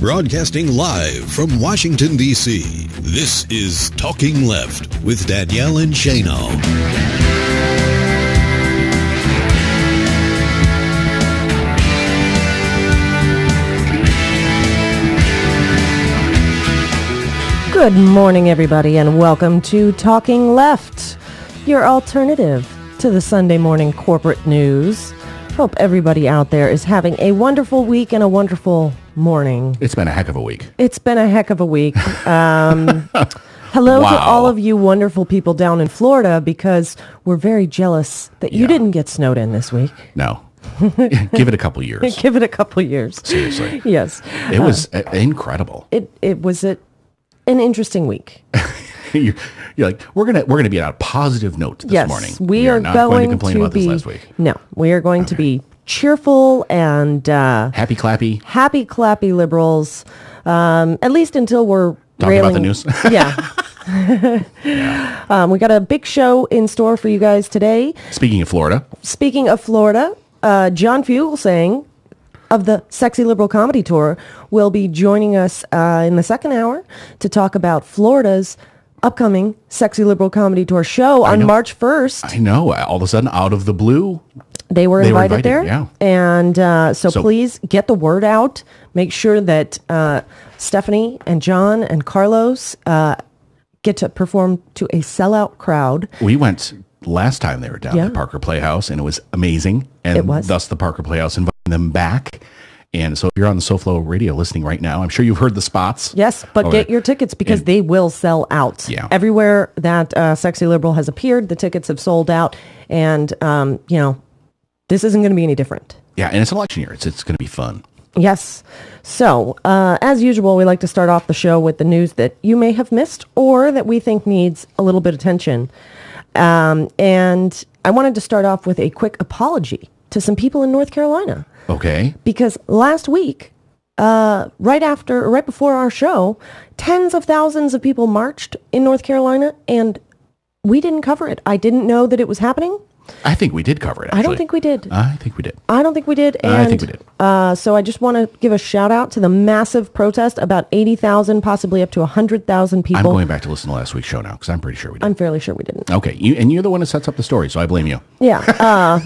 Broadcasting live from Washington, D.C., this is Talking Left with Danielle and Shano. Good morning, everybody, and welcome to Talking Left, your alternative to the Sunday morning corporate news. Hope everybody out there is having a wonderful week and a wonderful morning. It's been a heck of a week. It's been a heck of a week. Hello to all of you wonderful people down in Florida, because we're very jealous that you didn't get snowed in this week. No. Give it a couple years. Give it a couple years. Seriously. Yes. It was incredible. It was an interesting week. You're like, we're gonna be on a positive note this morning. We are not going to complain about this last week. No, we are going to be cheerful and happy clappy liberals. At least until we're talking about the news. Yeah. We got a big show in store for you guys today. Speaking of Florida, John Fugelsang of the Sexy Liberal Comedy Tour will be joining us in the second hour to talk about Florida's upcoming Sexy Liberal Comedy Tour show on March 1st. I know. All of a sudden, out of the blue, they were invited there. Yeah. And so please get the word out. Make sure that Stephanie and John and Carlos get to perform to a sellout crowd. We went last time they were down at Parker Playhouse, and it was amazing. And it was. Thus the Parker Playhouse invited them back. And so if you're on the SoFlo radio listening right now, I'm sure you've heard the spots. Yes, but get your tickets, because they will sell out. Yeah. Everywhere that Sexy Liberal has appeared, the tickets have sold out. And, this isn't going to be any different. Yeah, and it's election year. It's going to be fun. Yes. So, as usual, we like to start off the show with the news that you may have missed or that we think needs a little bit of attention. And I wanted to start off with a quick apology to some people in North Carolina. Okay. Because last week, right before our show, tens of thousands of people marched in North Carolina, and we didn't cover it. I didn't know that it was happening. I think we did cover it, actually. I don't think we did. I think we did. I don't think we did. And, I think we did. So I just want to give a shout out to the massive protest, about 80,000, possibly up to 100,000 people. I'm going back to listen to last week's show now, because I'm pretty sure we did. I'm fairly sure we didn't. Okay. You're the one who sets up the story, so I blame you. Yeah.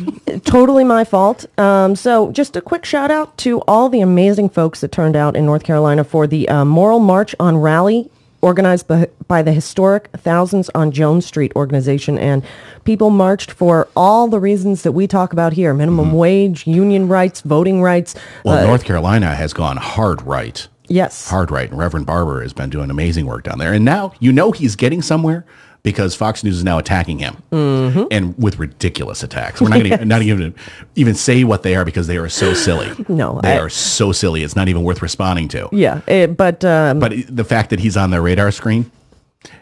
Totally my fault. So just a quick shout out to all the amazing folks that turned out in North Carolina for the Moral March on Rally, organized by the historic Thousands on Jones Street organization. And people marched for all the reasons that we talk about here: minimum wage, union rights, voting rights. Well, North Carolina has gone hard right. Yes. Hard right. And Reverend Barber has been doing amazing work down there. And now, he's getting somewhere, because Fox News is now attacking him, and with ridiculous attacks. We're not going to even say what they are, because they are so silly. No, they are so silly. It's not even worth responding to. Yeah, but the fact that he's on their radar screen,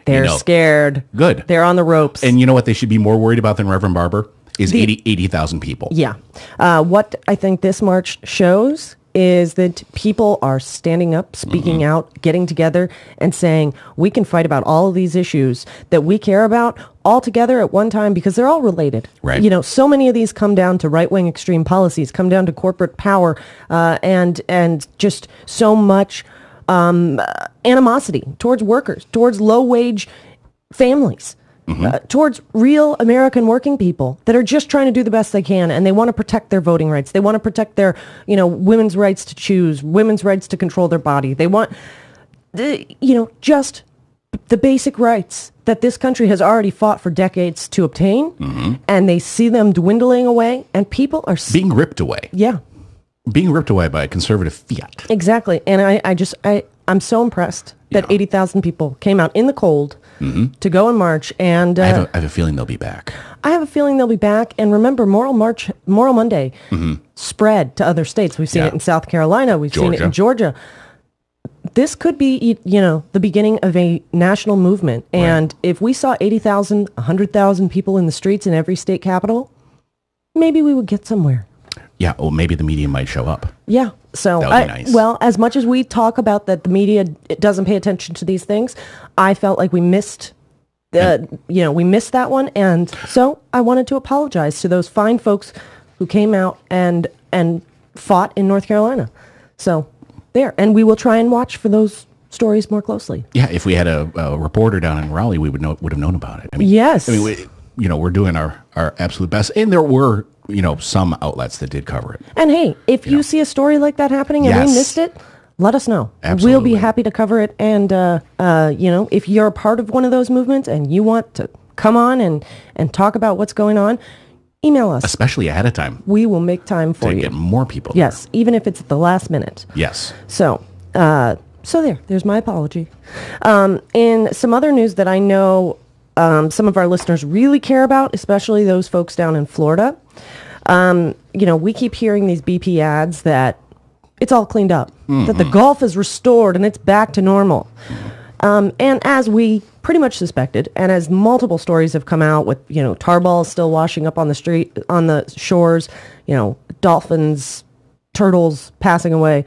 they're scared. Good. They're on the ropes. And you know what they should be more worried about than Reverend Barber is 80,000 people. Yeah. What I think this march shows is that people are standing up, speaking out, getting together, and saying, we can fight about all of these issues that we care about all together at one time, because they're all related. Right. So many of these come down to right-wing extreme policies, come down to corporate power, and just so much animosity towards workers, towards low-wage families. Towards real American working people that are just trying to do the best they can, and they want to protect their voting rights. They want to protect their, women's rights to choose, women's rights to control their body. They want, just the basic rights that this country has already fought for decades to obtain, and they see them dwindling away, and people are being ripped away. Yeah. Being ripped away by conservative fiat. Exactly. And I'm so impressed that 80,000 people came out in the cold to go and march. And I have a feeling they'll be back. I have a feeling they'll be back. And remember, Moral Monday spread to other states. We've seen it in South Carolina. We've seen it in Georgia. This could be, the beginning of a national movement. And if we saw 80,000, 100,000 people in the streets in every state capital, maybe we would get somewhere. Yeah, or maybe the media might show up. Yeah. So, that would be nice. Well, as much as we talk about that the media doesn't pay attention to these things, I felt like we missed we missed that one. And so I wanted to apologize to those fine folks who came out and fought in North Carolina. So there. And we will try and watch for those stories more closely. Yeah, if we had a reporter down in Raleigh, we would have known about it. I mean, Yes. I mean, we're doing our absolute best, and there were some outlets that did cover it. And hey, if you see a story like that happening and we Yes. missed it, let us know. Absolutely. We'll be happy to cover it. And if you're a part of one of those movements and you want to come on and talk about what's going on, email us. Especially ahead of time We will make time for to you. get more people. Yes, even if it's at the last minute. There. Yes. So there's my apology. In some other news that I know some of our listeners really care about, especially those folks down in Florida, we keep hearing these BP ads that it's all cleaned up, that the Gulf is restored and it's back to normal. And as we pretty much suspected, and as multiple stories have come out with, tar balls still washing up on the shores, dolphins, turtles passing away.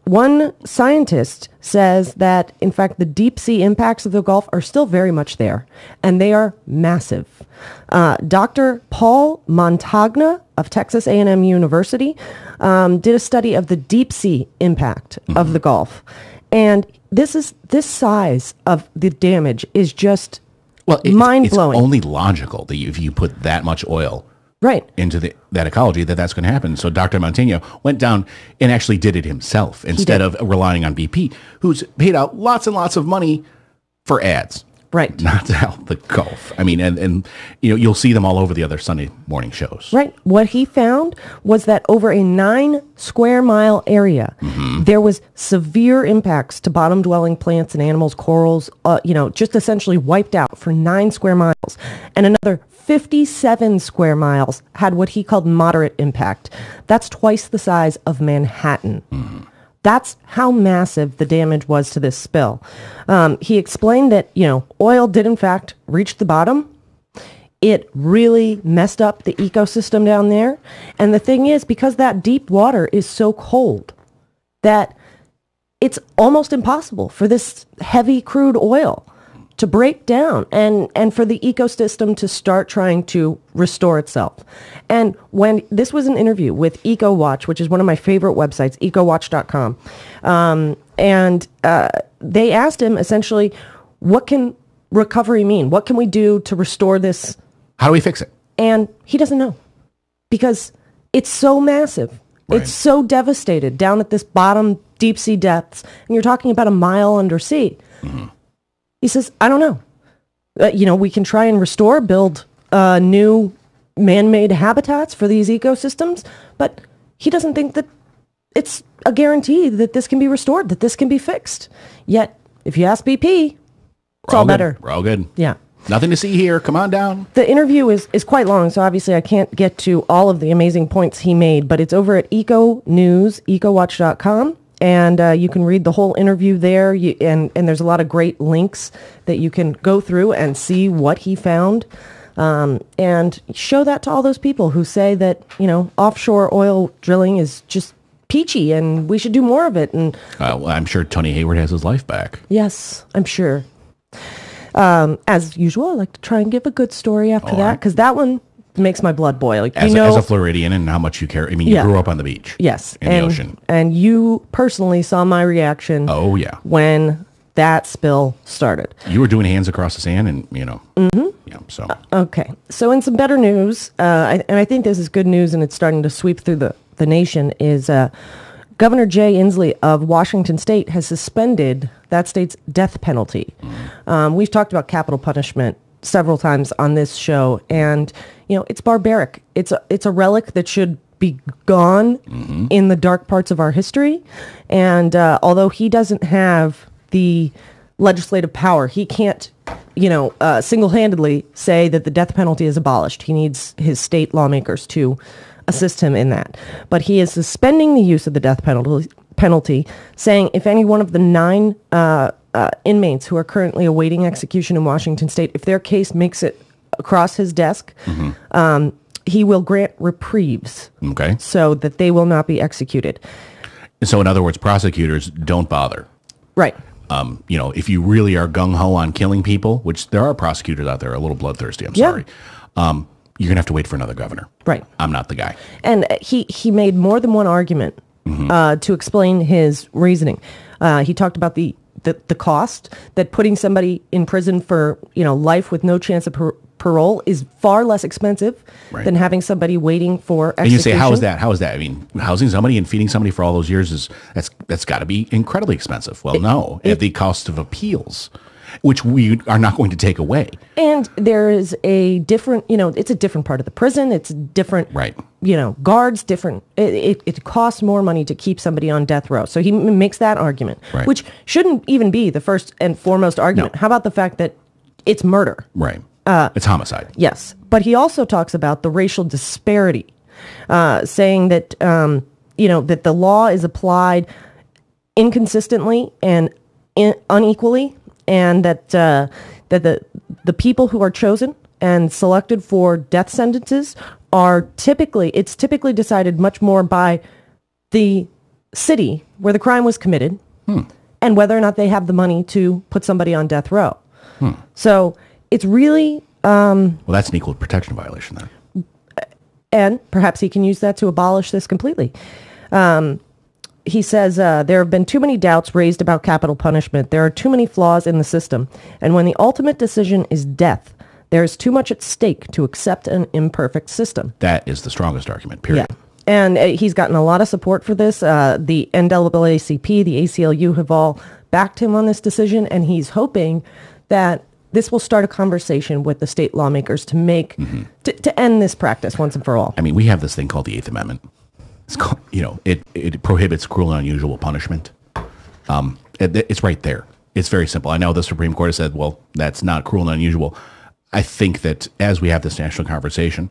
One scientist says that, in fact, the deep sea impacts of the Gulf are still very much there, and they are massive. Dr. Paul Montagna of Texas A&M University did a study of the deep sea impact of the Gulf, and this size of the damage is just mind-blowing. It's only logical that if you put that much oil right into that ecology, that's going to happen. So Dr. Montagna went down and actually did it himself instead of relying on BP, who's paid out lots and lots of money for ads. Right. Not to help the Gulf. I mean, and you'll see them all over the other Sunday morning shows. Right. What he found was that over a 9 square mile area, there was severe impacts to bottom dwelling plants and animals, corals, just essentially wiped out for 9 square miles. And another 57 square miles had what he called moderate impact. That's twice the size of Manhattan. That's how massive the damage was to this spill. He explained that, oil did in fact reach the bottom. It really messed up the ecosystem down there. And the thing is, because that deep water is so cold, that it's almost impossible for this heavy crude oil to break down and for the ecosystem to start trying to restore itself. And when this was an interview with EcoWatch, which is one of my favorite websites, ecowatch.com, and they asked him essentially, what can recovery mean? What can we do to restore this? How do we fix it? And he doesn't know, because it's so massive. Right. It's so devastated down at this bottom deep sea depths. And you're talking about a mile under sea. He says, I don't know. We can try and restore, build new man-made habitats for these ecosystems, but he doesn't think that it's a guarantee that this can be restored, that this can be fixed. Yet, if you ask BP, it's all better. We're all good. Yeah. Nothing to see here. Come on down. The interview is quite long, so obviously I can't get to all of the amazing points he made, but it's over at Eco News, ecowatch.com. And you can read the whole interview there, and there's a lot of great links that you can go through and see what he found, and show that to all those people who say that, offshore oil drilling is just peachy and we should do more of it. And I'm sure Tony Hayward has his life back. yes, I'm sure. As usual, I like to try and give a good story after that, because that one makes my blood boil. Like, As a Floridian, and how much you care. I mean, you grew up on the beach. Yes. In the ocean. And you personally saw my reaction. Oh, yeah. When that spill started. You were doing hands across the sand, and, Yeah, so. Okay. So in some better news, and I think this is good news, and it's starting to sweep through the nation, is Governor Jay Inslee of Washington State has suspended that state's death penalty. We've talked about capital punishment several times on this show, and it's barbaric. It's a relic that should be gone in the dark parts of our history. And although he doesn't have the legislative power, he can't single-handedly say that the death penalty is abolished. He needs his state lawmakers to assist him in that. But he is suspending the use of the death penalty, saying if any one of the 9 inmates who are currently awaiting execution in Washington State, if their case makes it across his desk, he will grant reprieves, Okay. so that they will not be executed. So, in other words, prosecutors don't bother. Right. If you really are gung-ho on killing people, which there are prosecutors out there a little bloodthirsty, I'm sorry, you're going to have to wait for another governor. Right. I'm not the guy. And he made more than one argument to explain his reasoning. He talked about the cost that putting somebody in prison for life with no chance of parole is far less expensive than having somebody waiting for execution. And you say, how is that? How is that? I mean, housing somebody and feeding somebody for all those years that's got to be incredibly expensive. Well, no, at the cost of appeals, which we are not going to take away. And there is a different, it's a different part of the prison. It's different, right? Guards, different. It costs more money to keep somebody on death row. So he makes that argument, which shouldn't even be the first and foremost argument. No. How about the fact that it's murder? Right. It's homicide. Yes. But he also talks about the racial disparity, saying that, that the law is applied inconsistently and unequally, and that the people who are chosen and selected for death sentences it's typically decided much more by the city where the crime was committed and whether or not they have the money to put somebody on death row. So it's really... well, that's an equal protection violation then. And perhaps he can use that to abolish this completely. He says, there have been too many doubts raised about capital punishment. There are too many flaws in the system. And when the ultimate decision is death, there is too much at stake to accept an imperfect system. That is the strongest argument, period. Yeah. And he's gotten a lot of support for this. The NAACP, the ACLU have all backed him on this decision, and he's hoping that this will start a conversation with the state lawmakers to make to end this practice once and for all. I mean, we have this thing called the Eighth Amendment. It's called, it prohibits cruel and unusual punishment. It's right there. It's very simple. I know the Supreme Court has said, well, that's not cruel and unusual. I think that as we have this national conversation,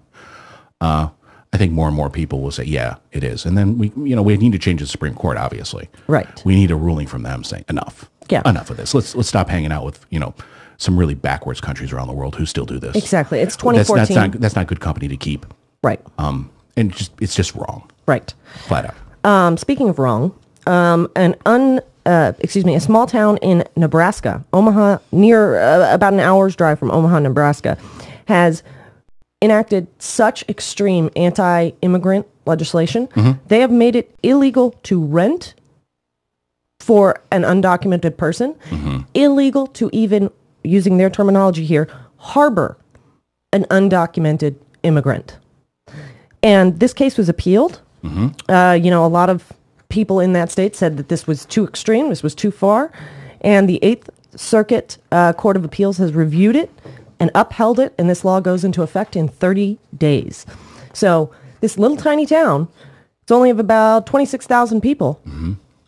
I think more and more people will say, yeah, it is. And then we need to change the Supreme Court, obviously. Right. We need a ruling from them saying enough. Yeah. Enough of this. Let's stop hanging out with, some really backwards countries around the world who still do this. Exactly. It's 2014. That's not good company to keep. Right. And it's just wrong. Right. Flat out. Speaking of wrong, a small town in Nebraska, Omaha, near about an hour's drive from Omaha, Nebraska, has enacted such extreme anti-immigrant legislation. They have made it illegal to rent for an undocumented person, illegal to even, using their terminology here, harbor an undocumented immigrant. And this case was appealed. A lot of people in that state said that this was too extreme, this was too far. And the Eighth Circuit Court of Appeals has reviewed it and upheld it, and this law goes into effect in 30 days. So this little tiny town, it's only of about 26,000 people,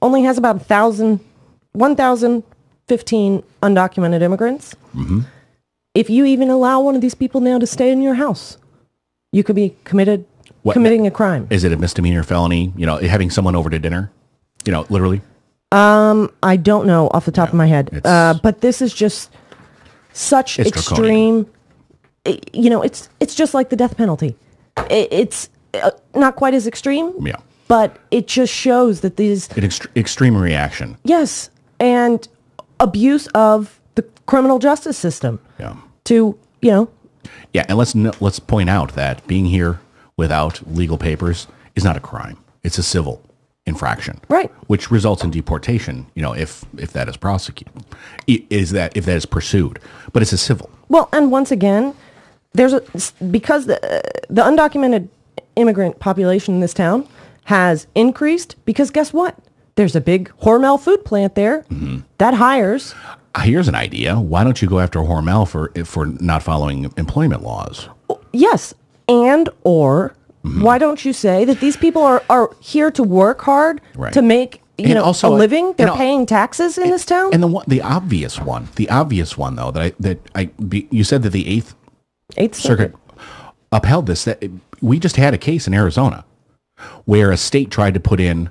only has about 1,015 undocumented immigrants. If you even allow one of these people now to stay in your house, you could be committing a crime. Is it a misdemeanor, felony? Having someone over to dinner? Literally? I don't know off the top of my head. But this is just such extreme. It's just like the death penalty. It's not quite as extreme. Yeah. But it just shows that these... extreme reaction. Yes. And abuse of the criminal justice system. Yeah. Yeah, and let's point out that being here without legal papers is not a crime. It's a civil infraction. Right. Which results in deportation, if that is prosecuted. If that is pursued. But it's a civil. Well, and once again, because the undocumented immigrant population in this town has increased, because guess what? There's a big Hormel food plant there that hires. Here's an idea. Why don't you go after Hormel for not following employment laws? Yes. Or why don't you say that these people are here to work hard to make a living? They're paying taxes in this town. And the obvious one though you said that the Eighth Circuit upheld this. That we just had a case in Arizona where a state tried to put in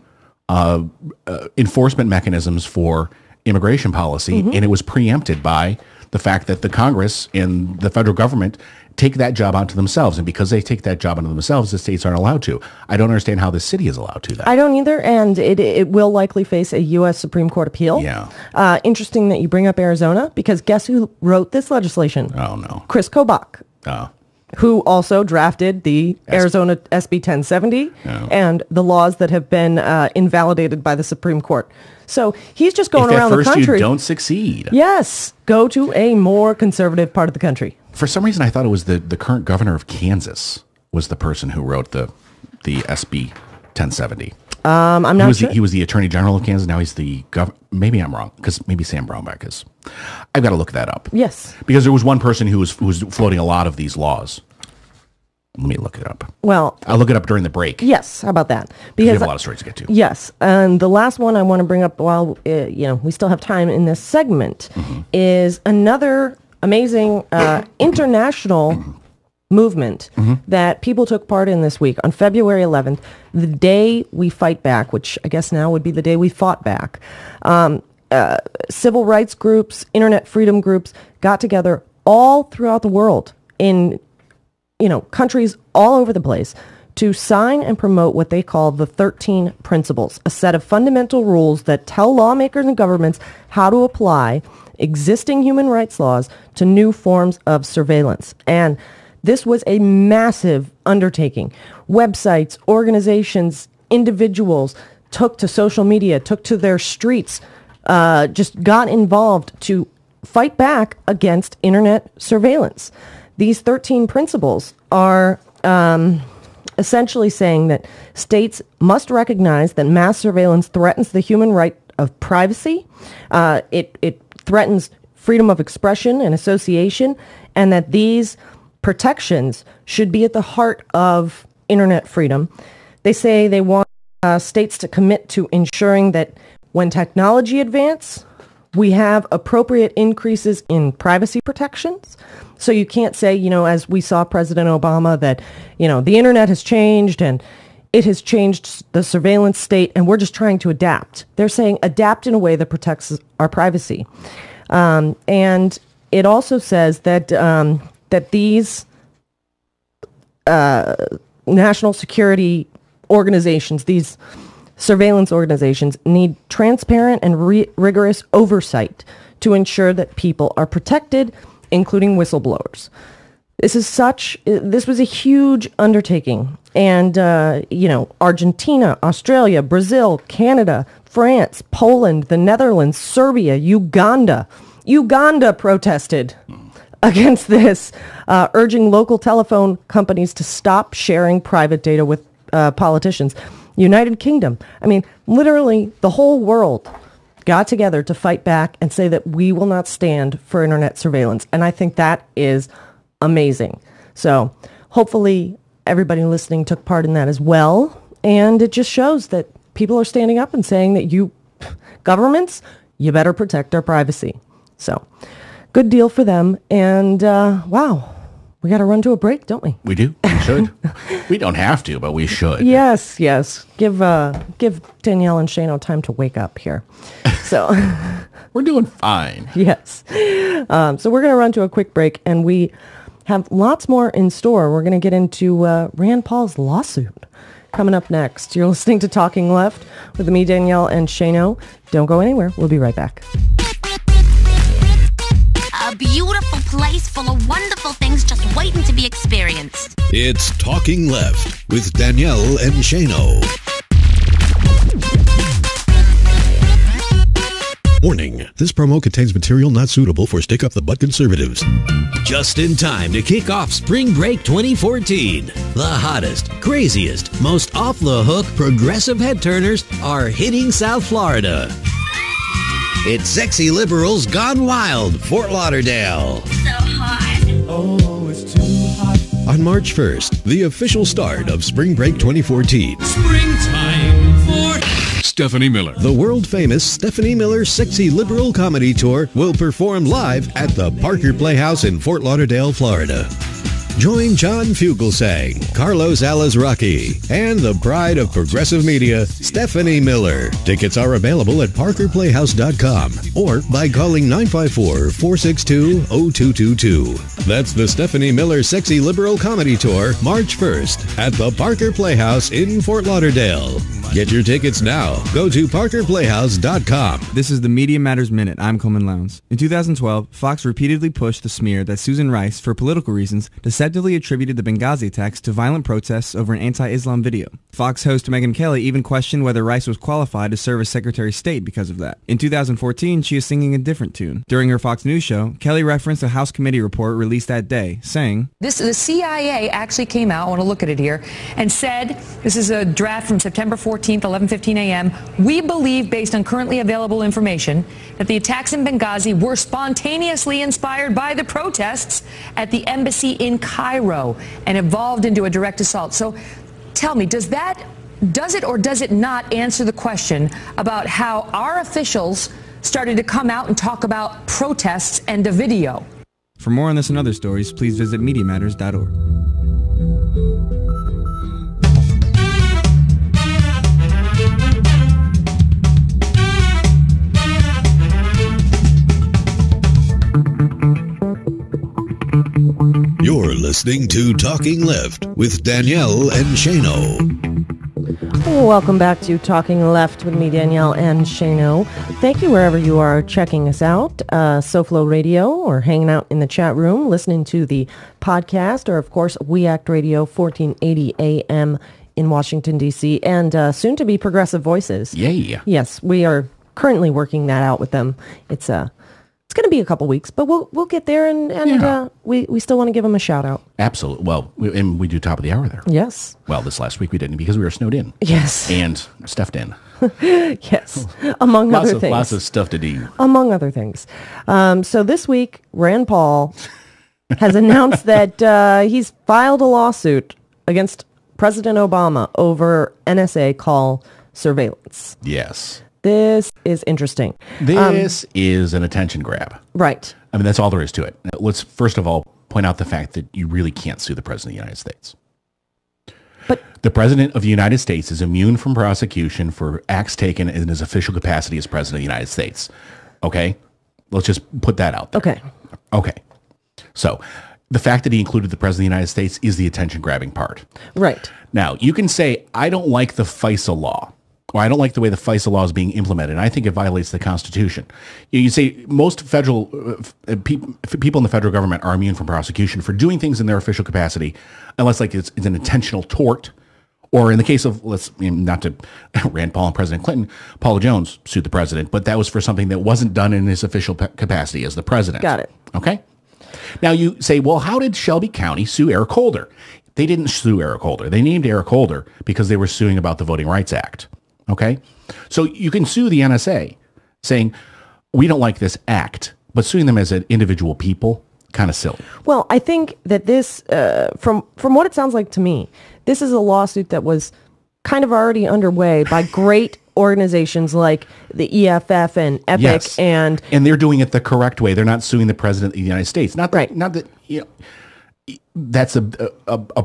enforcement mechanisms for immigration policy, and it was preempted by the fact that the Congress and the federal government take that job onto themselves. And because they take that job onto themselves, the states aren't allowed to. I don't understand how the city is allowed to that. I don't either, and it will likely face a U.S. Supreme Court appeal. Yeah. Interesting that you bring up Arizona, because guess who wrote this legislation? Oh, no. Chris Kobach. Oh. who also drafted the Arizona SB 1070 and the laws that have been invalidated by the Supreme Court. So he's just going around the country. If at first you don't succeed. Yes, go to a more conservative part of the country. For some reason, I thought it was the current governor of Kansas was the person who wrote the SB 1070. I'm not sure. He was the Attorney General of Kansas. Now he's the governor. Maybe I'm wrong, because maybe Sam Brownback is. I've got to look that up. Yes. Because there was one person who was floating a lot of these laws. Let me look it up. Well, I'll look it up during the break. Yes, how about that? Because we have a lot of stories to get to. Yes, and the last one I want to bring up while we still have time in this segment is another amazing international movement that people took part in this week on February 11th, the day we fight back, which I guess now would be the day we fought back. Civil rights groups, internet freedom groups got together all throughout the world in countries all over the place to sign and promote what they call the 13 Principles, a set of fundamental rules that tell lawmakers and governments how to apply existing human rights laws to new forms of surveillance. And this was a massive undertaking. Websites, organizations, individuals took to social media, took to their streets, just got involved to fight back against internet surveillance. These 13 principles are essentially saying that states must recognize that mass surveillance threatens the human right of privacy. It threatens freedom of expression and association, and that these protections should be at the heart of internet freedom. They say they want states to commit to ensuring that when technology advances, we have appropriate increases in privacy protections. So you can't say, as we saw President Obama, that, the internet has changed and it has changed the surveillance state and we're just trying to adapt. They're saying adapt in a way that protects our privacy. And it also says that that these national security organizations, these surveillance organizations, need transparent and rigorous oversight to ensure that people are protected, including whistleblowers. This was a huge undertaking. And, Argentina, Australia, Brazil, Canada, France, Poland, the Netherlands, Serbia, Uganda protested against this, urging local telephone companies to stop sharing private data with politicians. United Kingdom. I mean, literally the whole world got together to fight back and say that we will not stand for internet surveillance. And I think that is amazing. So hopefully everybody listening took part in that as well. And it just shows that people are standing up and saying that governments, you better protect our privacy. So good deal for them. And wow, we got to run to a break, don't we? We do. We should. We don't have to, but we should. Yes. Give Danielle and Shano time to wake up here. So we're doing fine. Yes. So we're going to run to a quick break, and we have lots more in store. We're going to get into Rand Paul's lawsuit coming up next. You're listening to Talking Left with me, Danielle, and Shano. Don't go anywhere. We'll be right back. A beautiful place full of wonderful things just waiting to be experienced. It's Talking Left with Danielle and Shano. Warning, this promo contains material not suitable for stick-up-the-butt conservatives. Just in time to kick off Spring Break 2014. The hottest, craziest, most off-the-hook progressive head-turners are hitting South Florida. It's Sexy Liberals Gone Wild, Fort Lauderdale. So hot. Oh, it's too hot. On March 1st, the official start of Spring Break 2014. Springtime for Stephanie Miller. The world-famous Stephanie Miller Sexy Liberal Comedy Tour will perform live at the Parker Playhouse in Fort Lauderdale, Florida. Join John Fugelsang, Carlos Alazraqui, and the pride of progressive media, Stephanie Miller. Tickets are available at parkerplayhouse.com or by calling 954-462-0222. That's the Stephanie Miller Sexy Liberal Comedy Tour, March 1st at the Parker Playhouse in Fort Lauderdale. Get your tickets now. Go to parkerplayhouse.com. This is the Media Matters Minute. I'm Coleman Lowndes. In 2012, Fox repeatedly pushed the smear that Susan Rice, for political reasons, decided deceptively attributed the Benghazi attacks to violent protests over an anti-Islam video. Fox host Megyn Kelly even questioned whether Rice was qualified to serve as Secretary of State because of that. In 2014, she was singing a different tune. During her Fox News show, Kelly referenced a House committee report released that day, saying, The CIA actually came out, I want to look at it here, and said, this is a draft from September 14th, 11:15 a.m., we believe, based on currently available information, that the attacks in Benghazi were spontaneously inspired by the protests at the embassy in Cairo and evolved into a direct assault. So tell me, does it or does it not answer the question about how our officials started to come out and talk about protests and the video? For more on this and other stories, please visit MediaMatters.org. You're listening to Talking Left with Danielle and Shano. Welcome back to Talking Left with me, Danielle and Shano. Thank you wherever you are checking us out, SoFlo Radio, or hanging out in the chat room, listening to the podcast, or of course, We Act Radio, 1480 AM in Washington, D.C., and soon to be Progressive Voices. Yay. Yes, we are currently working that out with them. It's going to be a couple weeks, but we'll get there, and we still want to give them a shout out. Absolutely. Well, and we do top of the hour there. Yes. Well, this last week we didn't because we were snowed in. Yes. And stuffed in. Yes. Among other things. Lots of stuff to do. Among other things. So this week, Rand Paul has announced that he's filed a lawsuit against President Obama over NSA call surveillance. Yes. This is interesting. This is an attention grab. Right. I mean, that's all there is to it. Let's first of all point out the fact that you really can't sue the President of the United States. But the President of the United States is immune from prosecution for acts taken in his official capacity as President of the United States. Okay? Let's just put that out there. Okay. Okay. So the fact that he included the President of the United States is the attention-grabbing part. Right. Now, you can say, I don't like the FISA law. Or I don't like the way the FISA law is being implemented, and I think it violates the Constitution. You say most federal people in the federal government are immune from prosecution for doing things in their official capacity, unless like it's an intentional tort, or in the case of not to Rand Paul and President Clinton, Paula Jones sued the president, but that was for something that wasn't done in his official capacity as the president. Got it. Okay. Now you say, well, how did Shelby County sue Eric Holder? They didn't sue Eric Holder. They named Eric Holder because they were suing about the Voting Rights Act. Okay, so you can sue the NSA saying, we don't like this act, but suing them as an individual people, kind of silly. Well, I think that this, from what it sounds like to me, this is a lawsuit that was kind of already underway by great organizations like the EFF and EPIC. Yes. And they're doing it the correct way. They're not suing the President of the United States. Not that, you know, that's a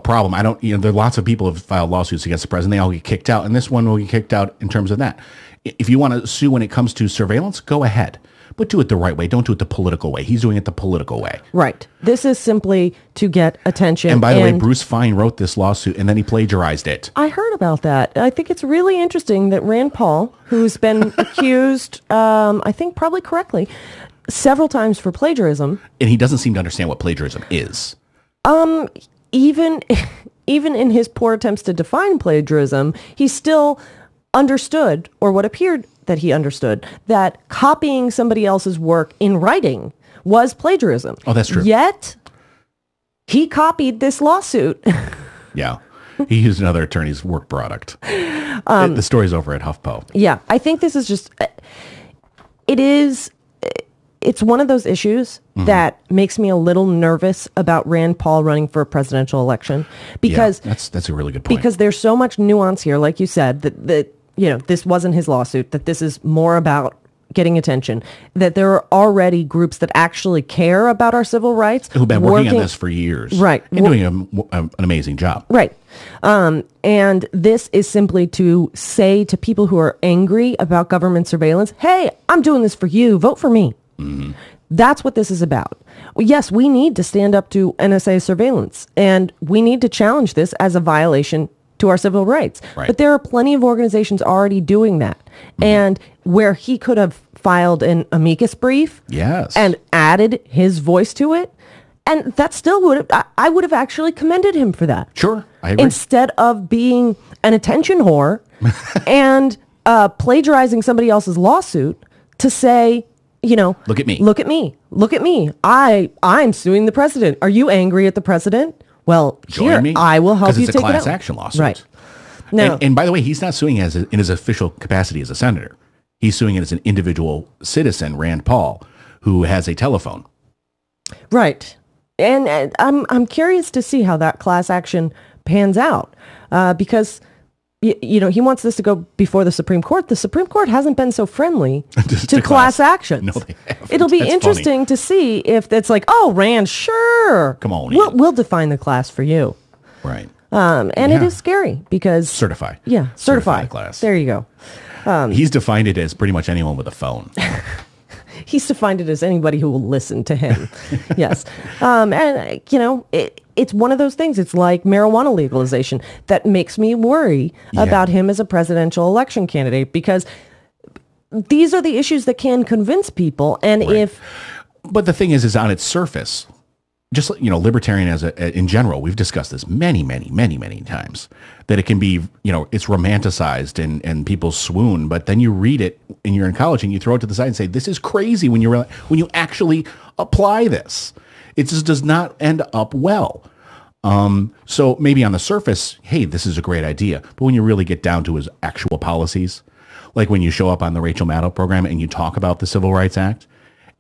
problem. There are lots of people who have filed lawsuits against the president. They all get kicked out, and this one will get kicked out in terms of that. If you want to sue when it comes to surveillance, go ahead, but do it the right way. Don't do it the political way. He's doing it the political way. Right. This is simply to get attention. And by the way, Bruce Fein wrote this lawsuit, and then he plagiarized it. I heard about that. I think it's really interesting that Rand Paul, who's been accused, I think probably correctly, several times for plagiarism. And he doesn't seem to understand what plagiarism is. Even in his poor attempts to define plagiarism, he still understood, or what appeared that he understood, that copying somebody else's work in writing was plagiarism. Oh, that's true. Yet, he copied this lawsuit. Yeah. He used another attorney's work product. The story's over at HuffPo. Yeah. I think this is just, it's one of those issues that makes me a little nervous about Rand Paul running for a presidential election, because that's a really good point. Because there's so much nuance here, like you said, that this wasn't his lawsuit, that this is more about getting attention, that there are already groups that actually care about our civil rights who've been working on this for years, right, and doing an amazing job, right. And this is simply to say to people who are angry about government surveillance, hey, I'm doing this for you, vote for me. Mm-hmm. That's what this is about. Yes, we need to stand up to NSA surveillance, and we need to challenge this as a violation to our civil rights. Right. But there are plenty of organizations already doing that. Mm-hmm. And where he could have filed an amicus brief yes, and added his voice to it, And that still I would have actually commended him for that. Sure, I agree. Instead of being an attention whore and plagiarizing somebody else's lawsuit to say, look at me. Look at me. Look at me. I'm suing the president. Are you angry at the president? Well, Join me. I will help you it's take a class it out. action lawsuit. Right. No. And by the way, he's not suing in his official capacity as a senator. He's suing it as an individual citizen, Rand Paul, who has a telephone. Right. And I'm curious to see how that class action pans out because he wants this to go before the Supreme Court. The Supreme Court hasn't been so friendly to class actions. No, they haven't. It'll be That's interesting funny. to see if it's like, oh, Rand, sure. Come on, We'll define the class for you. Right. And it is scary because... Certify. Yeah, certify. Class. There you go. He's defined it as pretty much anyone with a phone. He's defined it as anybody who will listen to him. Yes. And, it's one of those things. It's like marijuana legalization that makes me worry about him as a presidential election candidate because these are the issues that can convince people. And But the thing is on its surface, just, libertarian in general, we've discussed this many, many, many, many times, that it can be, it's romanticized and people swoon, but then you read it and you're in college and you throw it to the side and say, this is crazy when you actually apply this. It just does not end up well. So maybe on the surface, hey, this is a great idea. But when you really get down to his actual policies, like when you show up on the Rachel Maddow program and you talk about the Civil Rights Act,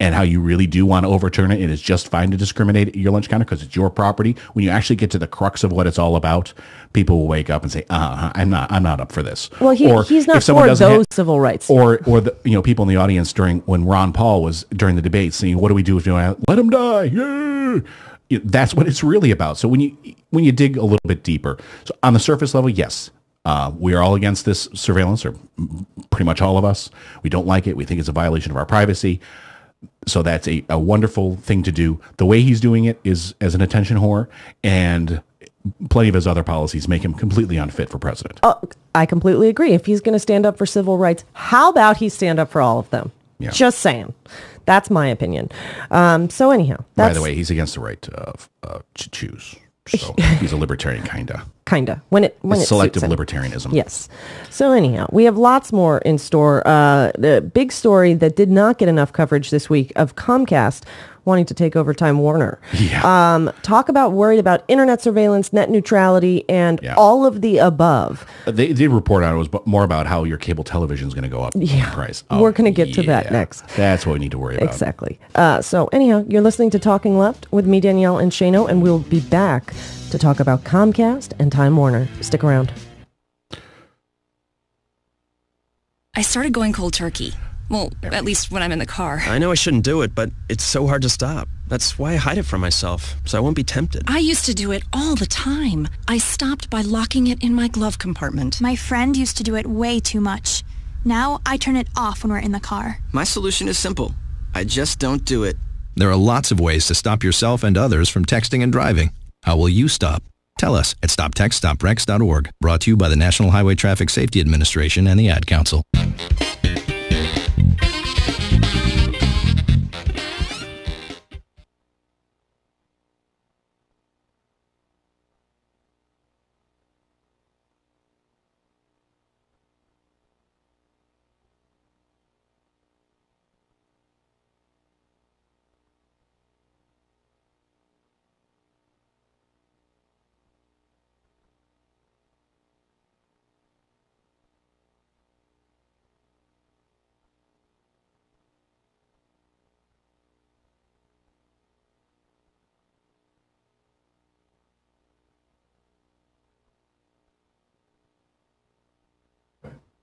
and how you really do want to overturn it, and it's just fine to discriminate at your lunch counter because it's your property. When you actually get to the crux of what it's all about, people will wake up and say, I'm not up for this. Well, he's not for those civil rights. Or the people in the audience when Ron Paul was during the debate saying, what do we do if let him die? Yeah. That's what it's really about. So when you dig a little bit deeper, so on the surface level, yes, we are all against this surveillance, or pretty much all of us. We don't like it. We think it's a violation of our privacy. So that's a wonderful thing to do. The way he's doing it is as an attention whore, and plenty of his other policies make him completely unfit for president. I completely agree. If he's going to stand up for civil rights, how about he stand up for all of them? Yeah. Just saying. That's my opinion. So anyhow. By the way, he's against the right to choose. So he's a libertarian, kinda. When it selective suits him. libertarianism. Yes. So anyhow, we have lots more in store. The big story that did not get enough coverage this week of Comcast wanting to take over Time Warner. Yeah. Talk about worried about internet surveillance, net neutrality, and all of the above. They did report on it. It was more about how your cable television is going to go up in price. We're going to get to that next. That's what we need to worry about. Exactly. So anyhow, you're listening to Talking Left with me, Danielle, and Shano, and we'll be back to talk about Comcast and Time Warner. Stick around. I started going cold turkey. Well, at least when I'm in the car. I know I shouldn't do it, but it's so hard to stop. That's why I hide it from myself, so I won't be tempted. I used to do it all the time. I stopped by locking it in my glove compartment. My friend used to do it way too much. Now I turn it off when we're in the car. My solution is simple. I just don't do it. There are lots of ways to stop yourself and others from texting and driving. How will you stop? Tell us at stoptextstoprex.org. Brought to you by the National Highway Traffic Safety Administration and the Ad Council.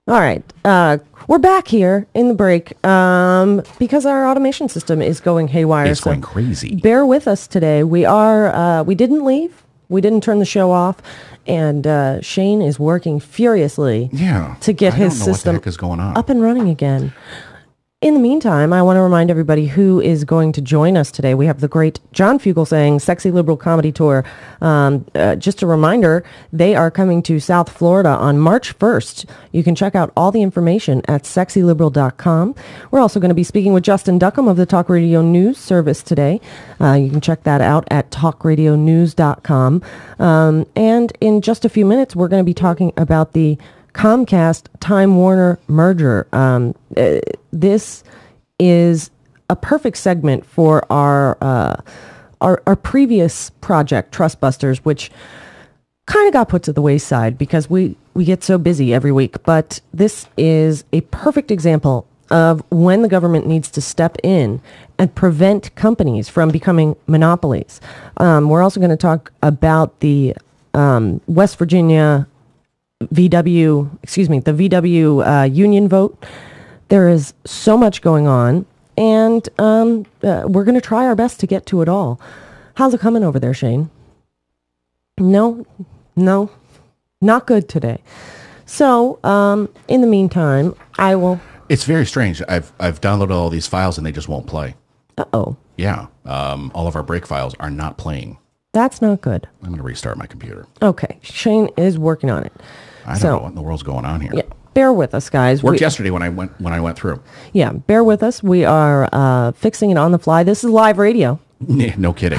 All right. We're back here in the break because our automation system is going haywire. It's going crazy. Bear with us today. We didn't leave. We didn't turn the show off. And Shane is working furiously to get his system what the heck is going on. up and running again. in the meantime, I want to remind everybody who is going to join us today. We have the great John Fugelsang Sexy Liberal Comedy Tour. Just a reminder, they are coming to South Florida on March 1st. You can check out all the information at sexyliberal.com. We're also going to be speaking with Justin Duckham of the Talk Radio News Service today. You can check that out at talkradionews.com. And in just a few minutes, we're going to be talking about the Comcast Time Warner merger. This is a perfect segment for our previous project, Trustbusters, which kind of got put to the wayside because we get so busy every week. But this is a perfect example of when the government needs to step in and prevent companies from becoming monopolies. We're also going to talk about the West Virginia the VW union vote. There is so much going on, and we're going to try our best to get to it all. How's it coming over there, Shane? No, not good today. So, in the meantime, I will... It's very strange. I've downloaded all these files, and they just won't play. Uh-oh. Yeah. All of our break files are not playing. That's not good. I'm going to restart my computer. Okay. Shane is working on it. I don't know what in the world's going on here. Yeah, bear with us, guys. Worked yesterday when I went through. Yeah, bear with us. We are fixing it on the fly. This is live radio. Yeah, no kidding.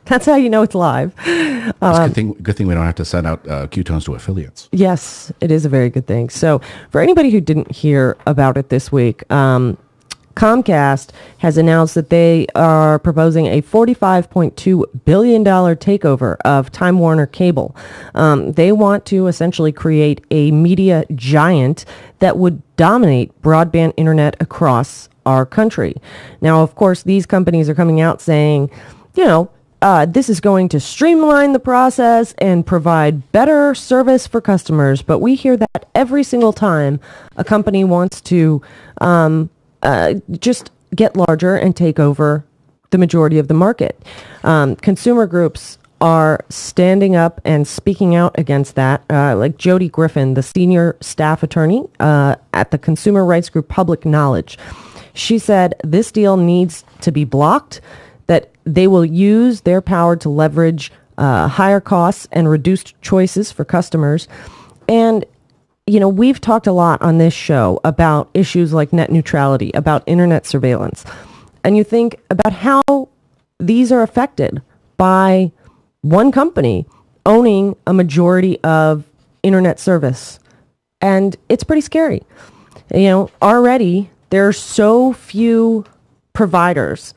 That's how you know it's live. Good thing we don't have to send out Q-tones to affiliates. Yes, it is a very good thing. So for anybody who didn't hear about it this week, Comcast has announced that they are proposing a $45.2 billion takeover of Time Warner Cable. They want to essentially create a media giant that would dominate broadband internet across our country. Now, of course, these companies are coming out saying, this is going to streamline the process and provide better service for customers. But we hear that every single time a company wants to just get larger and take over the majority of the market. Consumer groups are standing up and speaking out against that, like Jody Griffin, the senior staff attorney at the consumer rights group Public Knowledge. She said this deal needs to be blocked, that they will use their power to leverage higher costs and reduced choices for customers. And we've talked a lot on this show about issues like net neutrality, about internet surveillance. And you think about how these are affected by one company owning a majority of internet service. And it's pretty scary. Already there are so few providers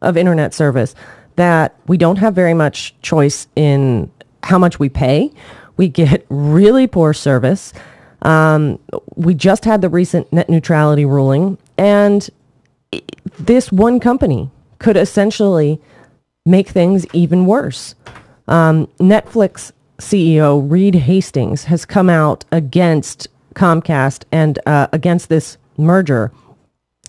of internet service that we don't have very much choice in how much we pay. We get really poor service. We just had the recent net neutrality ruling, and this one company could essentially make things even worse. Netflix CEO Reed Hastings has come out against Comcast and against this merger,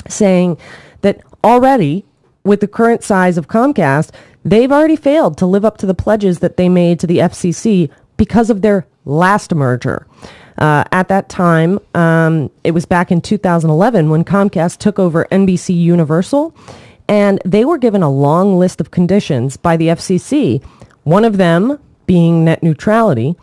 saying that already with the current size of Comcast, they've already failed to live up to the pledges that they made to the FCC because of their last merger. At that time, it was back in 2011 when Comcast took over NBC Universal, and they were given a long list of conditions by the FCC, one of them being net neutrality.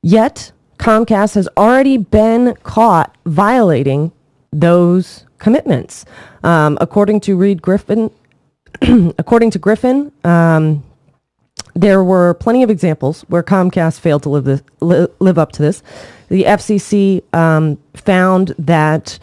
Yet, Comcast has already been caught violating those commitments. According to Reed Griffin, there were plenty of examples where Comcast failed to live up to this. The FCC found that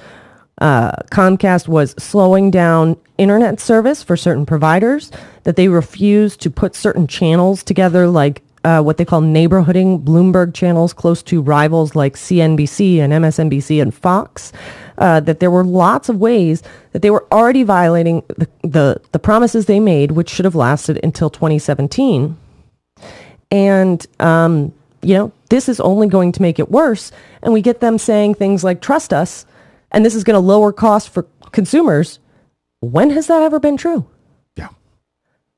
Comcast was slowing down internet service for certain providers, that they refused to put certain channels together, like what they call neighborhooding Bloomberg channels close to rivals like CNBC and MSNBC and Fox, that there were lots of ways that they were already violating the promises they made, which should have lasted until 2017. And, this is only going to make it worse. And we get them saying things like, trust us, and this is going to lower costs for consumers. When has that ever been true? Yeah.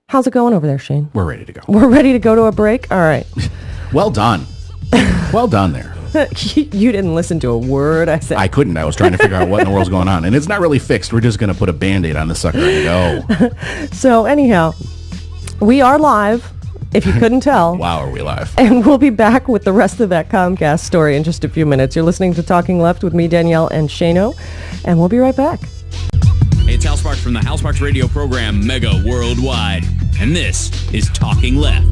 How's it going over there, Shane? We're ready to go. We're ready to go to a break? All right. Well done. Well done there. You didn't listen to a word I said. I couldn't. I was trying to figure out what in the world's going on. And it's not really fixed. We're just going to put a Band-Aid on the sucker and go. So anyhow, we are live, if you couldn't tell. Wow, are we live? And we'll be back with the rest of that Comcast story in just a few minutes. You're listening to Talking Left with me, Danielle, and Shano, and we'll be right back. Hey, it's Hal Sparks from the Hal Sparks radio program Mega Worldwide, and this is Talking Left.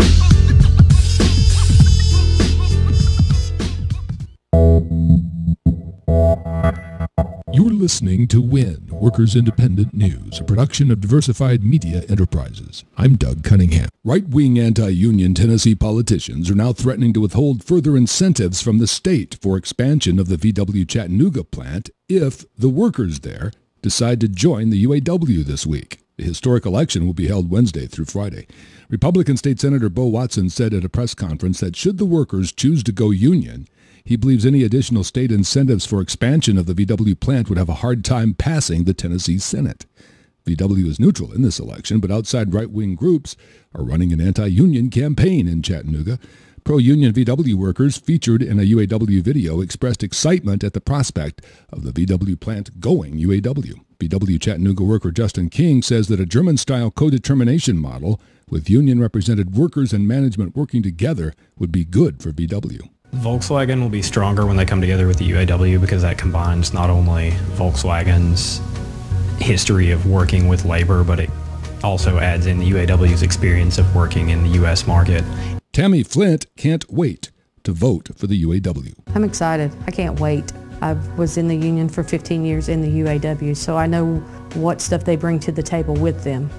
You're listening to WIN, Workers Independent News, a production of Diversified Media Enterprises. I'm Doug Cunningham. Right-wing anti-union Tennessee politicians are now threatening to withhold further incentives from the state for expansion of the VW Chattanooga plant if the workers there decide to join the UAW this week. The historic election will be held Wednesday through Friday. Republican State Senator Bo Watson said at a press conference that should the workers choose to go union, he believes any additional state incentives for expansion of the VW plant would have a hard time passing the Tennessee Senate. VW is neutral in this election, but outside right-wing groups are running an anti-union campaign in Chattanooga. Pro-union VW workers featured in a UAW video expressed excitement at the prospect of the VW plant going UAW. VW Chattanooga worker Justin King says that a German-style co-determination model with union-represented workers and management working together would be good for VW. Volkswagen will be stronger when they come together with the UAW because that combines not only Volkswagen's history of working with labor, but it also adds in the UAW's experience of working in the U.S. market. Tammy Flint can't wait to vote for the UAW. I'm excited. I can't wait. I was in the union for 15 years in the UAW, so I know what stuff they bring to the table with them.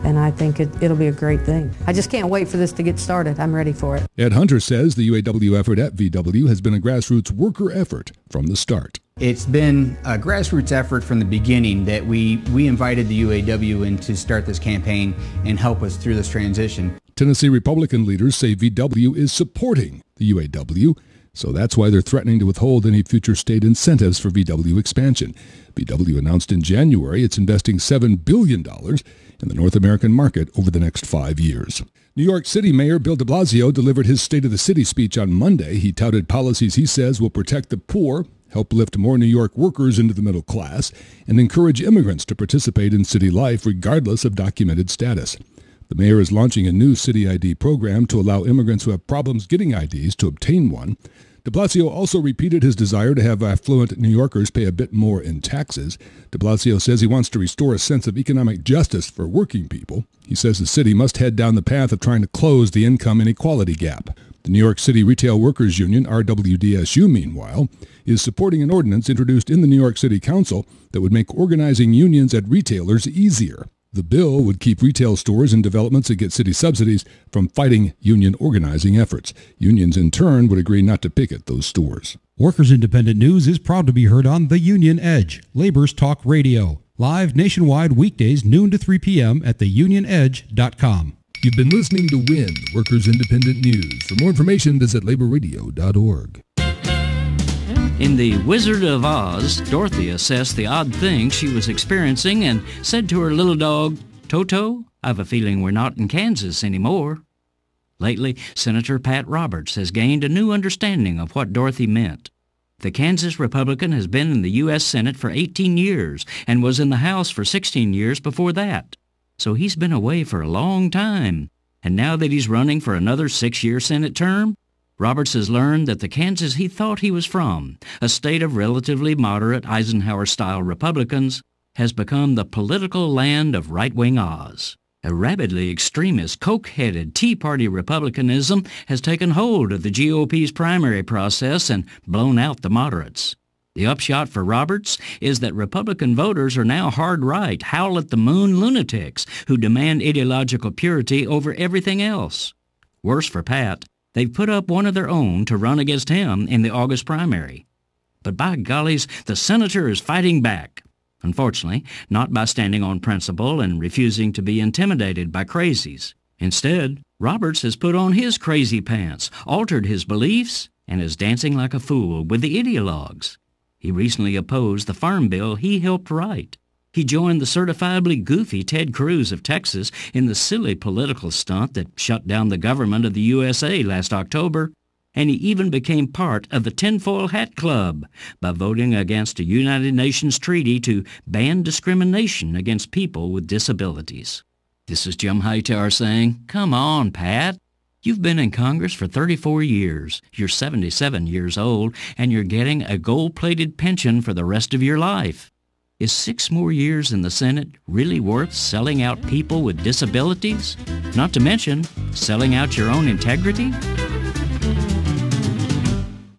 And I think it'll be a great thing. I just can't wait for this to get started. I'm ready for it. Ed Hunter says the UAW effort at VW has been a grassroots worker effort from the start. It's been a grassroots effort from the beginning that we invited the UAW in to start this campaign and help us through this transition. Tennessee Republican leaders say VW is supporting the UAW, so that's why they're threatening to withhold any future state incentives for VW expansion. VW announced in January it's investing $7 billion in the North American market over the next 5 years. New York City Mayor Bill de Blasio delivered his State of the City speech on Monday. He touted policies he says will protect the poor, help lift more New York workers into the middle class, and encourage immigrants to participate in city life regardless of documented status. The mayor is launching a new city ID program to allow immigrants who have problems getting IDs to obtain one. De Blasio also repeated his desire to have affluent New Yorkers pay a bit more in taxes. De Blasio says he wants to restore a sense of economic justice for working people. He says the city must head down the path of trying to close the income inequality gap. The New York City Retail Workers Union, RWDSU, meanwhile, is supporting an ordinance introduced in the New York City Council that would make organizing unions at retailers easier. The bill would keep retail stores and developments that get city subsidies from fighting union organizing efforts. Unions, in turn, would agree not to picket those stores. Workers Independent News is proud to be heard on The Union Edge, Labor's Talk Radio. Live nationwide weekdays noon to 3 p.m. at theunionedge.com. You've been listening to WIN, Workers Independent News. For more information, visit laborradio.org. In The Wizard of Oz, Dorothy assessed the odd things she was experiencing and said to her little dog, "Toto, I've a feeling we're not in Kansas anymore." Lately, Senator Pat Roberts has gained a new understanding of what Dorothy meant. The Kansas Republican has been in the U.S. Senate for 18 years and was in the House for 16 years before that. So he's been away for a long time. And now that he's running for another 6-year Senate term, Roberts has learned that the Kansas he thought he was from, a state of relatively moderate Eisenhower-style Republicans, has become the political land of right-wing Oz. A rabidly extremist, coke-headed Tea Party Republicanism has taken hold of the GOP's primary process and blown out the moderates. The upshot for Roberts is that Republican voters are now hard-right, howl-at-the-moon lunatics who demand ideological purity over everything else. Worse for Pat, they've put up one of their own to run against him in the August primary. But by gollies, the senator is fighting back. Unfortunately, not by standing on principle and refusing to be intimidated by crazies. Instead, Roberts has put on his crazy pants, altered his beliefs, and is dancing like a fool with the ideologues. He recently opposed the farm bill he helped write. He joined the certifiably goofy Ted Cruz of Texas in the silly political stunt that shut down the government of the USA last October. and he even became part of the Tinfoil Hat Club by voting against a United Nations treaty to ban discrimination against people with disabilities. This is Jim Hightower saying, come on, Pat. You've been in Congress for 34 years. You're 77 years old, and you're getting a gold-plated pension for the rest of your life. Is 6 more years in the Senate really worth selling out people with disabilities? Not to mention, selling out your own integrity?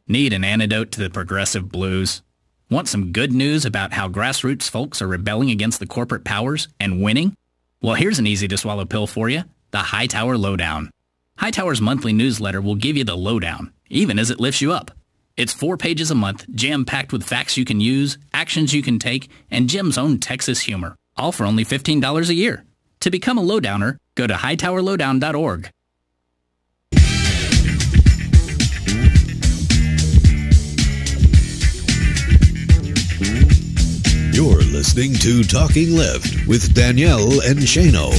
Need an antidote to the progressive blues? Want some good news about how grassroots folks are rebelling against the corporate powers and winning? Well, here's an easy-to-swallow pill for you, the Hightower Lowdown. Hightower's monthly newsletter will give you the lowdown, even as it lifts you up. It's 4 pages a month, jam-packed with facts you can use, actions you can take, and Jim's own Texas humor, all for only $15 a year. To become a lowdowner, go to hightowerlowdown.org. You're listening to Talking Left with Danielle and Shano.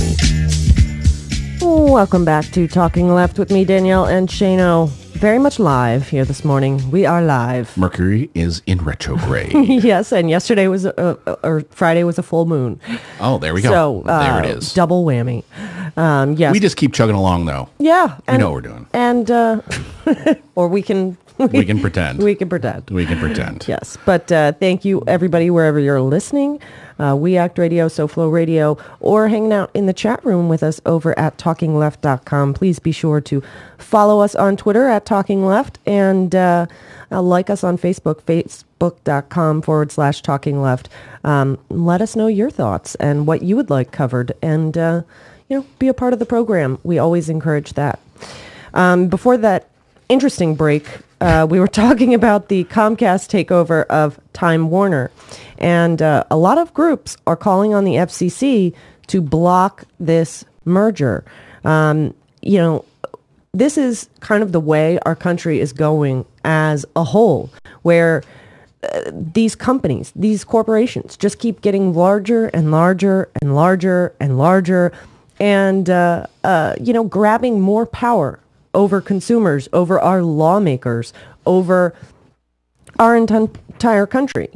Welcome back to Talking Left with me, Danielle and Shano. Very much live here this morning. We are live. Mercury is in retrograde. Yes, and yesterday was, or Friday was a full moon. Oh, there we go. So, there it is. Double whammy. Yes. We just keep chugging along, though. Yeah. We know what we're doing. And, or we can... We can pretend. We can pretend. We can pretend. Yes. But thank you, everybody, wherever you're listening. We Act Radio, SoFlo Radio, or hanging out in the chat room with us over at TalkingLeft.com. Please be sure to follow us on Twitter at Talking Left and like us on Facebook, Facebook.com/Talking Left. Let us know your thoughts and what you would like covered and, be a part of the program. We always encourage that. Before that interesting break, we were talking about the Comcast takeover of Time Warner, and a lot of groups are calling on the FCC to block this merger. This is kind of the way our country is going as a whole, where these companies, these corporations just keep getting larger and larger and larger and larger and, grabbing more power over consumers, over our lawmakers, over our entire country.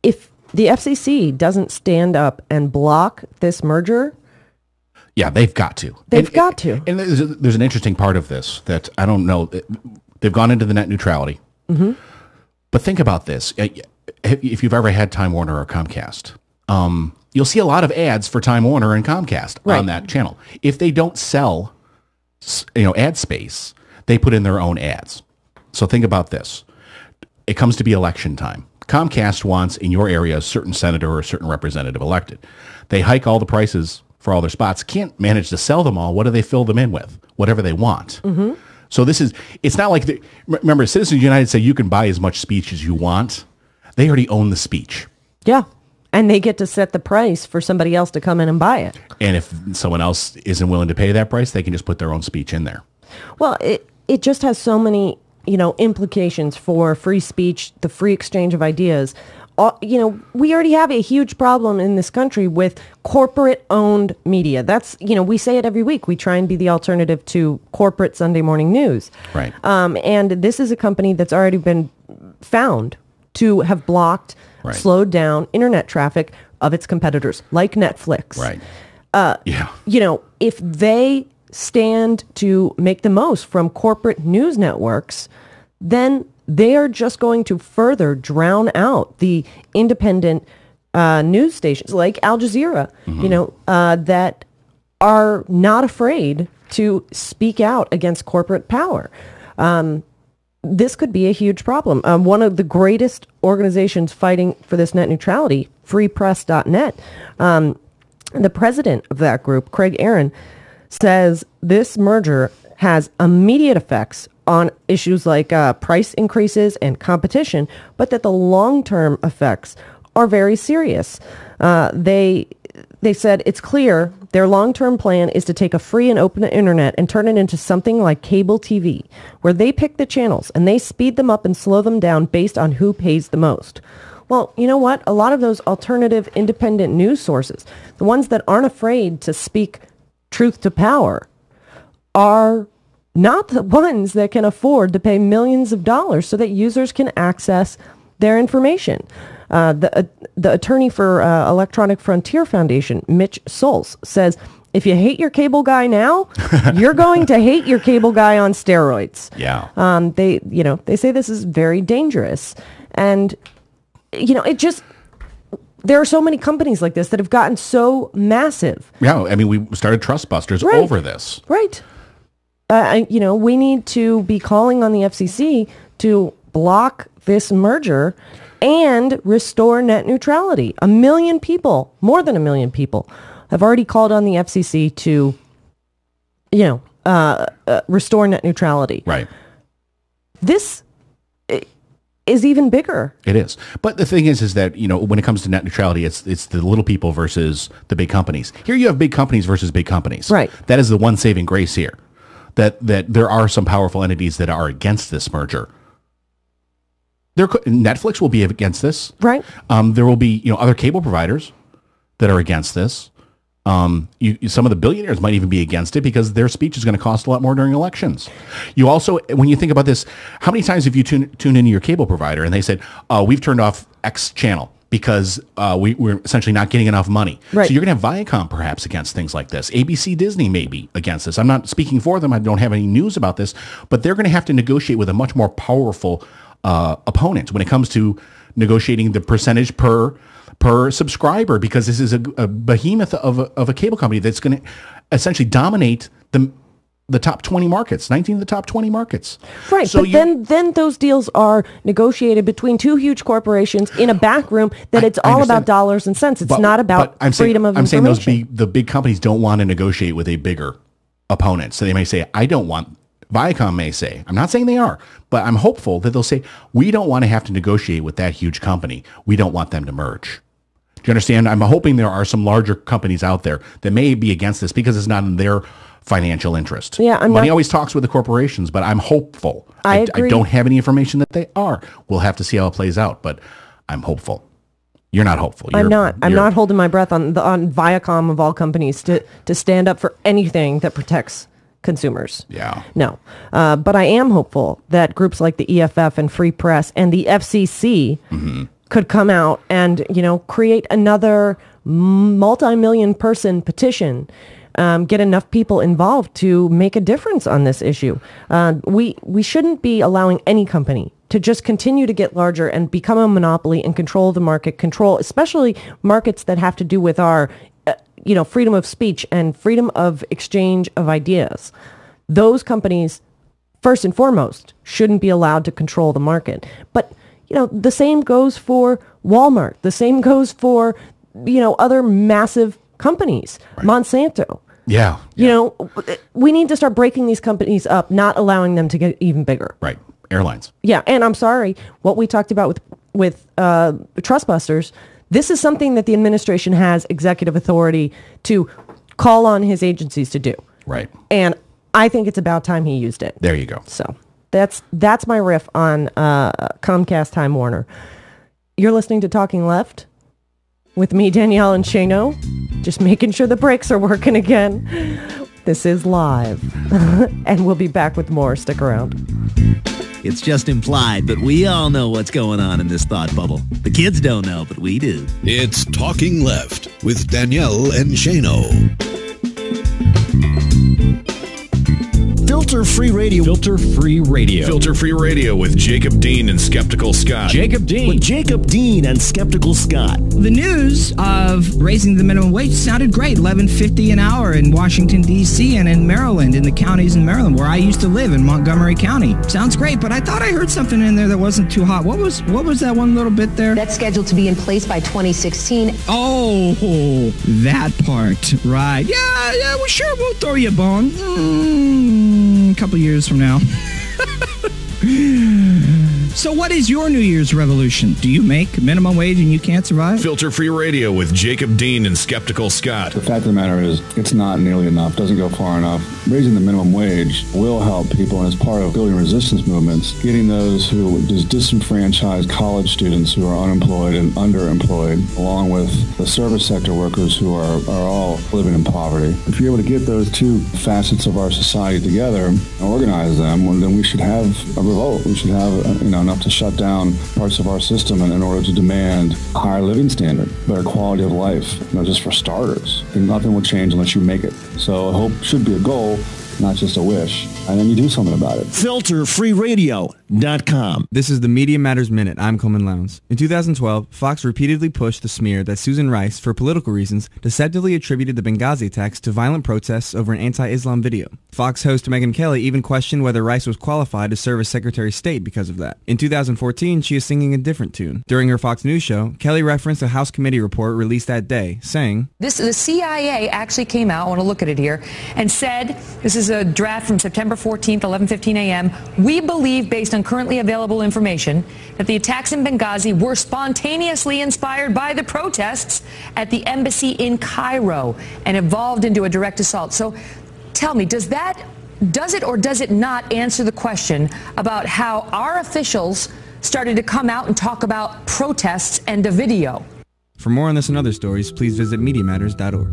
If the FCC doesn't stand up and block this merger, yeah, they've got to. They've got to. And there's an interesting part of this that I don't know. They've gone into the net neutrality. Mm-hmm. But think about this. If you've ever had Time Warner or Comcast, you'll see a lot of ads for Time Warner and Comcast on that channel. If they don't sell ad space, they put in their own ads. So think about this. It comes to be election time. Comcast wants in your area a certain senator or a certain representative elected. They hike all the prices for all their spots. Can't manage to sell them all. What do they fill them in with? Whatever they want. Mm-hmm. So it's not like, remember, Citizens United say you can buy as much speech as you want. They already own the speech. Yeah. And they get to set the price for somebody else to come in and buy it. And if someone else isn't willing to pay that price, they can just put their own speech in there. Well, it just has so many, implications for free speech, the free exchange of ideas. We already have a huge problem in this country with corporate-owned media. That's, we say it every week. We try and be the alternative to corporate Sunday morning news. Right. And this is a company that's already been found to have blocked, slowed down internet traffic of its competitors, like Netflix. Right. If they stand to make the most from corporate news networks, then they are just going to further drown out the independent news stations like Al Jazeera, that are not afraid to speak out against corporate power. This could be a huge problem. One of the greatest organizations fighting for this net neutrality, freepress.net, the president of that group, Craig Aaron, says this merger has immediate effects on issues like price increases and competition, but that the long-term effects are very serious. They said it's clear their long-term plan is to take a free and open internet and turn it into something like cable TV, where they pick the channels and they speed them up and slow them down based on who pays the most. Well, you know what? A lot of those alternative independent news sources, the ones that aren't afraid to speak truth to power, are not the ones that can afford to pay millions of dollars so that users can access their information. The attorney for Electronic Frontier Foundation, Mitch Solz, says, if you hate your cable guy now, you're going to hate your cable guy on steroids. Yeah. They say this is very dangerous. And, there are so many companies like this that have gotten so massive. Yeah, I mean, we started Trustbusters over this. Right. We need to be calling on the FCC to block this merger and restore net neutrality. 1 million people, more than 1 million people, have already called on the FCC to, restore net neutrality. Right. This is even bigger. It is. But the thing is that, when it comes to net neutrality, it's the little people versus the big companies. Here you have big companies versus big companies. Right. That is the one saving grace here. That there are some powerful entities that are against this merger. Netflix will be against this. Right. There will be, other cable providers that are against this. Some of the billionaires might even be against it because their speech is going to cost a lot more during elections. You also, when you think about this, how many times have you tuned into your cable provider and they said, we've turned off X channel because we're essentially not getting enough money. Right. So you're going to have Viacom perhaps against things like this. ABC Disney may be against this. I'm not speaking for them. I don't have any news about this, but they're going to have to negotiate with a much more powerful opponent when it comes to negotiating the percentage per subscriber, because this is a behemoth of a cable company that's going to essentially dominate the top 20 markets, 19 of the top 20 markets. Right, so but then those deals are negotiated between two huge corporations in a back room that it's all about dollars and cents. It's not about freedom of information. I'm saying the big companies don't want to negotiate with a bigger opponent. So they may say, I don't want... Viacom may say, I'm not saying they are, but I'm hopeful that they'll say, we don't want to have to negotiate with that huge company. We don't want them to merge. Do you understand? I'm hoping there are some larger companies out there that may be against this because it's not in their financial interest. Yeah, Money always talks with the corporations, but I'm hopeful. I agree. I don't have any information that they are. We'll have to see how it plays out, but I'm hopeful. You're not hopeful. I'm not holding my breath on Viacom of all companies to stand up for anything that protects consumers. Yeah. No. But I am hopeful that groups like the EFF and Free Press and the FCC could come out and, create another multi-million person petition, get enough people involved to make a difference on this issue. We shouldn't be allowing any company to just continue to get larger and become a monopoly and control the market, especially markets that have to do with our freedom of speech and freedom of exchange of ideas. Those companies, first and foremost, shouldn't be allowed to control the market. But, the same goes for Walmart. The same goes for, other massive companies. Right. Monsanto. Yeah. We need to start breaking these companies up, not allowing them to get even bigger. Right. Airlines. Yeah. And I'm sorry, what we talked about with Trustbusters, this is something that the administration has executive authority to call on his agencies to do. Right. And I think it's about time he used it. There you go. So that's my riff on Comcast Time Warner. You're listening to Talking Left with me, Danielle, and Shano. Just making sure the brakes are working again. This is live. And we'll be back with more. Stick around. It's just implied, but we all know what's going on in this thought bubble. The kids don't know, but we do. It's Talking Left with Danielle and Shano. Filter-free radio. Filter-free radio. Filter-free radio with Jacob Dean and Skeptical Scott. Jacob Dean. With Jacob Dean and Skeptical Scott. The news of raising the minimum wage sounded great. $11.50 an hour in Washington, D.C. and in Maryland, in the counties in Maryland, where I used to live in Montgomery County. Sounds great, but I thought I heard something in there that wasn't too hot. What was that one little bit there? That's scheduled to be in place by 2016. Oh, that part. Right. Yeah, well, sure, we'll throw you a bone. A couple years from now. So what is your New Year's revolution? Do you make minimum wage and you can't survive? Filter Free Radio with Jacob Dean and Skeptical Scott. The fact of the matter is, it's not nearly enough, doesn't go far enough. Raising the minimum wage will help people, and as part of building resistance movements, getting those who disenfranchised college students who are unemployed and underemployed, along with the service sector workers who are all living in poverty. If you're able to get those two facets of our society together and organize them, well, then we should have a revolt. We should have enough to shut down parts of our system in order to demand a higher living standard, better quality of life, just for starters. And nothing will change unless you make it. So hope should be a goal, not just a wish. And then you do something about it. FilterFreeRadio.com. This is the Media Matters Minute. I'm Coleman Lowndes. In 2012, Fox repeatedly pushed the smear that Susan Rice, for political reasons, deceptively attributed the Benghazi attacks to violent protests over an anti-Islam video. Fox host Megyn Kelly even questioned whether Rice was qualified to serve as Secretary of State because of that. In 2014, she is singing a different tune. During her Fox News show, Kelly referenced a House committee report released that day, saying, The CIA actually came out, I want to look at it here, and said, this is a draft from September 14th, 11:15 a.m. We believe, based on currently available information, that the attacks in Benghazi were spontaneously inspired by the protests at the embassy in Cairo and evolved into a direct assault. So tell me, does it or does it not answer the question about how our officials started to come out and talk about protests and a video? For more on this and other stories, please visit MediaMatters.org.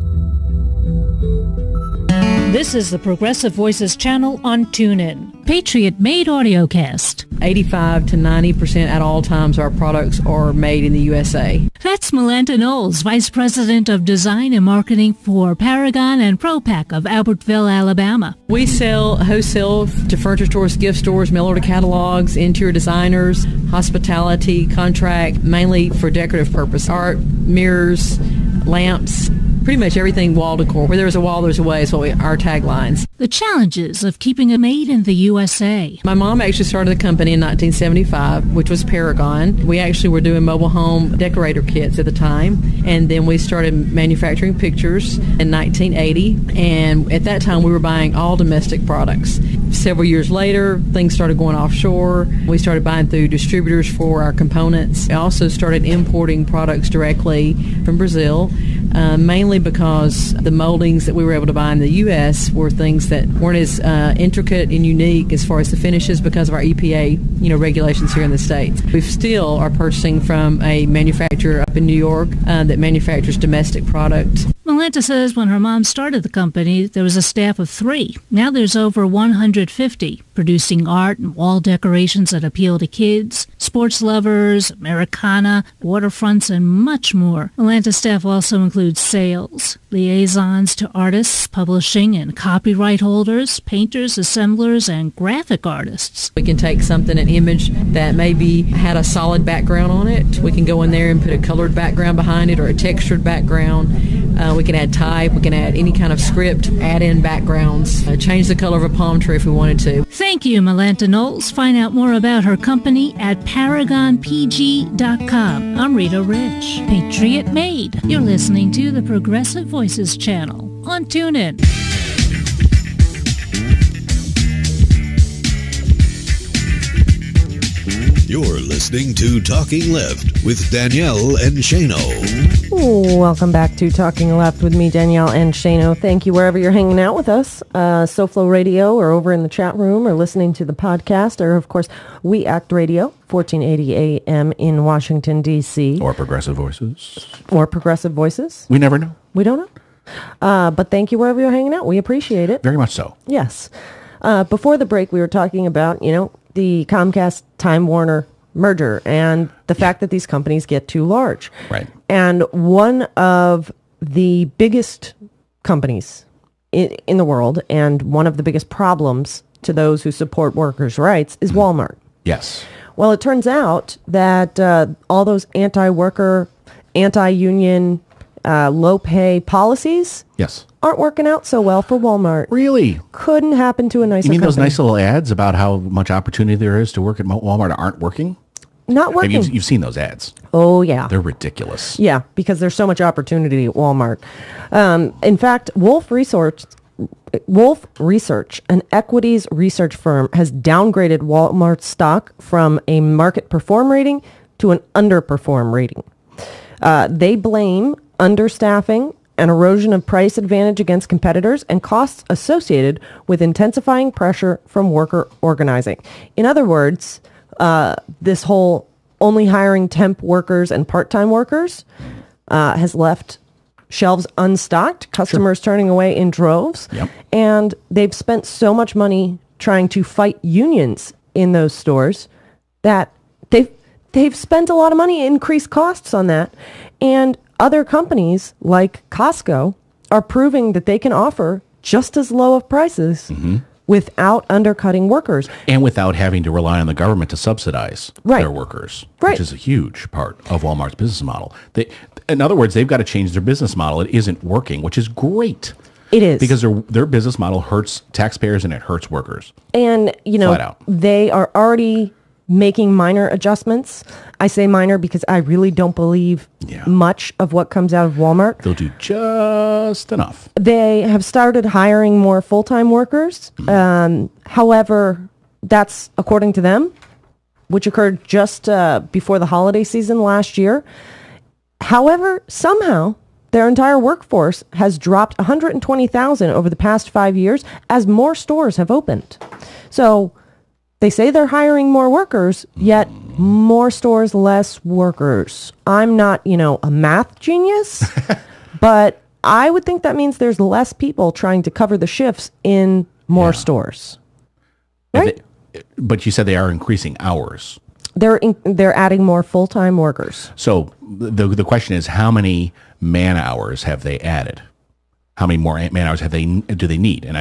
This is the Progressive Voices channel on TuneIn. Patriot-made audiocast. 85 to 90% at all times our products are made in the USA. That's Melinda Knowles, Vice President of Design and Marketing for Paragon and ProPack of Albertville, Alabama. We sell wholesale to furniture stores, gift stores, mail order catalogs, interior designers, hospitality, contract, mainly for decorative purpose. Art, mirrors, lamps, pretty much everything wall decor. Where there's a wall, there's a way is what our taglines. The challenges of keeping it made in the USA. My mom actually started the company in 1975, which was Paragon. We actually were doing mobile home decorator kits at the time, and then we started manufacturing pictures in 1980, and at that time we were buying all domestic products. Several years later, things started going offshore. We started buying through distributors for our components. We also started importing products directly from Brazil, mainly because the moldings that we were able to buy in the U.S. were things that weren't as intricate and unique as far as the finishes because of our EPA, regulations here in the States. We still are purchasing from a manufacturer up in New York that manufactures domestic product. Melinda says when her mom started the company, there was a staff of 3. Now there's over 150, producing art and wall decorations that appeal to kids, sports lovers, Americana, waterfronts, and much more. Melinda's staff also includes sales, liaisons to artists, publishing and copyright holders, painters, assemblers, and graphic artists. We can take something, an image that maybe had a solid background on it. We can go in there and put a colored background behind it or a textured background. We can add type, we can add any kind of script, add in backgrounds, change the color of a palm tree if we wanted to. Thank you, Melinda Knowles. Find out more about her company at ParagonPG.com. I'm Rita Rich. Patriot Made. You're listening to the Progressive Voices channel on TuneIn. You're listening to Talking Left with Danielle and Shano. Welcome back to Talking Left with me, Danielle and Shano. Thank you wherever you're hanging out with us. SoFlo Radio or over in the chat room or listening to the podcast or, of course, We Act Radio, 1480 AM in Washington, D.C. Or Progressive Voices. Or Progressive Voices. We never know. We don't know. But thank you wherever you're hanging out. We appreciate it. Very much so. Yes. Before the break, we were talking about, the Comcast Time Warner merger and the fact that these companies get too large. Right. And one of the biggest companies in the world and one of the biggest problems to those who support workers' rights is Walmart. Yes. Well, it turns out that all those anti-worker, anti-union, low-pay policies aren't working out so well for Walmart. Really? Couldn't happen to a nicer You mean company. those nice little ads about how much opportunity there is to work at Walmart aren't working? Not working. You've seen those ads. Oh, yeah. They're ridiculous. Yeah, because there's so much opportunity at Walmart. In fact, Wolf Research Wolf Research, an equities research firm, has downgraded Walmart's stock from a market perform rating to an underperform rating. They blame understaffing, an erosion of price advantage against competitors, and costs associated with intensifying pressure from worker organizing. In other words, this whole only hiring temp workers and part-time workers has left shelves unstocked, customers turning away in droves, and they've spent so much money trying to fight unions in those stores that they've spent a lot of money, increased costs on that, and other companies like Costco are proving that they can offer just as low of prices without undercutting workers. And without having to rely on the government to subsidize their workers, which is a huge part of Walmart's business model. In other words, they've got to change their business model. It isn't working, which is great. It is. Because their business model hurts taxpayers and it hurts workers. And, Flat out. they are already making minor adjustments. I say minor because I really don't believe much of what comes out of Walmart. They'll do just enough. They have started hiring more full-time workers. However, that's according to them, which occurred just before the holiday season last year. However, somehow their entire workforce has dropped 120,000 over the past 5 years as more stores have opened. So they say they're hiring more workers, yet more stores, less workers. I'm not, a math genius, but I would think that means there's less people trying to cover the shifts in more stores. Right? But you said they are increasing hours. They're adding more full-time workers. So the question is, how many man hours have they added? How many more man hours do they need? And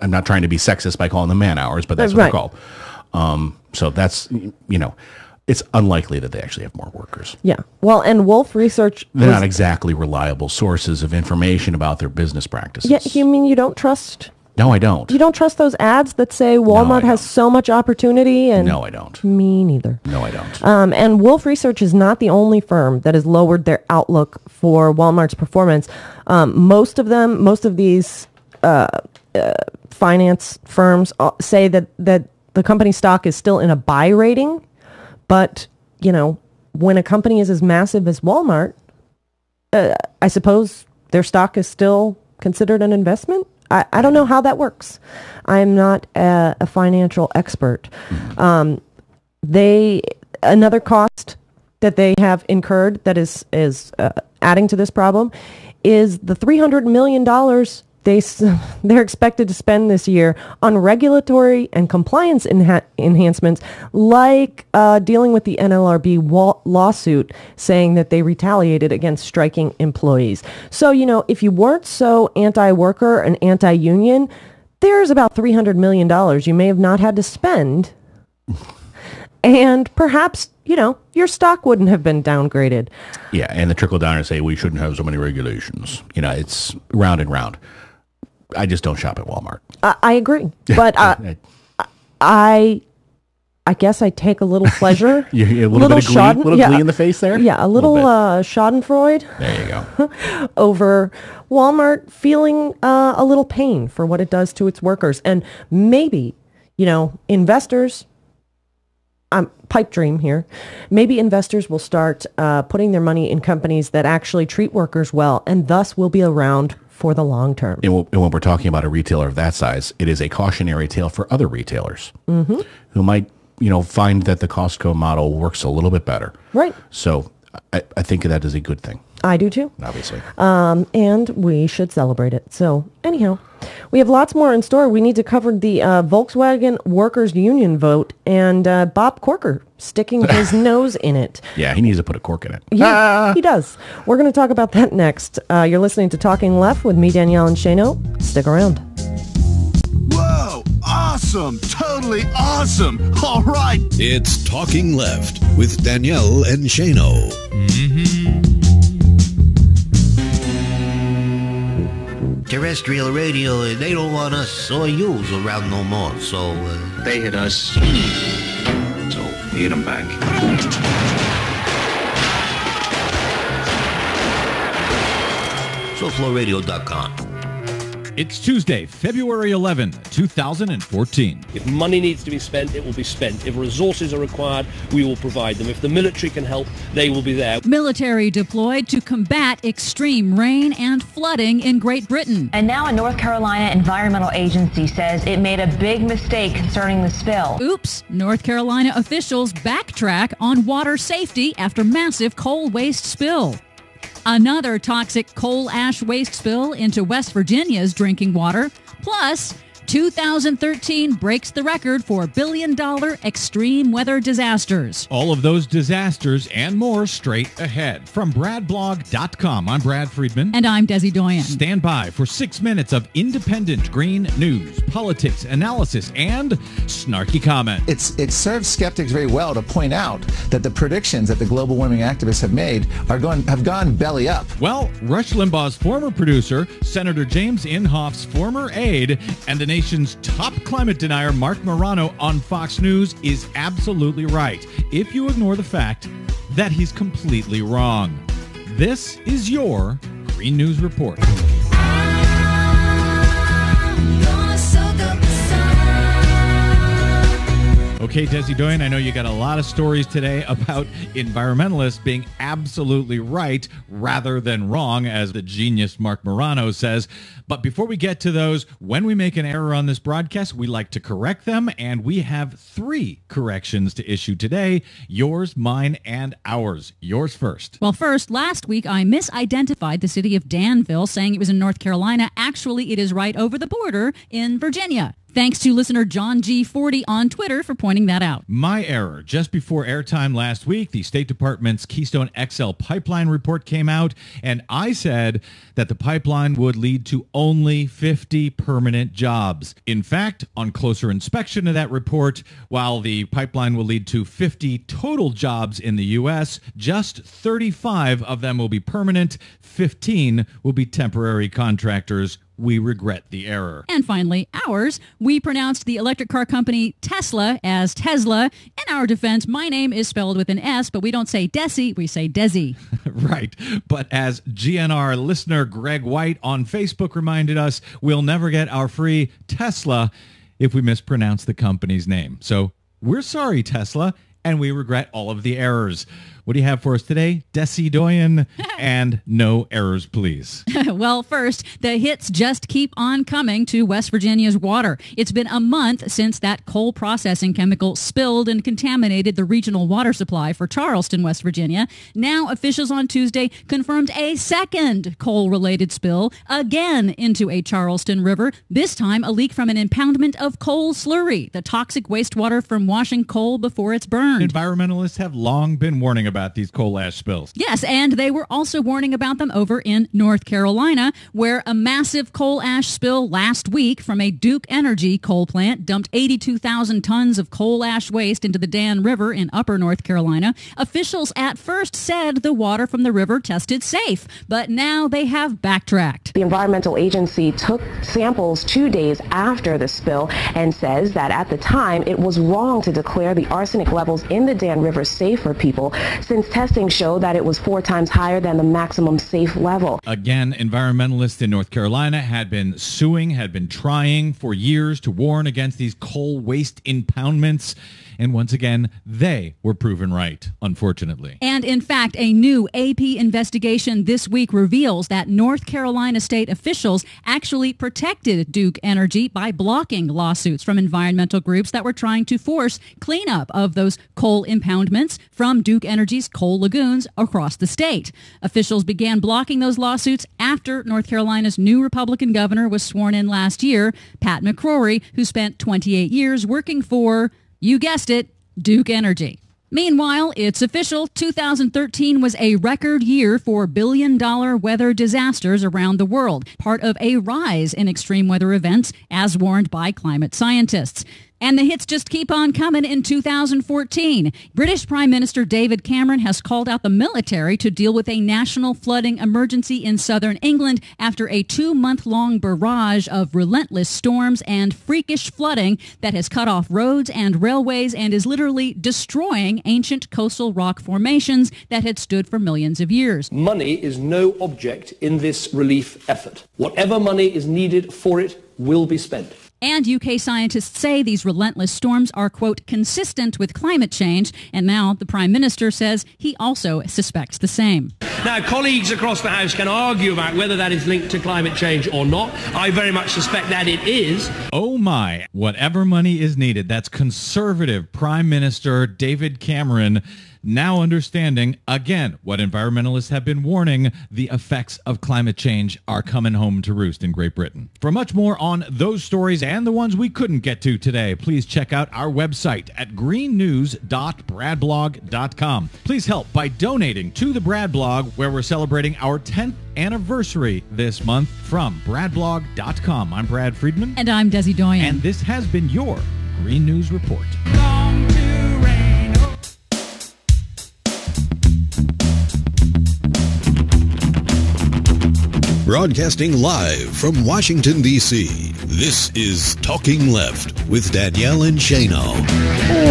I'm not trying to be sexist by calling them man hours, but that's what they're called. So that's, it's unlikely that they actually have more workers. Yeah. Well, and Wolf Research... They're not exactly reliable sources of information about their business practices. Yeah, you mean you don't trust... No, I don't. You don't trust those ads that say Walmart has so much opportunity? And no, I don't. Me neither. No, I don't. And Wolf Research is not the only firm that has lowered their outlook for Walmart's performance. Most of these finance firms say that the company stock is still in a buy rating. But, when a company is as massive as Walmart, I suppose their stock is still considered an investment? I don't know how that works. I'm not a financial expert. Another cost that they have incurred that is adding to this problem is the $300 million they're expected to spend this year on regulatory and compliance enhancements, like dealing with the NLRB lawsuit saying that they retaliated against striking employees. So, if you weren't so anti-worker and anti-union, there's about $300 million you may have not had to spend. And perhaps, your stock wouldn't have been downgraded. Yeah, and the trickle-downers say we shouldn't have so many regulations. It's round and round. I just don't shop at Walmart. I agree, but I guess I take a little pleasure. A little bit of glee in the face there? Yeah, a little schadenfreude. There you go. Over Walmart feeling a little pain for what it does to its workers. And maybe, investors, pipe dream here, maybe investors will start putting their money in companies that actually treat workers well and thus will be around for the long term. And when we're talking about a retailer of that size, it is a cautionary tale for other retailers who might, find that the Costco model works a little bit better. Right. So I think that is a good thing. I do too. Obviously. And we should celebrate it. So anyhow, we have lots more in store. We need to cover the Volkswagen Workers Union vote and Bob Corker sticking his nose in it. Yeah, he needs to put a cork in it. Yeah, he does. We're going to talk about that next. You're listening to Talking Left with me, Danielle and Shano. Stick around. Whoa, awesome, totally awesome. All right. It's Talking Left with Danielle and Shano. Terrestrial radio, they don't want us or yous around no more, so... They hit us, so hit them back. SoFloRadio.com. It's Tuesday, February 11, 2014. If money needs to be spent, it will be spent. If resources are required, we will provide them. If the military can help, they will be there. Military deployed to combat extreme rain and flooding in Great Britain. And now a North Carolina environmental agency says it made a big mistake concerning the spill. Oops. North Carolina officials backtrack on water safety after massive coal waste spill. Another toxic coal ash waste spill into West Virginia's drinking water. Plus, 2013 breaks the record for billion-dollar extreme weather disasters. All of those disasters and more straight ahead. From BradBlog.com, I'm Brad Friedman. And I'm Desi Doyen. Stand by for 6 minutes of independent green news, politics, analysis, and snarky comment. It serves skeptics very well to point out that the predictions that the global warming activists have made have gone belly up. Well, Rush Limbaugh's former producer, Senator James Inhofe's former aide, and the nation's top climate denier, Mark Morano, on Fox News is absolutely right if you ignore the fact that he's completely wrong. This is your Green News Report. Okay, Desi Doyen, I know you got a lot of stories today about environmentalists being absolutely right rather than wrong, as the genius Mark Morano says. But before we get to those, when we make an error on this broadcast, we like to correct them, and we have 3 corrections to issue today. Yours, mine, and ours. Yours first. Well, first, last week I misidentified the city of Danville, saying it was in North Carolina. Actually, it is right over the border in Virginia. Thanks to listener John G40 on Twitter for pointing that out. My error. Just before airtime last week, the State Department's Keystone XL pipeline report came out, and I said that the pipeline would lead to only 50 permanent jobs. In fact, on closer inspection of that report, while the pipeline will lead to 50 total jobs in the U.S., just 35 of them will be permanent, 15 will be temporary contractors. We regret the error. And finally, ours. We pronounced the electric car company Tesla as Tesla. In our defense, my name is spelled with an S, but we don't say Desi, we say Desi. Right. But as GNR listener Greg White on Facebook reminded us, we'll never get our free Tesla if we mispronounce the company's name. So we're sorry, Tesla, and we regret all of the errors. What do you have for us today, Desi Doyen? And no errors, please. Well, first, the hits just keep on coming to West Virginia's water. It's been a month since that coal processing chemical spilled and contaminated the regional water supply for Charleston, West Virginia. Now, officials on Tuesday confirmed a second coal-related spill, again into a Charleston river, this time a leak from an impoundment of coal slurry, the toxic wastewater from washing coal before it's burned. Environmentalists have long been warning about these coal ash spills. Yes, and they were also warning about them over in North Carolina, where a massive coal ash spill last week from a Duke Energy coal plant dumped 82,000 tons of coal ash waste into the Dan River in upper North Carolina. Officials at first said the water from the river tested safe, but now they have backtracked. The environmental agency took samples 2 days after the spill and says that at the time it was wrong to declare the arsenic levels in the Dan River safe for people, since testing showed that it was 4 times higher than the maximum safe level. Again, environmentalists in North Carolina had been trying for years to warn against these coal waste impoundments. And once again, they were proven right, unfortunately. And in fact, a new AP investigation this week reveals that North Carolina state officials actually protected Duke Energy by blocking lawsuits from environmental groups that were trying to force cleanup of those coal impoundments from Duke Energy's coal lagoons across the state. Officials began blocking those lawsuits after North Carolina's new Republican governor was sworn in last year, Pat McCrory, who spent 28 years working for, you guessed it, Duke Energy. Meanwhile, it's official. 2013 was a record year for billion-dollar weather disasters around the world, part of a rise in extreme weather events, as warned by climate scientists. And the hits just keep on coming in 2014. British Prime Minister David Cameron has called out the military to deal with a national flooding emergency in southern England after a 2-month-long barrage of relentless storms and freakish flooding that has cut off roads and railways and is literally destroying ancient coastal rock formations that had stood for millions of years. Money is no object in this relief effort. Whatever money is needed for it will be spent. And UK scientists say these relentless storms are, quote, consistent with climate change. And now the Prime Minister says he also suspects the same. Now, colleagues across the House can argue about whether that is linked to climate change or not. I very much suspect that it is. Oh my, whatever money is needed. That's Conservative Prime Minister David Cameron now understanding, again, what environmentalists have been warning, the effects of climate change are coming home to roost in Great Britain. For much more on those stories and the ones we couldn't get to today, please check out our website at greennews.bradblog.com. Please help by donating to the Brad Blog, where we're celebrating our 10th anniversary this month from bradblog.com. I'm Brad Friedman. And I'm Desi Doyen. And this has been your Green News Report. Broadcasting live from Washington, D.C., this is Talking Left with Danielle and Shano.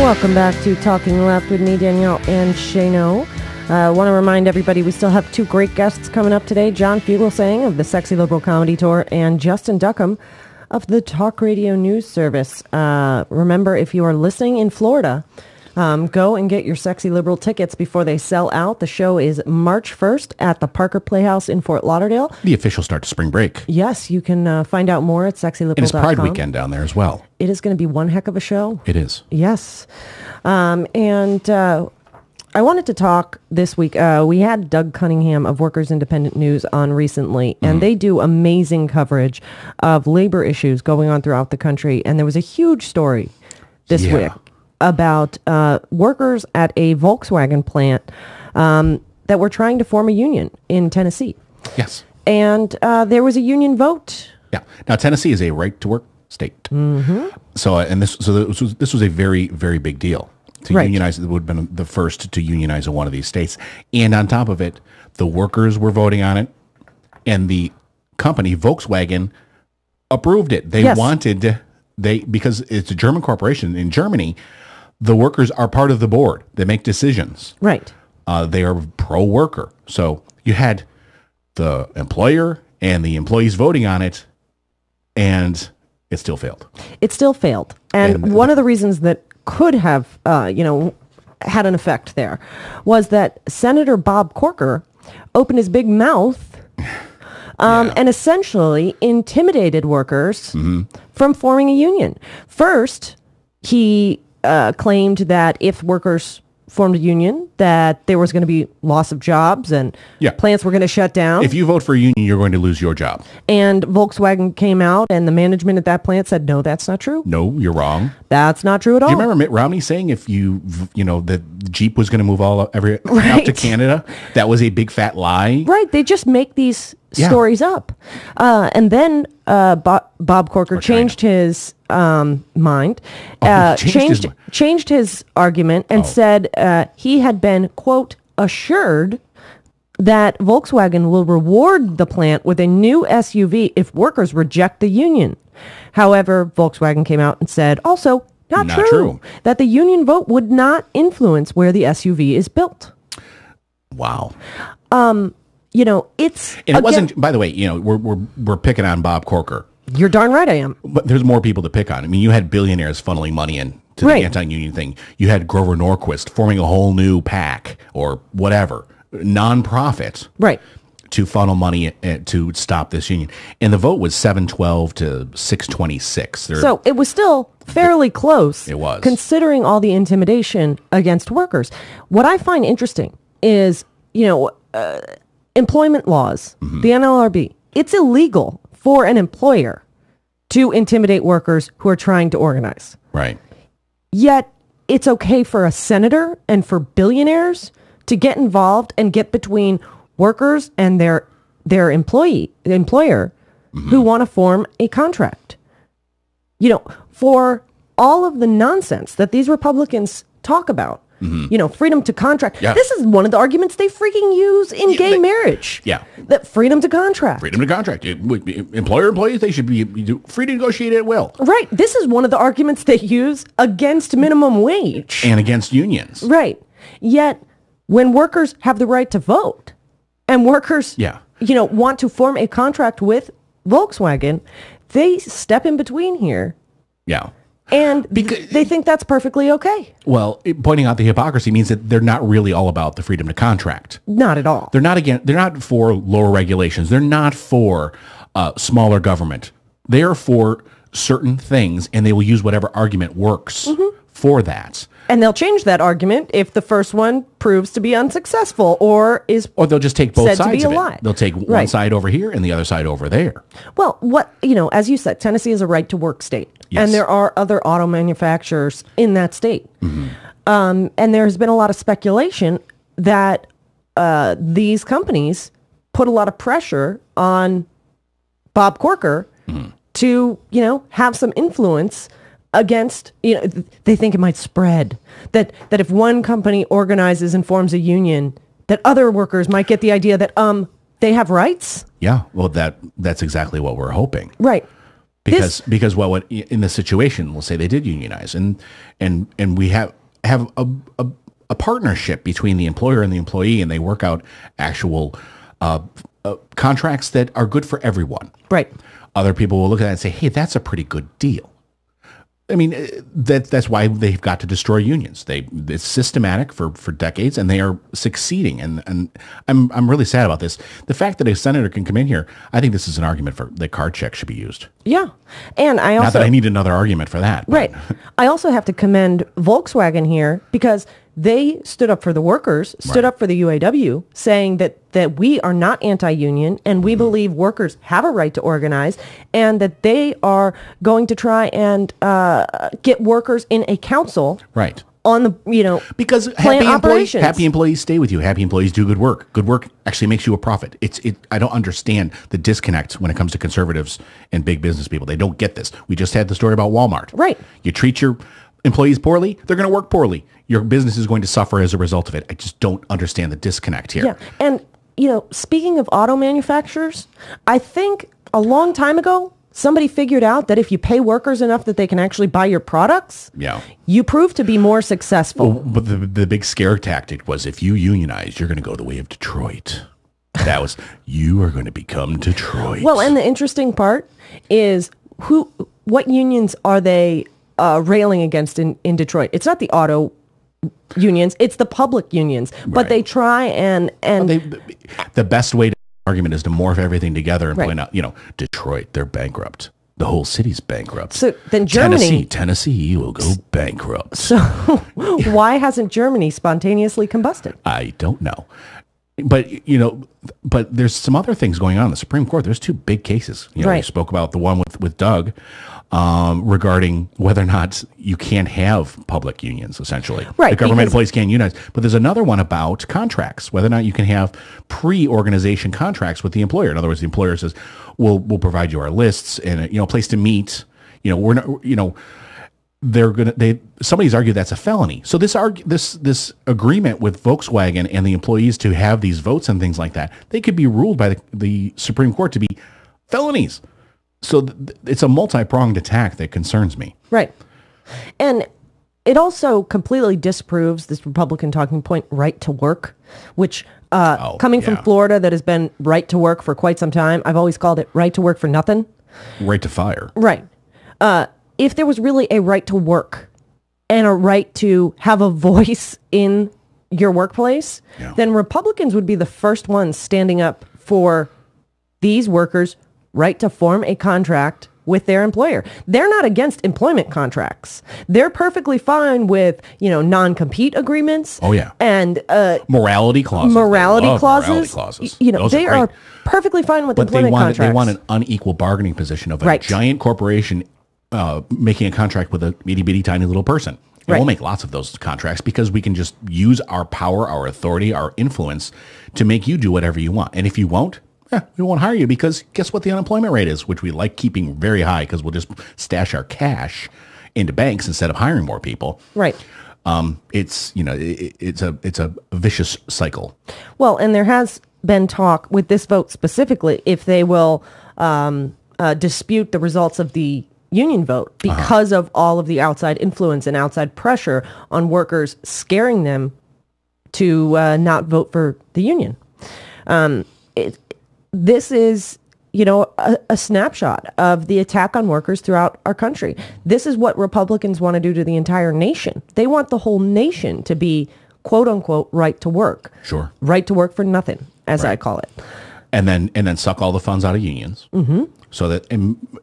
Welcome back to Talking Left with me, Danielle and Shano. I want to remind everybody we still have 2 great guests coming up today. John Fugelsang of the Sexy Liberal Comedy Tour and Justin Duckham of the Talk Radio News Service. Remember, if you are listening in Florida, go and get your Sexy Liberal tickets before they sell out. The show is March 1st at the Parker Playhouse in Fort Lauderdale. The official start to spring break. Yes, you can find out more at sexyliberal.com. And it's Pride Weekend down there as well. It is going to be one heck of a show. It is. Yes. I wanted to talk this week. We had Doug Cunningham of Workers Independent News on recently, and they do amazing coverage of labor issues going on throughout the country. And there was a huge story this week about workers at a Volkswagen plant that were trying to form a union in Tennessee. Yes. And there was a union vote. Yeah. Now, Tennessee is a right-to-work state. Mm-hmm. So this was a very, very big deal to unionize. It would have been the first to unionize in one of these states. And on top of it, the workers were voting on it, and the company, Volkswagen, approved it. They wanted... because it's a German corporation in Germany, the workers are part of the board. They make decisions. Right. They are pro-worker. So you had the employer and the employees voting on it, and it still failed. It still failed. And one of the reasons that could have, had an effect there was that Senator Bob Corker opened his big mouth and essentially intimidated workers from forming a union. First, he claimed that if workers formed a union, that there was going to be loss of jobs and plants were going to shut down. If you vote for a union, you're going to lose your job. And Volkswagen came out and the management at that plant said, no, that's not true. No, you're wrong. That's not true at all. Do you remember Mitt Romney saying if that Jeep was going to move out to Canada? That was a big fat lie. Right. They just make these stories up. And then Bob Corker changed his mind, changed his argument and said he had been, quote, assured that Volkswagen will reward the plant with a new SUV if workers reject the union. However, Volkswagen came out and said also not true, that the union vote would not influence where the SUV is built. Wow. It's... And it wasn't, by the way, we're picking on Bob Corker. You're darn right I am. But there's more people to pick on. I mean, you had billionaires funneling money in to the anti-union thing. You had Grover Norquist forming a whole new PAC or whatever, nonprofit. Right. To funnel money to stop this union. And the vote was 712 to 626. So it was still fairly close. It was. Considering all the intimidation against workers. What I find interesting is, employment laws, the NLRB. It's illegal for an employer to intimidate workers who are trying to organize. Right. Yet it's okay for a senator and for billionaires to get involved and get between workers and their employer who want to form a contract. For all of the nonsense that these Republicans talk about, freedom to contract. Yeah. This is one of the arguments they freaking use in gay marriage. Yeah. That freedom to contract. Freedom to contract. Employees, they should be free to negotiate at will. Right. This is one of the arguments they use against minimum wage. And against unions. Right. Yet, when workers have the right to vote, and workers, want to form a contract with Volkswagen, they step in between here. Yeah. And they think that's perfectly okay. Well, pointing out the hypocrisy means that they're not really all about the freedom to contract. Not at all. They're not for lower regulations. They're not for smaller government. They are for certain things, and they will use whatever argument works for that. And they'll change that argument if the first one proves to be unsuccessful or they'll just take both said sides to be of a it. lie. They'll take one side over here and the other side over there. Well, as you said, Tennessee is a right to work state. Yes. And there are other auto manufacturers in that state. And there's been a lot of speculation that these companies put a lot of pressure on Bob Corker to, have some influence against, they think it might spread. That if one company organizes and forms a union, that other workers might get the idea that they have rights. Yeah, well, that's exactly what we're hoping. Right. Because what in this situation, we'll say they did unionize, and we have a partnership between the employer and the employee, and they work out actual contracts that are good for everyone. Right. Other people will look at that and say, "Hey, that's a pretty good deal." I mean, that's why they've got to destroy unions. It's systematic for decades, and they are succeeding. And I'm really sad about this. The fact that a senator can come in here, I think this is an argument for that card check should be used. Yeah, and I also not that I need another argument for that. Right. I also have to commend Volkswagen here because they stood up for the workers, stood up for the UAW, saying that we are not anti-union and we believe workers have a right to organize, and that they are going to try and get workers in a council. Right. On the, because happy employees stay with you. Happy employees do good work. Good work actually makes you a profit. I don't understand the disconnect when it comes to conservatives and big business people. They don't get this. We just had the story about Walmart. Right. You treat your employees poorly, they're going to work poorly. Your business is going to suffer as a result of it. I just don't understand the disconnect here. Yeah. And, speaking of auto manufacturers, I think a long time ago, somebody figured out that if you pay workers enough that they can actually buy your products, you prove to be more successful. Well, but the big scare tactic was if you unionize, you're going to go the way of Detroit. That was, you are going to become Detroit. Well, and the interesting part is what unions are they railing against in Detroit? It's not the auto unions, it's the public unions. But they try and the best way to argument is to morph everything together and point out, Detroit, they're bankrupt. The whole city's bankrupt. So then Germany, Tennessee will go bankrupt. So why hasn't Germany spontaneously combusted? I don't know. But, but there's some other things going on in the Supreme Court. There's two big cases. We spoke about the one with Doug regarding whether or not you can't have public unions, essentially. Right. The government employees can't unionize. But there's another one about contracts, whether or not you can have pre-organization contracts with the employer. In other words, the employer says, we'll provide you our lists and a place to meet. We're not, somebody's argued that's a felony. So this agreement with Volkswagen and the employees to have these votes and things like that, they could be ruled by the Supreme Court to be felonies. So it's a multi-pronged attack that concerns me. Right. And it also completely disproves this Republican talking point, right to work, which coming from Florida that has been right to work for quite some time, I've always called it right to work for nothing. Right to fire. Right. If there was really a right to work and a right to have a voice in your workplace, then Republicans would be the first ones standing up for these workers' right to form a contract with their employer. They're not against employment contracts. They're perfectly fine with, non-compete agreements. Oh, yeah. And morality clauses. Morality clauses. Morality clauses. They are perfectly fine with employment contracts. They want an unequal bargaining position of a giant corporation making a contract with a itty-bitty tiny little person. And we'll make lots of those contracts because we can just use our power, our authority, our influence to make you do whatever you want. And if you won't, we won't hire you because guess what the unemployment rate is, which we like keeping very high because we'll just stash our cash into banks instead of hiring more people. Right. It's it's a vicious cycle. Well, and there has been talk with this vote specifically if they will dispute the results of the union vote because of all of the outside influence and outside pressure on workers scaring them to not vote for the union. This is, a snapshot of the attack on workers throughout our country. This is what Republicans want to do to the entire nation. They want the whole nation to be, quote unquote, right to work. Sure. Right to work for nothing, as I call it. And then suck all the funds out of unions. Mm-hmm. So that,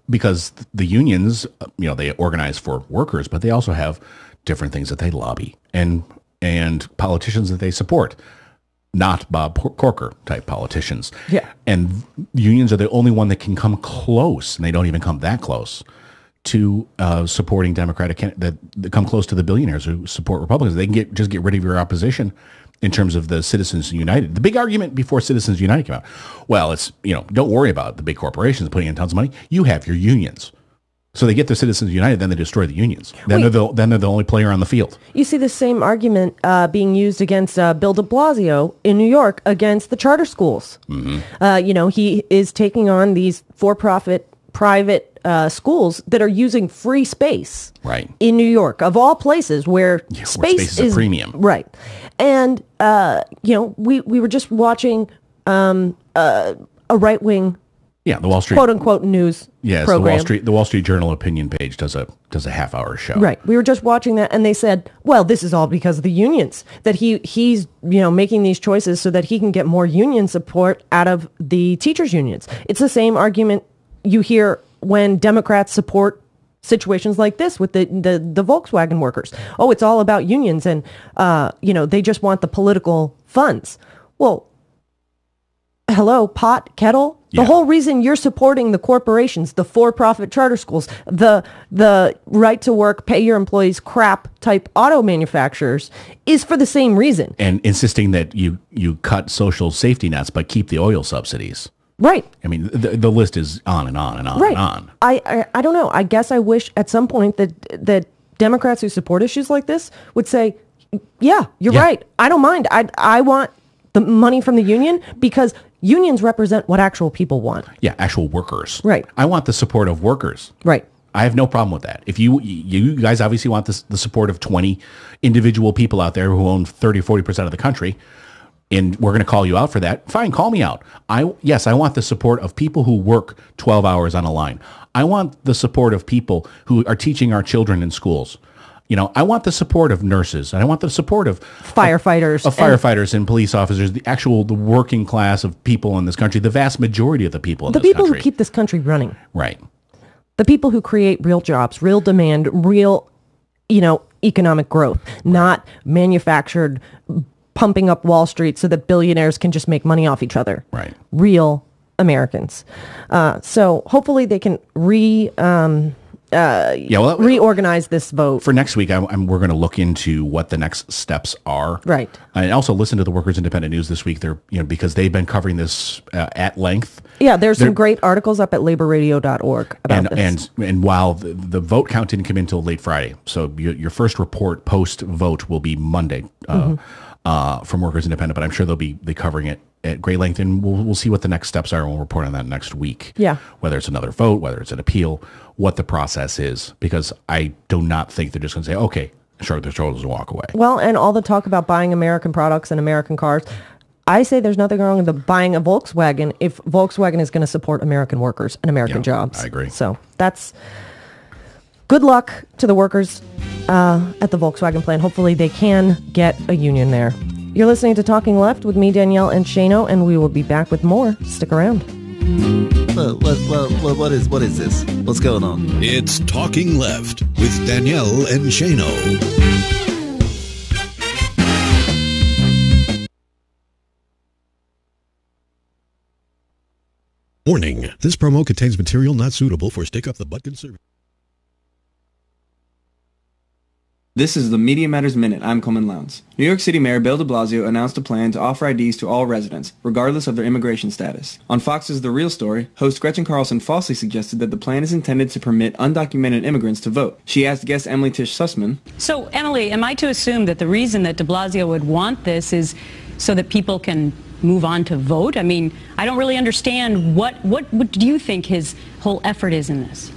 because the unions, they organize for workers, but they also have different things that they lobby and politicians that they support. Not Bob Corker type politicians. Yeah. And unions are the only one that can come close, and they don't even come that close, to supporting Democratic that come close to the billionaires who support Republicans. They can just get rid of your opposition in terms of the Citizens United. The big argument before Citizens United came out, well, it's, don't worry about the big corporations putting in tons of money. You have your unions. So they get the Citizens United, then they destroy the unions. Then they're the only player on the field. You see the same argument being used against Bill de Blasio in New York against the charter schools. Mm-hmm. He is taking on these for-profit private schools that are using free space in New York, of all places where space is a premium. Right. And, we were just watching a right-wing the Wall Street quote unquote news program. The Wall Street Journal opinion page does a half-hour show. Right. We were just watching that, and they said, well, this is all because of the unions, that he's making these choices so that he can get more union support out of the teachers' unions. It's the same argument you hear when Democrats support situations like this with the Volkswagen workers. Oh, it's all about unions, and they just want the political funds. Well, hello, pot, kettle. The whole reason you're supporting the corporations, the for-profit charter schools, the right to work, pay your employees crap type auto manufacturers is for the same reason. And insisting that you cut social safety nets but keep the oil subsidies. Right. I mean, the list is on and on and on and on. I don't know. I guess I wish at some point that Democrats who support issues like this would say, yeah, you're right. I don't mind. I want the money from the union because unions represent what actual people want. Yeah, actual workers. Right. I want the support of workers. Right. I have no problem with that. If you guys obviously want the support of 20 individual people out there who own 30-40% of the country, and we're going to call you out for that, fine, call me out. I want the support of people who work 12 hours on a line. I want the support of people who are teaching our children in schools. I want the support of nurses, and I want the support of firefighters, and police officers, the working class of people in this country, the vast majority of the people in this country. The people who keep this country running. Right. The people who create real jobs, real demand, real, economic growth, not manufactured, pumping up Wall Street so that billionaires can just make money off each other. Right. Real Americans. So hopefully they can reorganize this vote. For next week, we're going to look into what the next steps are. Right. And also listen to the Workers Independent News this week. They're, because they've been covering this at length. Yeah, there's some great articles up at laborradio.org about this. And while the vote count didn't come in until late Friday, so your first report post-vote will be Monday from Workers Independent, but I'm sure they'll be covering it at great length, and we'll see what the next steps are, and we'll report on that next week. Yeah. Whether it's another vote, whether it's an appeal, what the process is, because I do not think they're just going to say, okay, shrug their shoulders and walk away. Well, and all the talk about buying American products and American cars, I say there's nothing wrong with buying a Volkswagen if Volkswagen is going to support American workers and American jobs. I agree. So that's good luck to the workers at the Volkswagen plant. Hopefully they can get a union there. You're listening to Talking Left with me, Danielle and Shano, and we will be back with more. Stick around. What is this? What's going on? It's Talking Left with Danielle and Shano. Warning, this promo contains material not suitable for stick-up-the-butt conservative. This is the Media Matters Minute. I'm Coleman Lowndes. New York City Mayor Bill de Blasio announced a plan to offer IDs to all residents, regardless of their immigration status. On Fox's The Real Story, host Gretchen Carlson falsely suggested that the plan is intended to permit undocumented immigrants to vote. She asked guest Emily Tish Sussman. So, Emily, am I to assume that the reason that de Blasio would want this is so that people can move on to vote? I mean, I don't really understand what do you think his whole effort is in this?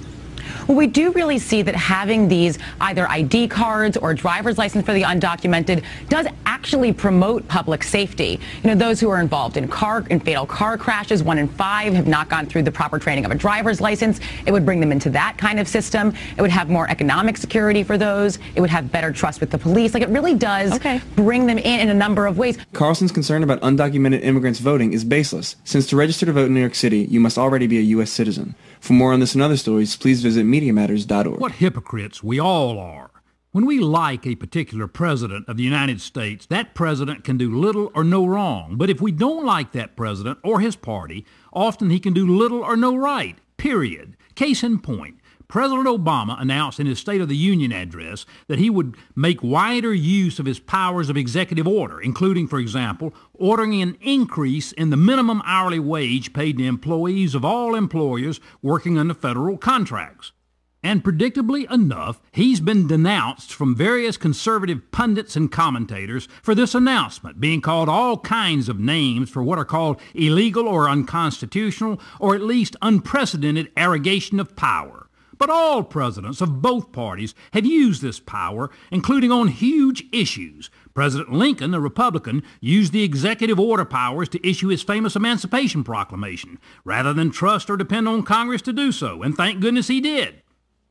Well, we do really see that having these either ID cards or driver's license for the undocumented does actually promote public safety. You know, those who are involved in fatal car crashes, 1 in 5 have not gone through the proper training of a driver's license. It would bring them into that kind of system. It would have more economic security for those. It would have better trust with the police. Like, it really does bring them in a number of ways. Carlson's concern about undocumented immigrants voting is baseless, since to register to vote in New York City, you must already be a U.S. citizen. For more on this and other stories, please visit MediaMatters.org. What hypocrites we all are. When we like a particular president of the United States, that president can do little or no wrong. But if we don't like that president or his party, often he can do little or no right, period. Case in point, President Obama announced in his State of the Union address that he would make wider use of his powers of executive order, including, for example, ordering an increase in the minimum hourly wage paid to employees of all employers working under federal contracts. And predictably enough, he's been denounced from various conservative pundits and commentators for this announcement, being called all kinds of names for what are called illegal or unconstitutional, or at least unprecedented arrogation of power. But all presidents of both parties have used this power, including on huge issues. President Lincoln, a Republican, used the executive order powers to issue his famous Emancipation Proclamation, rather than trust or depend on Congress to do so, and thank goodness he did.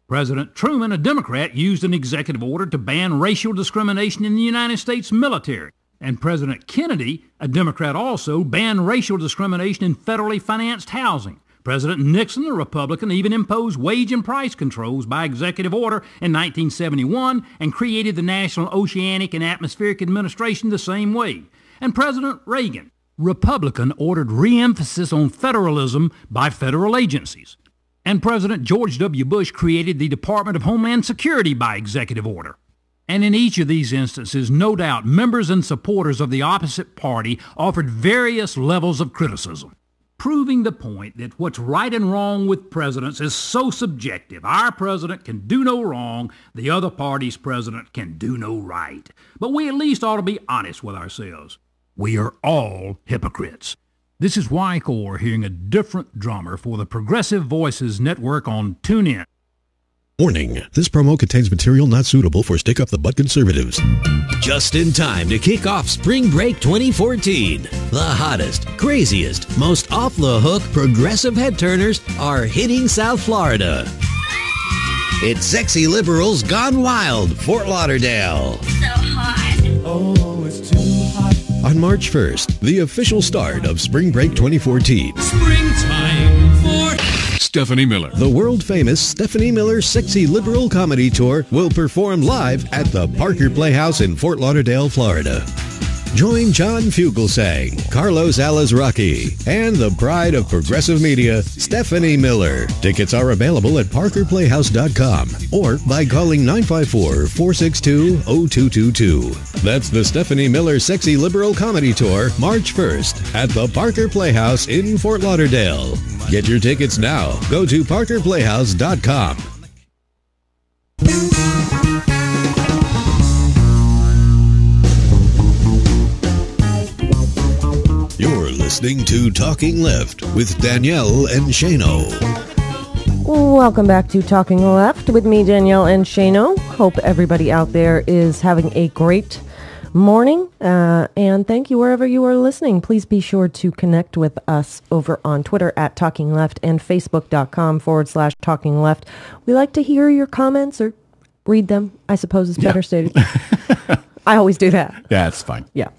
President Truman, a Democrat, used an executive order to ban racial discrimination in the United States military. And President Kennedy, a Democrat also, banned racial discrimination in federally financed housing. President Nixon, a Republican, even imposed wage and price controls by executive order in 1971 and created the National Oceanic and Atmospheric Administration the same way. And President Reagan, Republican, ordered re-emphasis on federalism by federal agencies. And President George W. Bush created the Department of Homeland Security by executive order. And in each of these instances, no doubt, members and supporters of the opposite party offered various levels of criticism, proving the point that what's right and wrong with presidents is so subjective. Our president can do no wrong, the other party's president can do no right. But we at least ought to be honest with ourselves. We are all hypocrites. This is Wycor hearing a different drummer for the Progressive Voices Network on TuneIn. Warning, this promo contains material not suitable for stick-up-the-butt conservatives. Just in time to kick off Spring Break 2014. The hottest, craziest, most off-the-hook progressive head-turners are hitting South Florida. It's Sexy Liberals Gone Wild, Fort Lauderdale. So hot. Oh, it's too hot. On March 1st, the official start of Spring Break 2014. Springtime for Stephanie Miller. The world-famous Stephanie Miller Sexy Liberal Comedy Tour will perform live at the Parker Playhouse in Fort Lauderdale, Florida. Join John Fugelsang, Carlos Alazraqui, and the pride of progressive media, Stephanie Miller. Tickets are available at parkerplayhouse.com or by calling 954-462-0222. That's the Stephanie Miller Sexy Liberal Comedy Tour, March 1st at the Parker Playhouse in Fort Lauderdale. Get your tickets now. Go to parkerplayhouse.com. You're listening to Talking Left with Danielle and Shano. Welcome back to Talking Left with me, Danielle and Shano. Hope everybody out there is having a great morning, and thank you wherever you are listening. Please be sure to connect with us over on Twitter at Talking Left and Facebook.com/Talking Left. We like to hear your comments or read them, I suppose is better stated. I always do that. Yeah, it's fine. Yeah.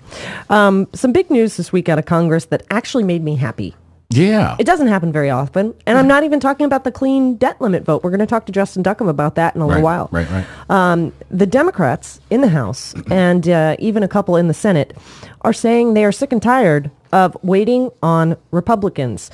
Some big news this week out of Congress that actually made me happy. Yeah. It doesn't happen very often. And I'm not even talking about the clean debt limit vote. We're going to talk to Justin Duckham about that in a little while. Right. The Democrats in the House and even a couple in the Senate are saying they are sick and tired of waiting on Republicans.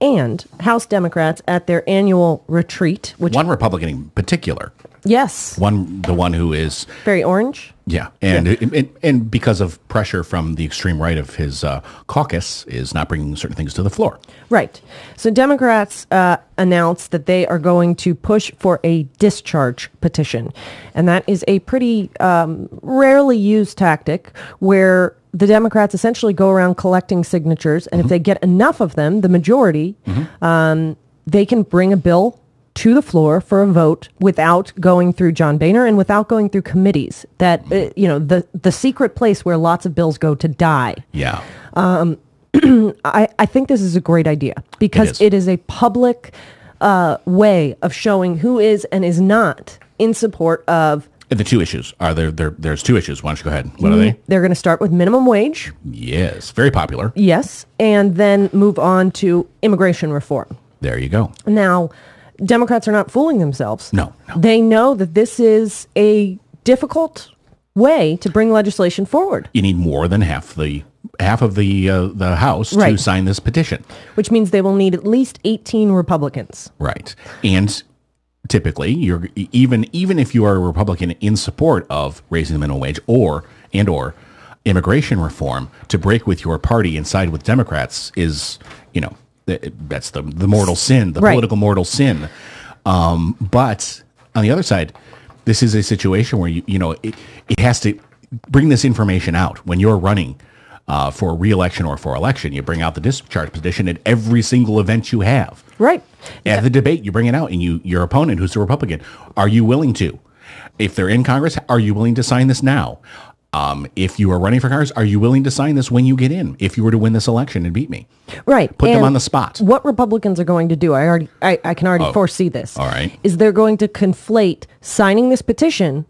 and House Democrats at their annual retreat, which One Republican in particular, yes, the one who is very orange. Yeah, and because of pressure from the extreme right of his caucus, is not bringing certain things to the floor. Right. So Democrats announced that they are going to push for a discharge petition, and that is a pretty rarely used tactic where the Democrats essentially go around collecting signatures, and if they get enough of them, the majority, they can bring a bill to the floor for a vote without going through John Boehner and without going through committees. That the secret place where lots of bills go to die. Yeah. I think this is a great idea because it is a public way of showing who is and is not in support of. The two issues are there's two issues. Why don't you go ahead? What are they? They're going to start with minimum wage. Yes, very popular. Yes, and then move on to immigration reform. There you go. Now, Democrats are not fooling themselves. No. They know that this is a difficult way to bring legislation forward. You need more than half of the House to sign this petition, which means they will need at least 18 Republicans. Right, and typically, you're even if you are a Republican in support of raising the minimum wage or immigration reform, to break with your party and side with Democrats is that's the mortal sin, the political mortal sin. But on the other side, this is a situation where it has to bring this information out when you're running for re-election or for election. You bring out the discharge petition at every single event you have. Right. At the debate, you bring it out, and your opponent, who's a Republican, are you willing to? If they're in Congress, are you willing to sign this now? If you are running for Congress, are you willing to sign this when you get in? If you were to win this election and beat me, right? Put them on the spot. What Republicans are going to do, I can already foresee this. All right, is they're going to conflate signing this petition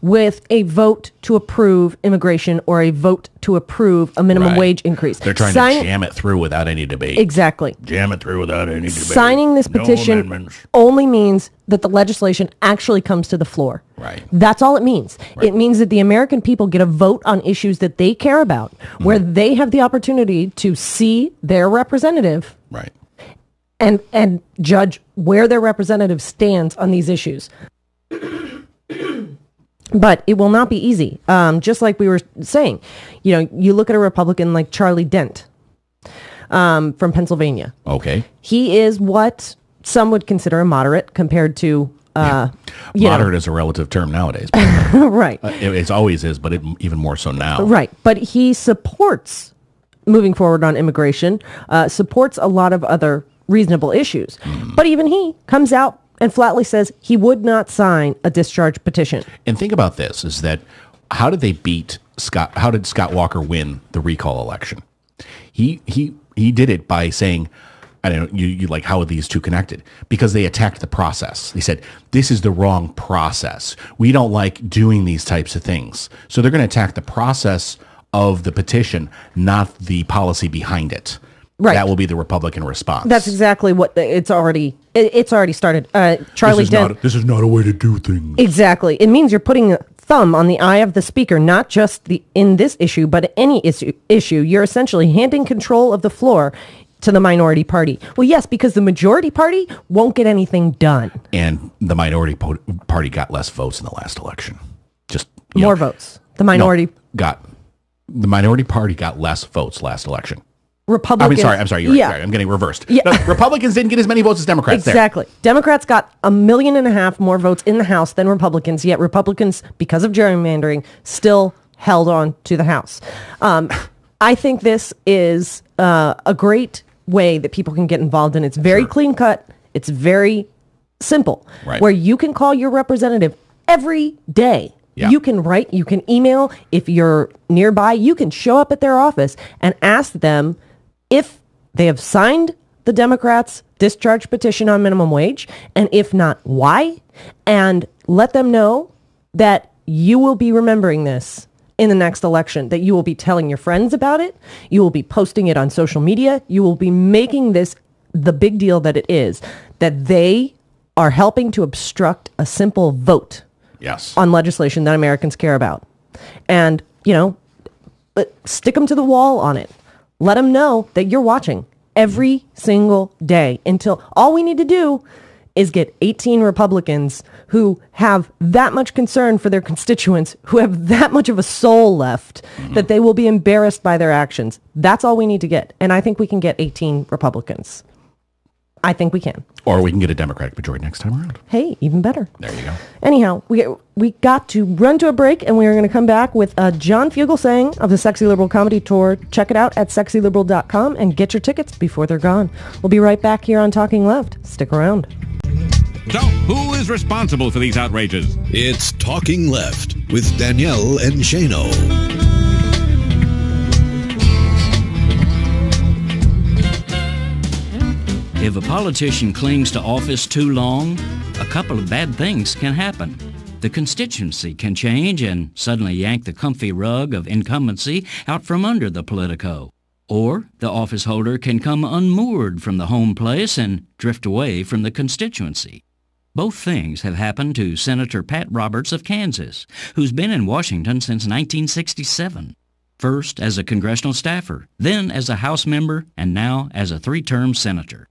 with a vote to approve immigration or a vote to approve a minimum wage increase. They're trying to jam it through without any debate. Exactly, jam it through without any debate. Signing this petition only means that the legislation actually comes to the floor. Right. That's all it means. Right. It means that the American people get a vote on issues that they care about, where they have the opportunity to see their representative, right, and judge where their representative stands on these issues. But it will not be easy. Just like we were saying, you look at a Republican like Charlie Dent from Pennsylvania. Okay. He is what some would consider a moderate compared to moderate is a relative term nowadays. Right. It always is, but even more so now. Right. But he supports moving forward on immigration, supports a lot of other reasonable issues. But even he comes out and flatly says he would not sign a discharge petition. And think about this, is that how did they beat Scott? How did Scott Walker win the recall election? He did it by saying, I don't know, you like, how are these two connected? Because they attacked the process. They said, this is the wrong process. We don't like doing these types of things. So they're going to attack the process of the petition, not the policy behind it. Right. That will be the Republican response. That's exactly what it's already started. Charlie Dent. This is not a way to do things. Exactly. It means you're putting a thumb on the eye of the speaker, not just in this issue, but any issue. You're essentially handing control of the floor to the minority party. Well, yes, because the majority party won't get anything done. And the minority party got less votes in the last election. Just more votes. The minority party got less votes last election. Republicans. I'm sorry. You're right. I'm getting reversed. Yeah. No, Republicans didn't get as many votes as Democrats. Exactly. There. Democrats got 1.5 million more votes in the House than Republicans, yet Republicans, because of gerrymandering, still held on to the House. I think this is a great way that people can get involved in. It's very clean cut. It's very simple, where you can call your representative every day. Yeah. You can write, you can email. If you're nearby, you can show up at their office and ask them if they have signed the Democrats' discharge petition on minimum wage, and if not, why, and let them know that you will be remembering this in the next election, that you will be telling your friends about it, you will be posting it on social media, you will be making this the big deal that it is, that they are helping to obstruct a simple vote on legislation that Americans care about. And, stick them to the wall on it. Let them know that you're watching every single day until all we need to do is get 18 Republicans who have that much concern for their constituents, who have that much of a soul left, that they will be embarrassed by their actions. That's all we need to get. And I think we can get 18 Republicans. I think we can. Or we can get a Democratic majority next time around. Hey, even better. There you go. Anyhow, we got to run to a break, and we are going to come back with John Fugelsang of the Sexy Liberal Comedy Tour. Check it out at sexyliberal.com and get your tickets before they're gone. We'll be right back here on Talking Left. Stick around. So, who is responsible for these outrages? It's Talking Left with Danielle and Shano. If a politician clings to office too long, a couple of bad things can happen. The constituency can change and suddenly yank the comfy rug of incumbency out from under the politico. Or the office holder can come unmoored from the home place and drift away from the constituency. Both things have happened to Senator Pat Roberts of Kansas, who's been in Washington since 1967. First as a congressional staffer, then as a House member, and now as a 3-term senator.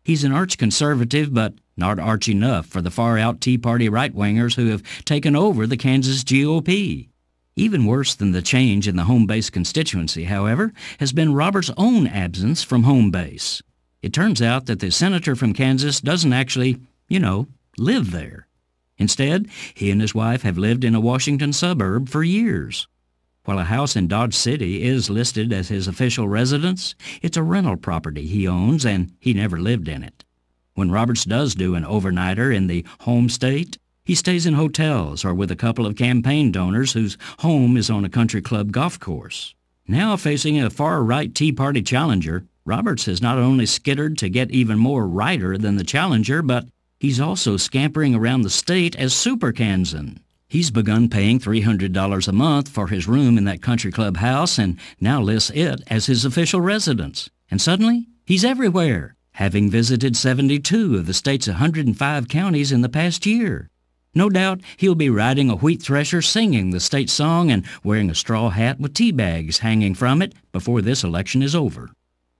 He's an arch-conservative, but not arch enough for the far-out Tea Party right-wingers who have taken over the Kansas GOP. Even worse than the change in the home base constituency, however, has been Roberts' own absence from home base. It turns out that the senator from Kansas doesn't actually, live there. Instead, he and his wife have lived in a Washington suburb for years. While a house in Dodge City is listed as his official residence, it's a rental property he owns and he never lived in it. When Roberts does do an overnighter in the home state, he stays in hotels or with a couple of campaign donors whose home is on a country club golf course. Now facing a far-right Tea Party challenger, Roberts has not only skittered to get even more righter than the challenger, but he's also scampering around the state as Super Kansan. He's begun paying $300 a month for his room in that country club house and now lists it as his official residence. And suddenly, he's everywhere, having visited 72 of the state's 105 counties in the past year. No doubt he'll be riding a wheat thresher singing the state song and wearing a straw hat with tea bags hanging from it before this election is over.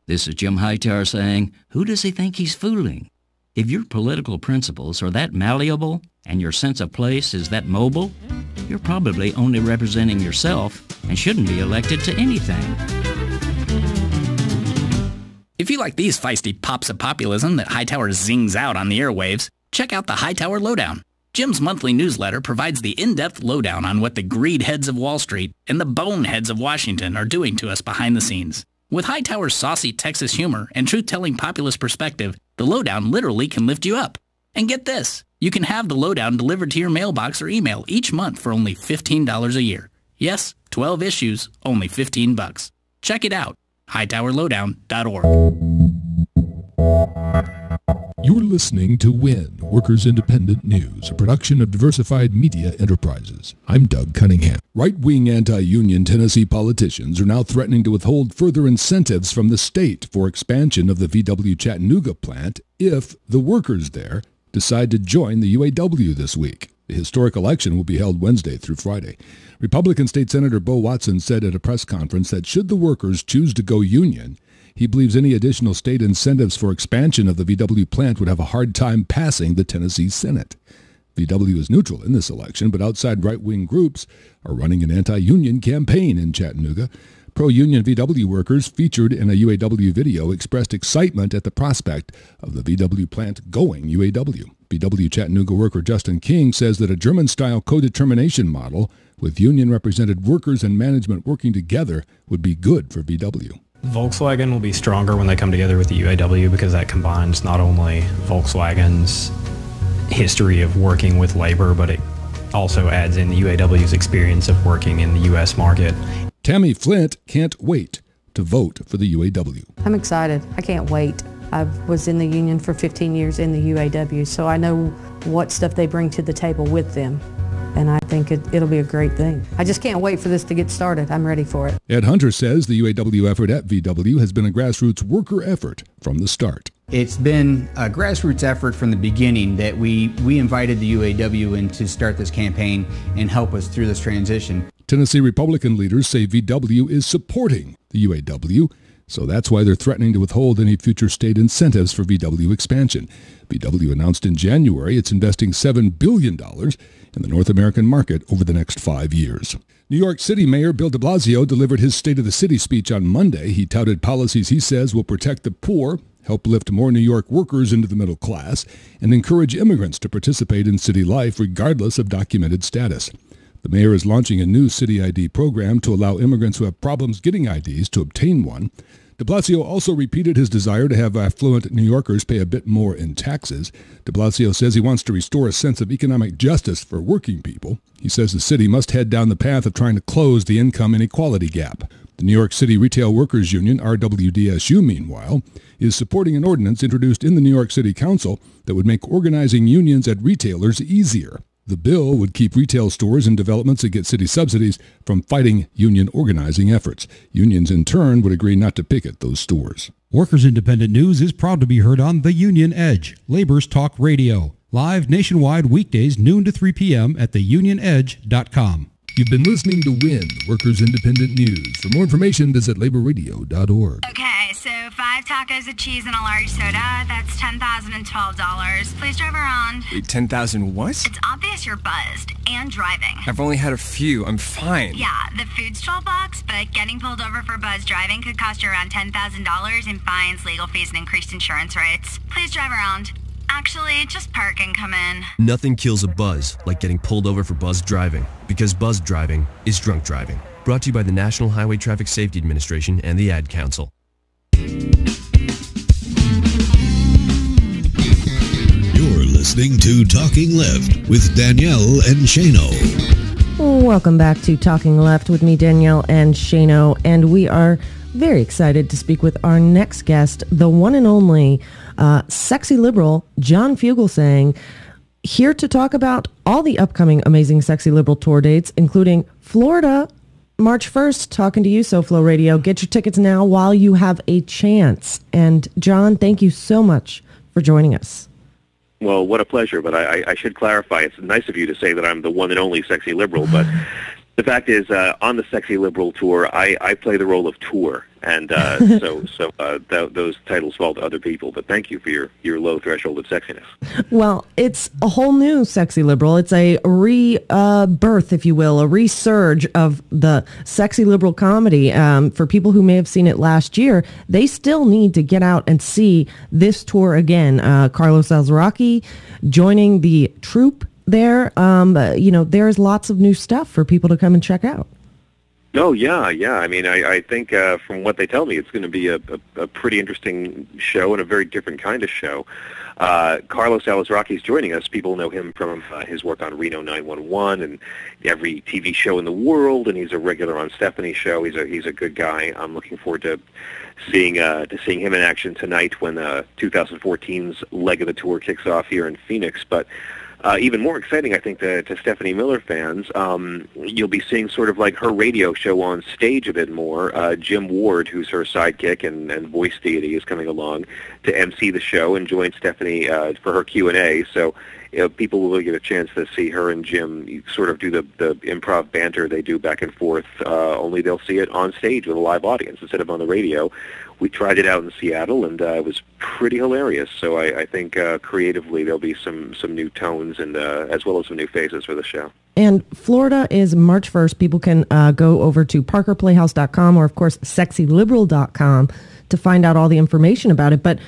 This is Jim Hightower saying, who does he think he's fooling? If your political principles are that malleable and your sense of place is that mobile, you're probably only representing yourself and shouldn't be elected to anything. If you like these feisty pops of populism that Hightower zings out on the airwaves, check out the Hightower Lowdown. Jim's monthly newsletter provides the in-depth lowdown on what the greed heads of Wall Street and the boneheads of Washington are doing to us behind the scenes. With Hightower's saucy Texas humor and truth-telling populist perspective, the lowdown literally can lift you up. And get this, you can have the lowdown delivered to your mailbox or email each month for only $15 a year. Yes, 12 issues, only $15. Check it out, hightowerlowdown.org. You're listening to WIN, Workers Independent News, a production of Diversified Media Enterprises. I'm Doug Cunningham. Right-wing anti-union Tennessee politicians are now threatening to withhold further incentives from the state for expansion of the VW Chattanooga plant if the workers there decide to join the UAW this week. The historic election will be held Wednesday through Friday. Republican State Senator Bo Watson said at a press conference that should the workers choose to go union, he believes any additional state incentives for expansion of the VW plant would have a hard time passing the Tennessee Senate. VW is neutral in this election, but outside right-wing groups are running an anti-union campaign in Chattanooga. Pro-union VW workers featured in a UAW video expressed excitement at the prospect of the VW plant going UAW. VW Chattanooga worker Justin King says that a German-style co-determination model with union-represented workers and management working together would be good for VW. Volkswagen will be stronger when they come together with the UAW because that combines not only Volkswagen's history of working with labor, but it also adds in the UAW's experience of working in the U.S. market. Tammy Flint can't wait to vote for the UAW. I'm excited. I can't wait. I was in the union for 15 years in the UAW, so I know what stuff they bring to the table with them. And I think it'll be a great thing. I just can't wait for this to get started. I'm ready for it. Ed Hunter says the UAW effort at VW has been a grassroots worker effort from the start. It's been a grassroots effort from the beginning that we invited the UAW in to start this campaign and help us through this transition. Tennessee Republican leaders say VW is supporting the UAW. So that's why they're threatening to withhold any future state incentives for VW expansion. VW announced in January it's investing $7 billion in the North American market over the next 5 years. New York City Mayor Bill de Blasio delivered his State of the City speech on Monday. He touted policies he says will protect the poor, help lift more New York workers into the middle class, and encourage immigrants to participate in city life regardless of documented status. The mayor is launching a new city ID program to allow immigrants who have problems getting IDs to obtain one. De Blasio also repeated his desire to have affluent New Yorkers pay a bit more in taxes. De Blasio says he wants to restore a sense of economic justice for working people. He says the city must head down the path of trying to close the income inequality gap. The New York City Retail Workers Union, RWDSU, meanwhile, is supporting an ordinance introduced in the New York City Council that would make organizing unions at retailers easier. The bill would keep retail stores and developments that get city subsidies from fighting union organizing efforts. Unions, in turn, would agree not to picket those stores. Workers Independent News is proud to be heard on The Union Edge, Labor's Talk Radio. Live nationwide weekdays noon to 3 p.m. at theunionedge.com. You've been listening to WIN, Workers Independent News. For more information, visit laborradio.org. Okay, so 5 tacos of cheese and a large soda, that's $10,012. Please drive around. Wait, 10,000 what? It's obvious you're buzzed and driving. I've only had a few. I'm fine. Yeah, the food's $12, but getting pulled over for buzz driving could cost you around $10,000 in fines, legal fees, and increased insurance rates. Please drive around. Actually, just park and come in. Nothing kills a buzz like getting pulled over for buzz driving, because buzz driving is drunk driving. Brought to you by the National Highway Traffic Safety Administration and the Ad Council. You're listening to Talking Left with Danielle and Shano. Welcome back to Talking Left with me, Danielle and Shano, and we are very excited to speak with our next guest, the one and only sexy liberal, John Fugelsang, here to talk about all the upcoming amazing Sexy Liberal tour dates, including Florida, March 1st, talking to you, SoFlo Radio. Get your tickets now while you have a chance. And John, thank you so much for joining us. Well, what a pleasure, but I should clarify. It's nice of you to say that I'm the one and only Sexy Liberal, but the fact is, on the Sexy Liberal tour, I play the role of tour, and those titles fall to other people. But thank you for your low threshold of sexiness. Well, it's a whole new Sexy Liberal. It's a rebirth, if you will, a resurge of the Sexy Liberal comedy. For people who may have seen it last year, they still need to get out and see this tour again. Carlos Alazraqui joining the troupe there. There's lots of new stuff for people to come and check out. Oh, yeah. I mean, I think from what they tell me, it's going to be a pretty interesting show and a very different kind of show. Carlos Alazraqui is joining us. People know him from his work on Reno 911 and every TV show in the world, and he's a regular on Stephanie's show. He's a good guy. I'm looking forward to seeing him in action tonight when 2014's leg of the tour kicks off here in Phoenix. But even more exciting, I think, to Stephanie Miller fans, you'll be seeing sort of like her radio show on stage a bit more. Jim Ward, who's her sidekick and voice deity, is coming along to MC the show and join Stephanie for her Q&A. So people will get a chance to see her and Jim sort of do the improv banter they do back and forth, only they'll see it on stage with a live audience instead of on the radio. We tried it out in Seattle, and it was pretty hilarious. So I think creatively there'll be some new tones and as well as some new faces for the show. And Florida is March 1st. People can go over to parkerplayhouse.com or, of course, sexyliberal.com to find out all the information about it. But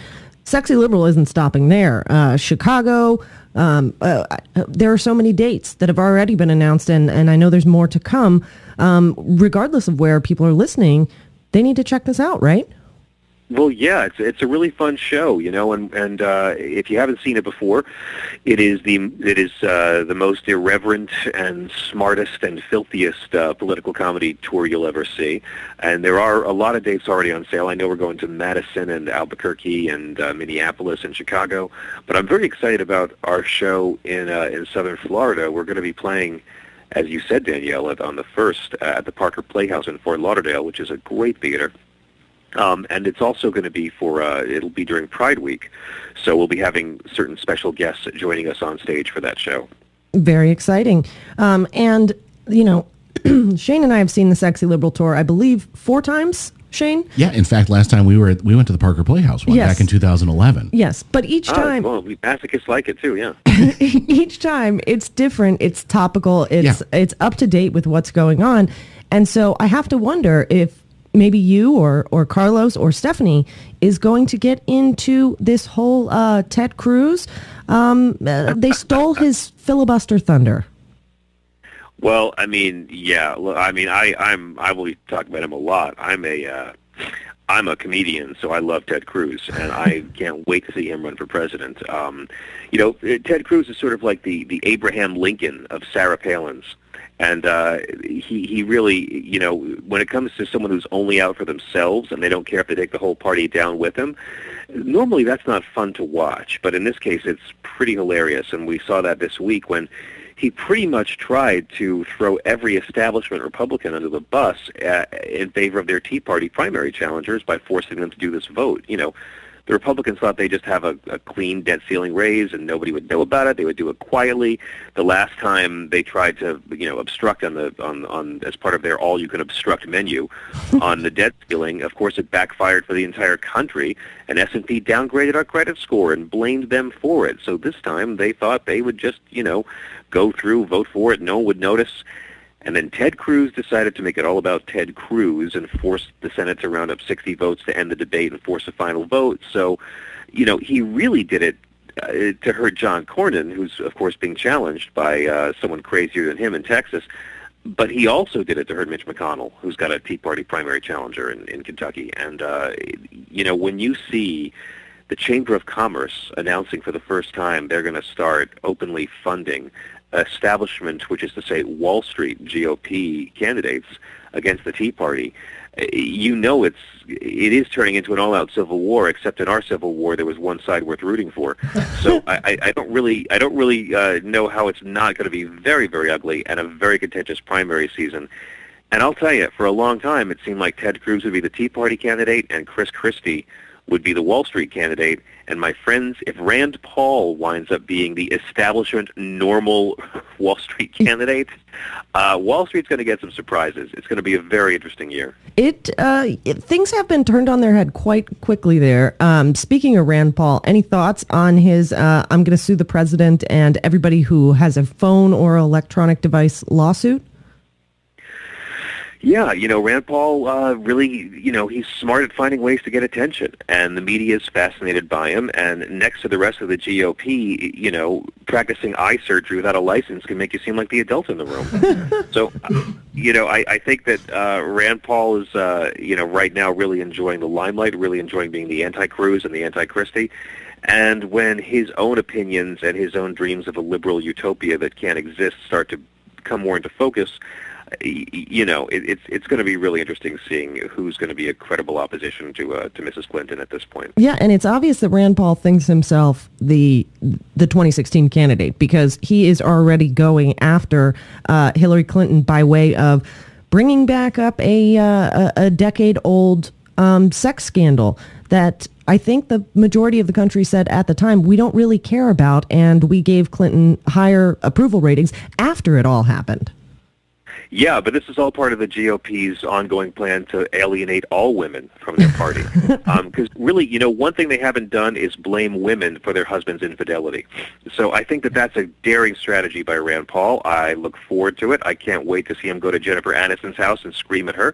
Sexy Liberal isn't stopping there. Chicago, there are so many dates that have already been announced, and I know there's more to come. Regardless of where people are listening, they need to check this out, right? Well, yeah, it's a really fun show, and if you haven't seen it before, it is the most irreverent and smartest and filthiest political comedy tour you'll ever see, and there are a lot of dates already on sale. I know we're going to Madison and Albuquerque and Minneapolis and Chicago, but I'm very excited about our show in Southern Florida. We're going to be playing, as you said, Danielle, on the 1st at the Parker Playhouse in Fort Lauderdale, which is a great theater. And it's also going to be it'll be during Pride Week, so we'll be having certain special guests joining us on stage for that show. Very exciting. And, Shane and I have seen the Sexy Liberal tour, I believe, 4 times Shane? Yeah, in fact, last time we went to the Parker Playhouse back in 2011. Yes, but each time... well, we masochists like it too, yeah. Each time it's different, it's topical, it's up to date with what's going on. And so I have to wonder if maybe you or Carlos or Stephanie is going to get into this whole Ted Cruz. They stole his filibuster thunder. Well, I mean, yeah. I mean, I will talk about him a lot. I'm a comedian, so I love Ted Cruz, and I can't wait to see him run for president. You know, Ted Cruz is sort of like the Abraham Lincoln of Sarah Palin's. And he really, you know, when it comes to someone who's only out for themselves and they don't care if they take the whole party down with them, normally that's not fun to watch. But in this case, it's pretty hilarious. And we saw that this week when he pretty much tried to throw every establishment Republican under the bus in favor of their Tea Party primary challengers by forcing them to do this vote. You know, the Republicans thought they just have a clean debt ceiling raise and nobody would know about it. They would do it quietly. The last time they tried to, you know, obstruct on as part of their all you can obstruct menu on the debt ceiling, of course it backfired for the entire country, and S&P downgraded our credit score and blamed them for it. So this time they thought they would just, you know, go through, vote for it, no one would notice. And then Ted Cruz decided to make it all about Ted Cruz and forced the Senate to round up 60 votes to end the debate and force a final vote. So, you know, he really did it to hurt John Cornyn, who's, of course, being challenged by someone crazier than him in Texas. But he also did it to hurt Mitch McConnell, who's got a Tea Party primary challenger in Kentucky. And, you know, when you see the Chamber of Commerce announcing for the first time they're going to start openly funding establishment, which is to say Wall Street GOP candidates against the Tea Party, you know it is turning into an all-out civil war. Except in our civil war, there was one side worth rooting for. So I don't really know how it's not going to be very, very ugly and a very contentious primary season. And I'll tell you, for a long time, it seemed like Ted Cruz would be the Tea Party candidate and Chris Christie would be the Wall Street candidate. And my friends, if Rand Paul winds up being the establishment normal Wall Street candidate, Wall Street's going to get some surprises. It's going to be a very interesting year. Things have been turned on their head quite quickly there. Speaking of Rand Paul, any thoughts on his I'm going to sue the president and everybody who has a phone or electronic device lawsuit? Yeah, you know, Rand Paul really, you know, he's smart at finding ways to get attention, and the media is fascinated by him, and next to the rest of the GOP, you know, practicing eye surgery without a license can make you seem like the adult in the room. So, you know, I think that Rand Paul is, you know, right now really enjoying the limelight, really enjoying being the anti-Cruz and the anti-Christie. And when his own opinions and his own dreams of a liberal utopia that can't exist start to come more into focus, you know, it's going to be really interesting seeing who's going to be a credible opposition to Mrs. Clinton at this point. Yeah, and it's obvious that Rand Paul thinks himself the 2016 candidate because he is already going after Hillary Clinton by way of bringing back up a decade-old sex scandal that I think the majority of the country said at the time we don't really care about, and we gave Clinton higher approval ratings after it all happened. Yeah, but this is all part of the GOP's ongoing plan to alienate all women from their party. Because really, you know, one thing they haven't done is blame women for their husband's infidelity. So I think that that's a daring strategy by Rand Paul. I look forward to it. I can't wait to see him go to Jennifer Aniston's house and scream at her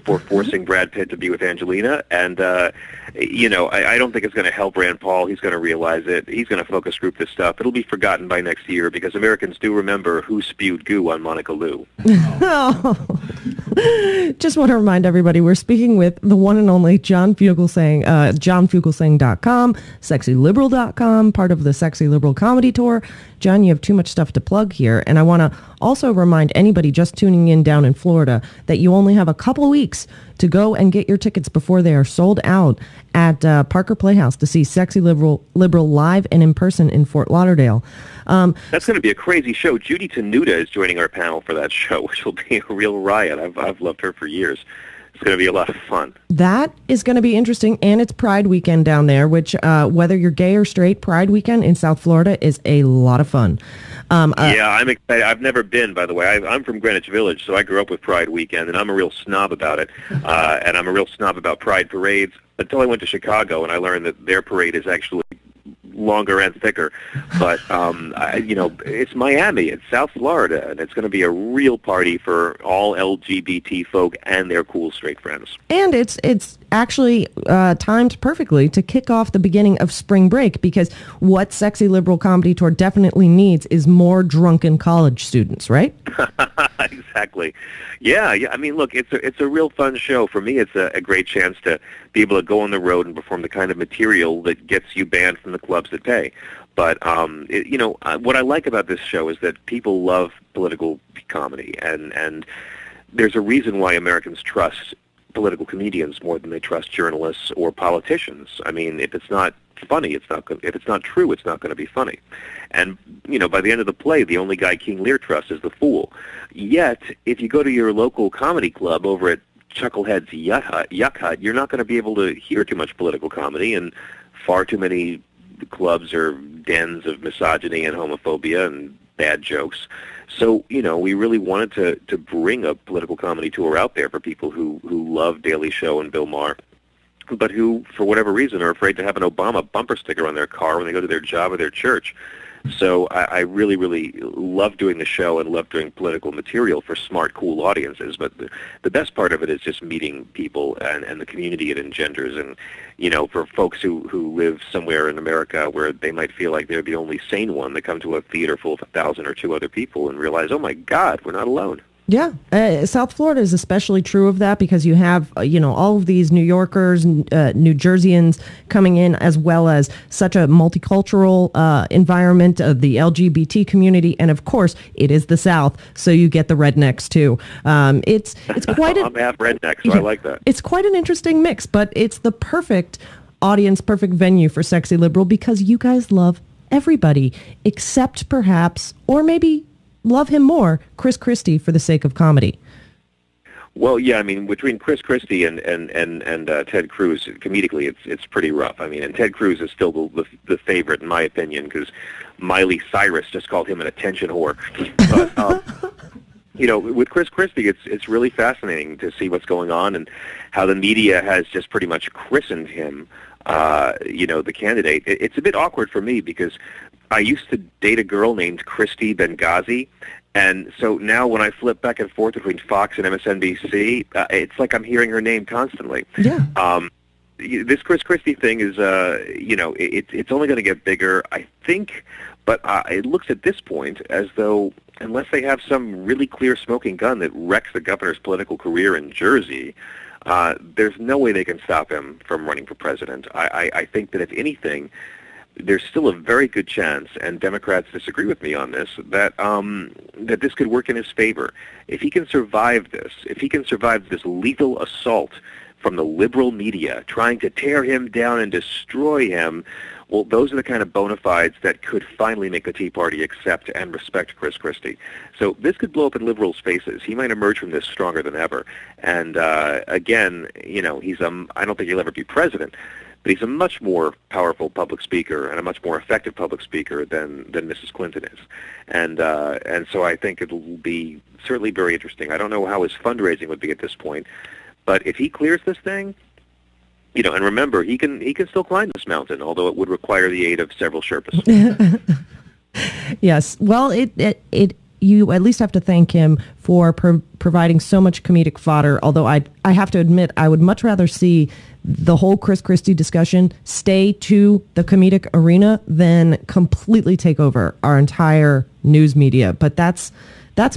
for forcing Brad Pitt to be with Angelina. And, you know, I don't think it's going to help Rand Paul. He's going to realize it. He's going to focus group this stuff. It'll be forgotten by next year because Americans do remember who spewed goo on Monica Lew. Just want to remind everybody we're speaking with the one and only John Fugelsang, JohnFugelsang.com, SexyLiberal.com, part of the Sexy Liberal Comedy Tour. John, you have too much stuff to plug here, and I want to also remind anybody just tuning in down in Florida that you only have a couple of weeks to go and get your tickets before they are sold out at Parker Playhouse to see Sexy Liberal live and in person in Fort Lauderdale. That's going to be a crazy show. Judy Tenuta is joining our panel for that show, which will be a real riot. I've loved her for years. It's going to be a lot of fun. That is going to be interesting, and it's Pride Weekend down there, which, whether you're gay or straight, Pride Weekend in South Florida is a lot of fun. Yeah, I'm excited. I've never been, by the way. I'm from Greenwich Village, so I grew up with Pride Weekend, and I'm a real snob about it. And I'm a real snob about Pride parades until I went to Chicago, and I learned that their parade is actually longer and thicker. But, it's Miami. It's South Florida, and it's going to be a real party for all LGBT folk and their cool straight friends. And it's actually timed perfectly to kick off the beginning of spring break, because what Sexy Liberal Comedy Tour definitely needs is more drunken college students, right? Exactly. Yeah. I mean, look, it's a real fun show. For me, it's a great chance to be able to go on the road and perform the kind of material that gets you banned from the clubs that pay. But, what I like about this show is that people love political comedy, and there's a reason why Americans trust political comedians more than they trust journalists or politicians. I mean, if it's not funny, if it's not true, it's not going to be funny. And, by the end of the play, the only guy King Lear trusts is the fool. Yet, if you go to your local comedy club over at Chucklehead's Yuck Hut, you're not going to be able to hear too much political comedy, and far too many clubs are dens of misogyny and homophobia and bad jokes. So, we really wanted to bring a political comedy tour out there for people who love Daily Show and Bill Maher, but who, for whatever reason, are afraid to have an Obama bumper sticker on their car when they go to their job or their church. So I really, really love doing the show and love doing political material for smart, cool audiences. But the best part of it is just meeting people and the community it engenders. And, for folks who live somewhere in America where they might feel like they're the only sane one, they come to a theater full of 1,000 or 2 other people and realize, oh, my God, we're not alone. Yeah, South Florida is especially true of that, because you have, all of these New Yorkers, New Jerseyans coming in, as well as such a multicultural environment of the LGBT community. And of course, it is the South, so you get the rednecks too. It's quite I'm half redneck, so I like that. It's quite an interesting mix, but it's the perfect audience, perfect venue for Sexy Liberal, because you guys love everybody, except perhaps, or maybe love him more, Chris Christie, for the sake of comedy. Well, yeah, I mean, between Chris Christie and Ted Cruz, comedically, it's pretty rough. I mean, and Ted Cruz is still the favorite, in my opinion, because Miley Cyrus just called him an attention whore. But, with Chris Christie, it's really fascinating to see what's going on and how the media has just pretty much christened him, the candidate. It's a bit awkward for me because I used to date a girl named Christy Benghazi, and so now when I flip back and forth between Fox and MSNBC, it's like I'm hearing her name constantly. Yeah. This Chris Christie thing is, it's only going to get bigger, I think, but it looks at this point as though unless they have some really clear smoking gun that wrecks the governor's political career in Jersey, there's no way they can stop him from running for president. I think that if anything, there's still a very good chance, and Democrats disagree with me on this, that this could work in his favor. If he can survive this lethal assault from the liberal media trying to tear him down and destroy him, well, those are the kind of bona fides that could finally make the Tea Party accept and respect Chris Christie. So this could blow up in liberal spaces. He might emerge from this stronger than ever. And again, I don't think he'll ever be president, but he's a much more powerful public speaker and a much more effective public speaker than Mrs. Clinton is. And so I think it'll be certainly very interesting. I don't know how his fundraising would be at this point, but if he clears this thing, and remember, he can still climb this mountain, although it would require the aid of several Sherpas. Yes. Well, you at least have to thank him for providing so much comedic fodder, although I have to admit I would much rather see the whole Chris Christie discussion stay to the comedic arena than completely take over our entire news media. But that's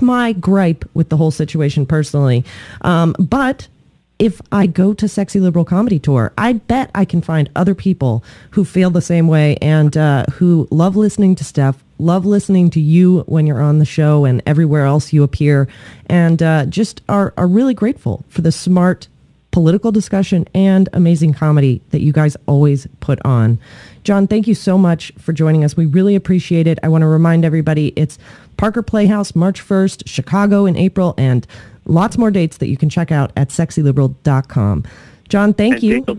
my gripe with the whole situation personally. But if I go to Sexy Liberal Comedy Tour, I bet I can find other people who feel the same way and who love listening to Steph, love listening to you when you're on the show and everywhere else you appear, and just are really grateful for the smart political discussion and amazing comedy that you guys always put on. John, thank you so much for joining us. We really appreciate it. I want to remind everybody it's Parker Playhouse March 1st, Chicago in April, and Lots more dates that you can check out at sexyliberal.com. John, thank you. Daniel,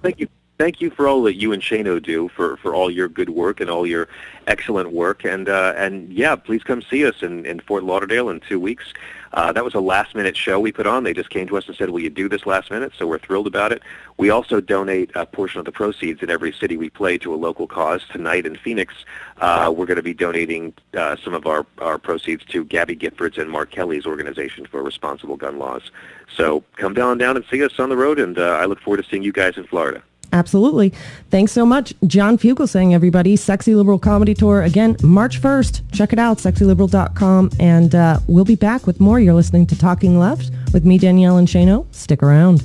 thank you for all that you and Shano do, for all your good work and all your excellent work. And yeah, please come see us in Fort Lauderdale in 2 weeks. That was a last-minute show we put on. They just came to us and said, will you do this last minute? So we're thrilled about it. We also donate a portion of the proceeds in every city we play to a local cause. Tonight in Phoenix, we're going to be donating some of our proceeds to Gabby Giffords and Mark Kelly's organization for responsible gun laws. So come down and see us on the road, and I look forward to seeing you guys in Florida. Absolutely. Thanks so much. John Fugelsang, everybody. Sexy Liberal Comedy Tour, again, March 1st. Check it out, sexyliberal.com. And we'll be back with more. You're listening to Talking Left with me, Danielle and Shano. Stick around.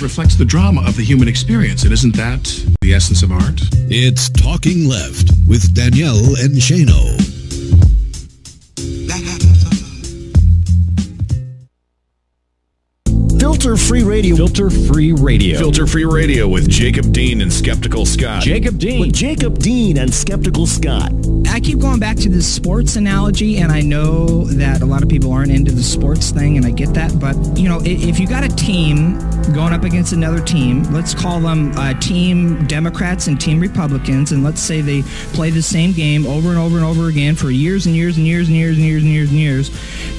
Reflects the drama of the human experience, and isn't that the essence of art? It's Talking Left with Danielle and Shano. Filter-free radio. Filter-free radio. Filter-free radio with Jacob Dean and Skeptical Scott. Jacob Dean. With Jacob Dean and Skeptical Scott. I keep going back to this sports analogy, and I know that a lot of people aren't into the sports thing, and I get that, but, you know, if you got a team going up against another team, let's call them Team Democrats and Team Republicans, and let's say they play the same game over and over and over again for years and years and years and years and years and years and years,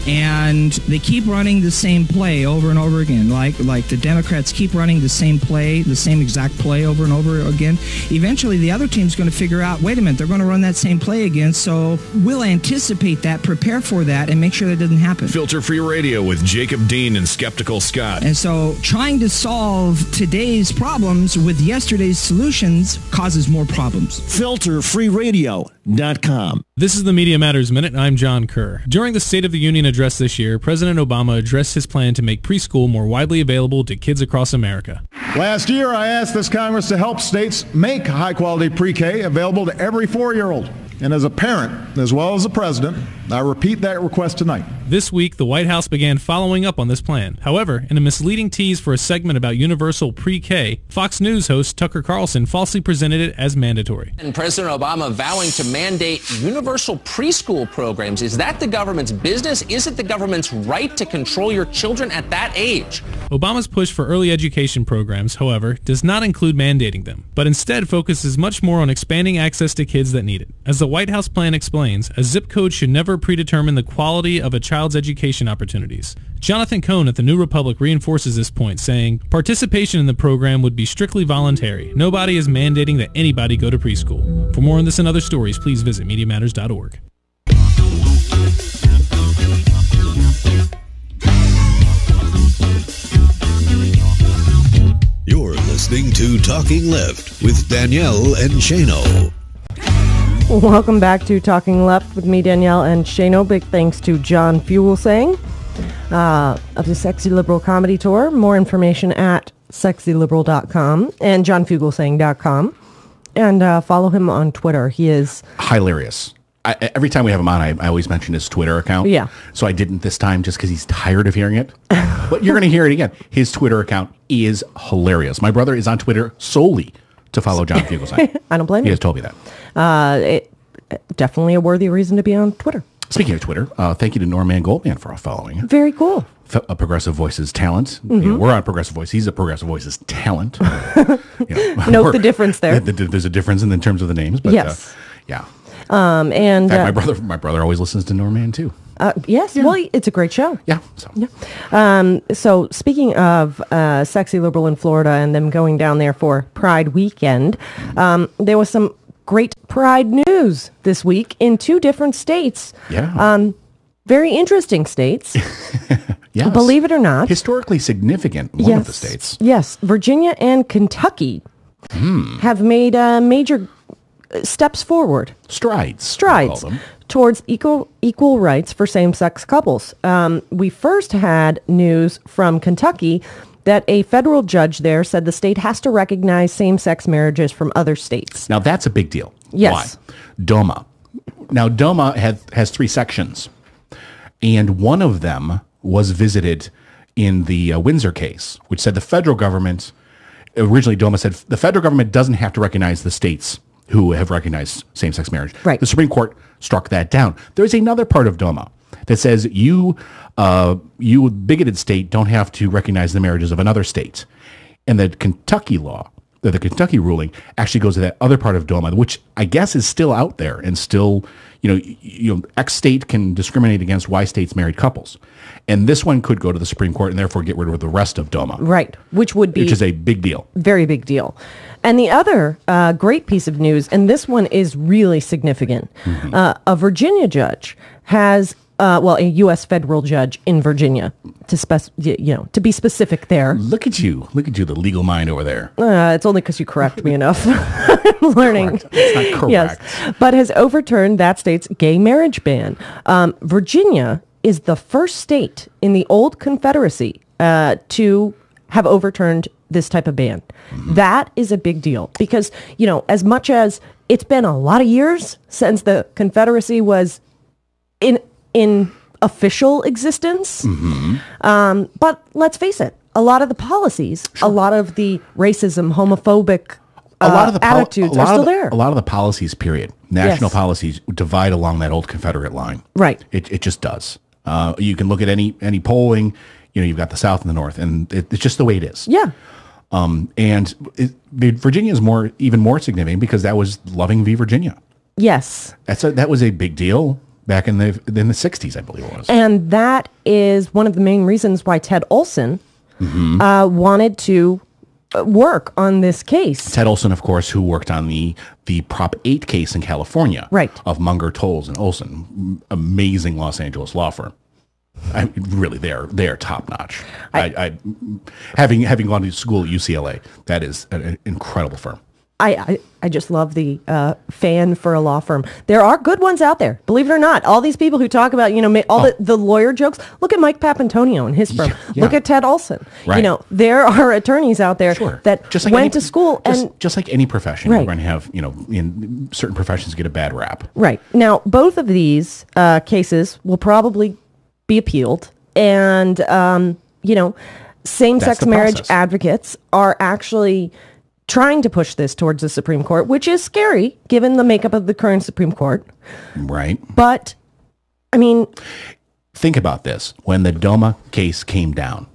and they keep running the same play over and over again. Like the Democrats keep running the same play, the same exact play over and over again. Eventually, the other team's going to figure out, wait a minute, they're going to run that same play again, so we'll anticipate that, prepare for that, and make sure that doesn't happen. Filter-free radio with Jacob Dean and Skeptical Scott. And so trying to solve today's problems with yesterday's solutions causes more problems. Filterfreeradio.com. This is the Media Matters Minute. I'm John Kerr. During the State of the Union address this year, President Obama addressed his plan to make preschool more widely available to kids across America. Last year, I asked this Congress to help states make high-quality pre-K available to every 4-year-old. And as a parent, as well as a president, I repeat that request tonight. This week, the White House began following up on this plan. However, in a misleading tease for a segment about universal pre-K, Fox News host Tucker Carlson falsely presented it as mandatory. And President Obama vowing to mandate universal preschool programs. Is that the government's business? Is it the government's right to control your children at that age? Obama's push for early education programs, however, does not include mandating them, but instead focuses much more on expanding access to kids that need it. As the White House plan explains, a zip code should never predetermine the quality of a child's education opportunities. Jonathan Cohn at the New Republic reinforces this point, saying, participation in the program would be strictly voluntary. Nobody is mandating that anybody go to preschool. For more on this and other stories, please visit MediaMatters.org. You're listening to Talking Left with Danielle and Shano. Welcome back to Talking Left with me, Danielle and Shano. Big thanks to John Fugelsang of the Sexy Liberal Comedy Tour. More information at sexyliberal.com and johnfugelsang.com. And follow him on Twitter. He is hilarious. Every time we have him on, I always mention his Twitter account. Yeah. So I didn't this time just because he's tired of hearing it. But you're going to hear it again. His Twitter account is hilarious. My brother is on Twitter solely to follow John Fugelsang. I don't blame you. you. He has told me that. Definitely a worthy reason to be on Twitter. Speaking of Twitter, thank you to Norman Goldman for following it. Very cool. Progressive Voices talent. Mm-hmm. You know, we're on Progressive Voice. He's a Progressive Voices talent. Note the difference there. There's a difference in terms of the names, but yes. Yeah. And in fact, my brother always listens to Norman too. Yes, yeah. Well, it's a great show. Yeah. So speaking of Sexy Liberal in Florida and them going down there for Pride weekend, there was some great Pride news this week in 2 different states. Yeah. Very interesting states. Yes. Believe it or not. Historically significant, one of the states. Yes. Virginia and Kentucky have made major steps forward. Strides towards equal rights for same-sex couples. We first had news from Kentucky that a federal judge there said the state has to recognize same-sex marriages from other states. Now, that's a big deal. Yes. Why? DOMA. Now, DOMA has 3 sections, and one of them was visited in the Windsor case, which said the federal government, originally DOMA said the federal government doesn't have to recognize the states who have recognized same-sex marriage. Right. The Supreme Court struck that down. There's another part of DOMA that says you bigoted state don't have to recognize the marriages of another state. And the Kentucky law, the Kentucky ruling actually goes to that other part of DOMA, which I guess is still out there and still, X state can discriminate against Y state's married couples. And this one could go to the Supreme Court and therefore get rid of the rest of DOMA. Right, which is a big deal. Very big deal. And the other great piece of news, and this one is really significant, a Virginia judge has a U.S. federal judge in Virginia, to be specific there. Look at you, the legal mind over there. It's only because you correct me enough. I'm learning. It's not correct. Yes, but has overturned that state's gay marriage ban. Virginia is the first state in the old Confederacy to have overturned this type of ban. That is a big deal because, as much as it's been a lot of years since the Confederacy was in official existence. But let's face it, a lot of the policies, a lot of the racism, homophobic attitudes are still there. A lot of the policies, period, national policies, divide along that old Confederate line. Right. It just does. You can look at any polling, you've got the South and the North, and it's just the way it is. Yeah. Virginia is even more significant because that was Loving v. Virginia. Yes. That was a big deal. Back in the 60s, I believe it was. And that is one of the main reasons why Ted Olson wanted to work on this case. Ted Olson, of course, who worked on the Prop 8 case in California. Right. Of Munger, Tolles, and Olson. Amazing Los Angeles law firm. Really, they're top notch. Having gone to school at UCLA, that is an incredible firm. I just love the fan for a law firm. There are good ones out there, believe it or not. All these people who talk about, the lawyer jokes. Look at Mike Papantonio and his firm. Yeah. Look at Ted Olson. Right. There are attorneys out there that just like went to school. Just like any profession, right. You're going to have, in certain professions get a bad rap. Right. Now, both of these cases will probably be appealed. And, same-sex marriage advocates are actually trying to push this towards the Supreme Court, which is scary given the makeup of the current Supreme Court. Right. But, think about this. When the DOMA case came down,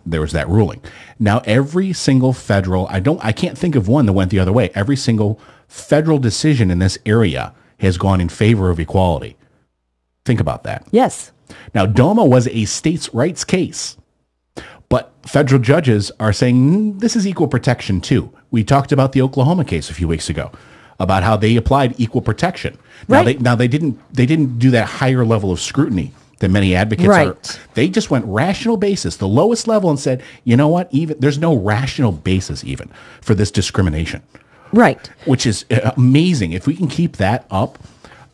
there was that ruling. Now, every single federal, I can't think of one that went the other way. Every single federal decision in this area has gone in favor of equality. Think about that. Yes. Now, DOMA was a states' rights case. But federal judges are saying this is equal protection too. We talked about the Oklahoma case a few weeks ago about how they applied equal protection. Right. Now they didn't do that higher level of scrutiny that many advocates are. They just went rational basis, the lowest level, and said, you know what? There's no rational basis even for this discrimination. Right. Which is amazing. If we can keep that up,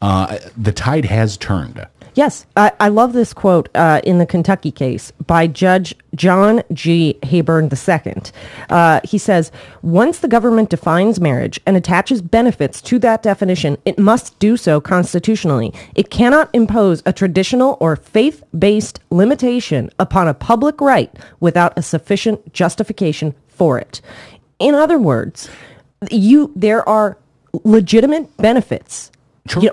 the tide has turned. Yes, I love this quote in the Kentucky case by Judge John G. Hayburn II. He says, once the government defines marriage and attaches benefits to that definition, it must do so constitutionally. It cannot impose a traditional or faith-based limitation upon a public right without a sufficient justification for it. In other words, there are legitimate benefits.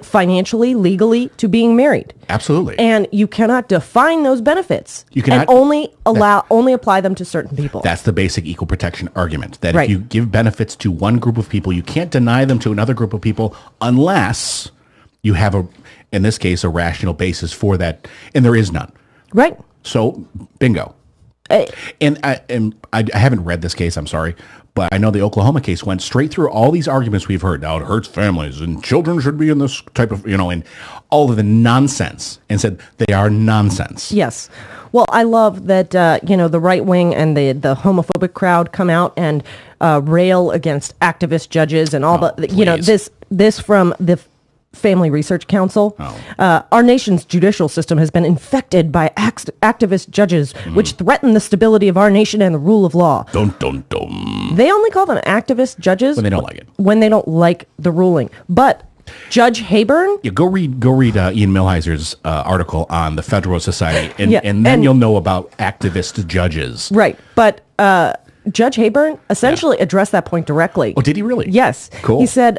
Financially, legally, to being married. Absolutely. And you cannot define those benefits. You cannot, and only apply them to certain people. That's the basic equal protection argument. That if you give benefits to one group of people, you can't deny them to another group of people unless you have in this case, a rational basis for that. And there is none. Right. So, bingo. And I haven't read this case, I'm sorry, but I know the Oklahoma case went straight through all these arguments we've heard. Now it hurts families and children should be in this type of, and all of the nonsense, and said they are nonsense. Yes. Well, I love that, the right wing and the homophobic crowd come out and rail against activist judges and all this from the Family Research Council. Our nation's judicial system has been infected by activist judges, which threaten the stability of our nation and the rule of law. Dun, dun, dun. They only call them activist judges when they don't like it. When they don't like the ruling. But Judge Hayburn? Yeah, go read Ian Millhiser's article on the Federalist Society, and then you'll know about activist judges. Right, but Judge Hayburn essentially addressed that point directly. Oh, did he really? Yes. Cool. He said,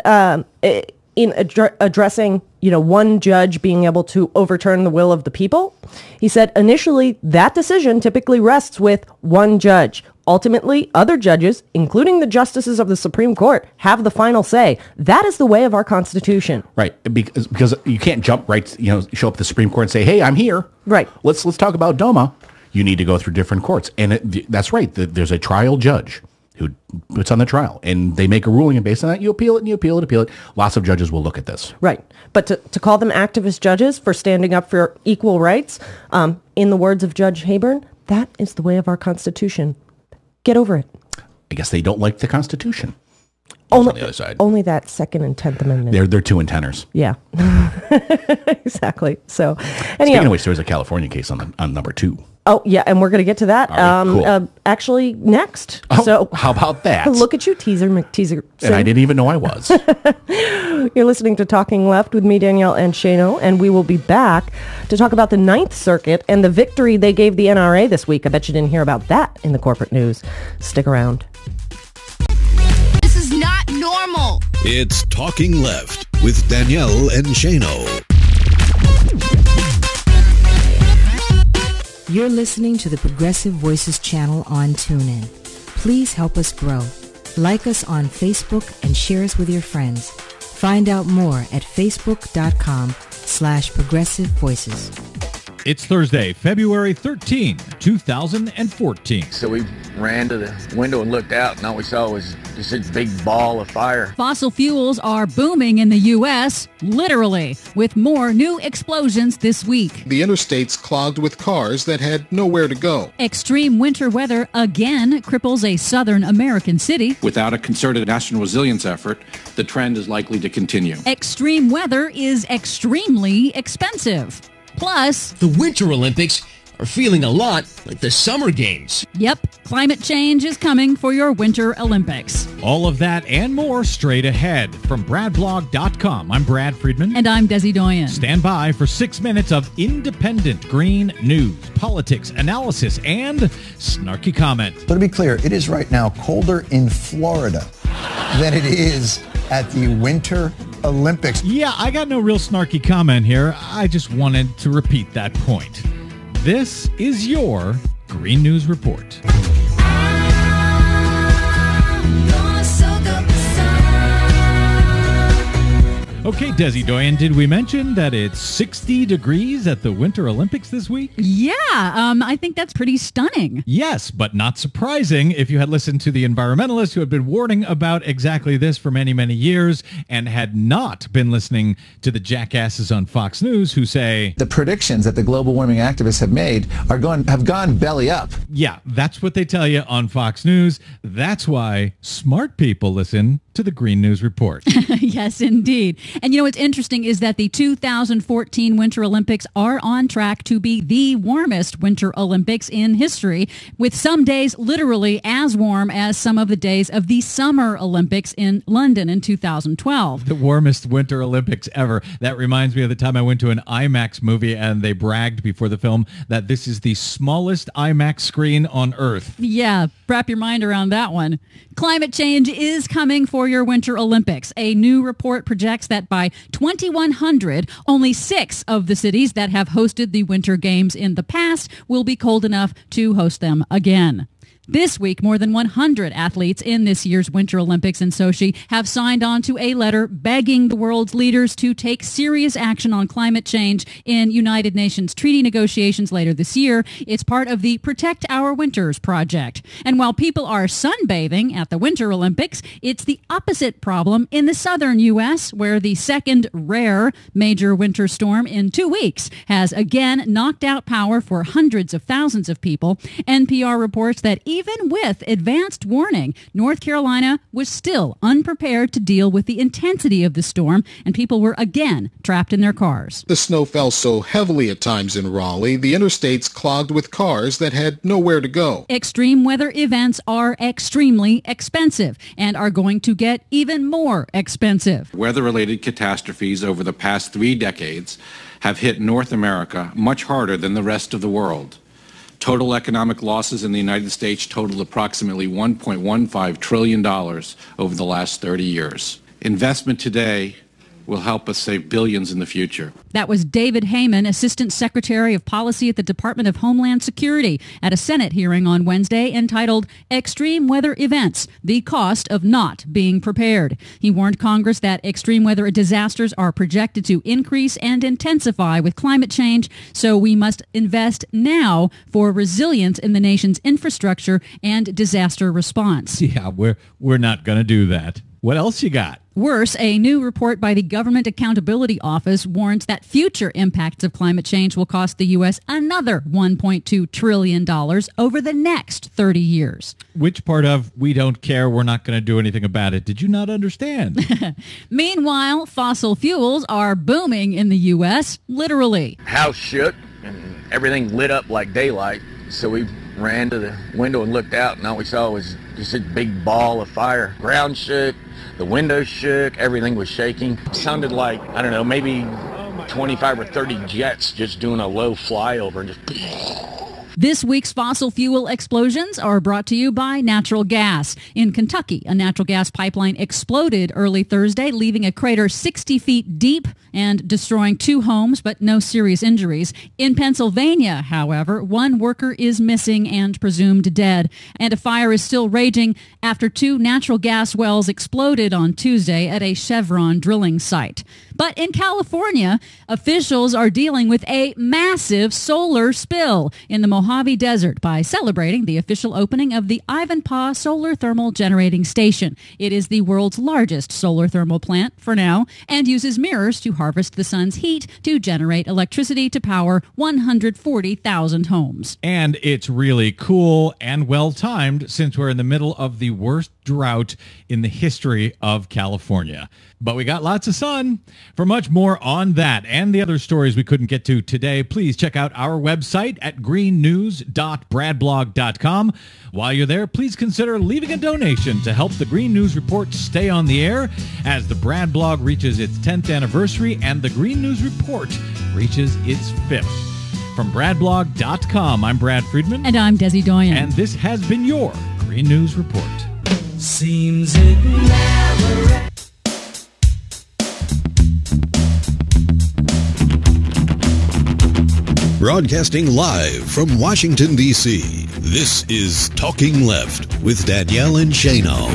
in addressing, one judge being able to overturn the will of the people, he said initially that decision typically rests with one judge. Ultimately, other judges, including the justices of the Supreme Court, have the final say. That is the way of our Constitution. Right, because you can't jump right, show up at the Supreme Court and say, "Hey, I'm here." Right. Let's talk about DOMA. You need to go through different courts, and that's right. There's a trial judge who puts on the trial, and they make a ruling, and based on that, you appeal it, and you appeal it, appeal it. Lots of judges will look at this. Right, but to call them activist judges for standing up for equal rights, in the words of Judge Hayburn, that is the way of our Constitution. Get over it. I guess they don't like the Constitution. On the other side. Only that Second and 10th Amendment. They're two and tenors. Yeah, exactly. So, speaking of which, there's a California case on number 2. Oh yeah, and we're going to get to that. Right, cool. Actually, next. Oh, so how about that? Look at you, teaser McTeaser. And I didn't even know I was. You're listening to Talking Left with me, Danielle and Shano, and we will be back to talk about the Ninth Circuit and the victory they gave the NRA this week. I bet you didn't hear about that in the corporate news. Stick around. This is not normal. It's Talking Left with Danielle and Shano. You're listening to the Progressive Voices channel on TuneIn. Please help us grow. Like us on Facebook and share us with your friends. Find out more at facebook.com/Progressive Voices. It's Thursday, February 13, 2014. So we ran to the window and looked out, and all we saw was just a big ball of fire. Fossil fuels are booming in the U.S., literally, with more new explosions this week. The interstates clogged with cars that had nowhere to go. Extreme winter weather again cripples a southern American city. Without a concerted national resilience effort, the trend is likely to continue. Extreme weather is extremely expensive. Plus, the Winter Olympics are feeling a lot like the Summer Games. Yep, climate change is coming for your Winter Olympics. All of that and more straight ahead. From BradBlog.com, I'm Brad Friedman. And I'm Desi Doyen. Stand by for 6 minutes of independent green news, politics, analysis, and snarky comment. So to be clear, it is right now colder in Florida than it is at the Winter Olympics. Yeah, I got no real snarky comment here. I just wanted to repeat that point. This is your Green News Report. Okay, Desi Doyen, did we mention that it's 60 degrees at the Winter Olympics this week? Yeah, I think that's pretty stunning. Yes, but not surprising if you had listened to the environmentalists who had been warning about exactly this for many, many years and had not been listening to the jackasses on Fox News who say the predictions that the global warming activists have made have gone belly up. Yeah, that's what they tell you on Fox News. That's why smart people listen to the Green News Report. Yes, indeed. And what's interesting is that the 2014 Winter Olympics are on track to be the warmest Winter Olympics in history, with some days literally as warm as some of the days of the Summer Olympics in London in 2012. The warmest Winter Olympics ever. That reminds me of the time I went to an IMAX movie and they bragged before the film that this is the smallest IMAX screen on Earth. Yeah, wrap your mind around that one. Climate change is coming for your Winter Olympics. A new report projects that by 2100, only 6 of the cities that have hosted the Winter Games in the past will be cold enough to host them again. This week, more than 100 athletes in this year's Winter Olympics in Sochi have signed on to a letter begging the world's leaders to take serious action on climate change in United Nations treaty negotiations later this year. It's part of the Protect Our Winters project. And while people are sunbathing at the Winter Olympics, it's the opposite problem in the southern U.S., where the second rare major winter storm in 2 weeks has again knocked out power for hundreds of thousands of people. NPR reports that even with advanced warning, North Carolina was still unprepared to deal with the intensity of the storm, and people were again trapped in their cars. The snow fell so heavily at times in Raleigh, the interstates clogged with cars that had nowhere to go. Extreme weather events are extremely expensive and are going to get even more expensive. Weather-related catastrophes over the past 3 decades have hit North America much harder than the rest of the world. Total economic losses in the United States totaled approximately $1.15 trillion over the last 30 years. Investment today will help us save billions in the future. That was David Heyman, Assistant Secretary of Policy at the Department of Homeland Security, at a Senate hearing on Wednesday entitled Extreme Weather Events, the Cost of Not Being Prepared. He warned Congress that extreme weather disasters are projected to increase and intensify with climate change, so we must invest now for resilience in the nation's infrastructure and disaster response. Yeah, we're not going to do that. What else you got? Worse, a new report by the Government Accountability Office warns that future impacts of climate change will cost the U.S. another $1.2 trillion over the next 30 years. Which part of we don't care, we're not going to do anything about it did you not understand? Meanwhile, fossil fuels are booming in the U.S., literally. House shook and everything lit up like daylight, so we ran to the window and looked out, and all we saw was just a big ball of fire. Ground shook, the windows shook, everything was shaking. It sounded like, I don't know, maybe 25 or 30 jets just doing a low flyover and just... This week's fossil fuel explosions are brought to you by natural gas. In Kentucky, a natural gas pipeline exploded early Thursday, leaving a crater 60 feet deep and destroying 2 homes, but no serious injuries. In Pennsylvania, however, 1 worker is missing and presumed dead, and a fire is still raging after 2 natural gas wells exploded on Tuesday at a Chevron drilling site. But in California, officials are dealing with a massive solar spill in the Mojave Desert by celebrating the official opening of the Ivanpah Solar Thermal Generating Station. It is the world's largest solar thermal plant for now and uses mirrors to harvest the sun's heat to generate electricity to power 140,000 homes. And it's really cool and well-timed since we're in the middle of the worst drought in the history of California. But we got lots of sun. For much more on that and the other stories we couldn't get to today, please check out our website at greennews.bradblog.com. While you're there, please consider leaving a donation to help the Green News Report stay on the air as the Brad Blog reaches its 10th anniversary and the Green News Report reaches its 5th. From bradblog.com, I'm Brad Friedman. And I'm Desi Doyen. And this has been your Green News Report. Seems it never... Broadcasting live from Washington, D.C., this is Talking Left with Danielle and Shano.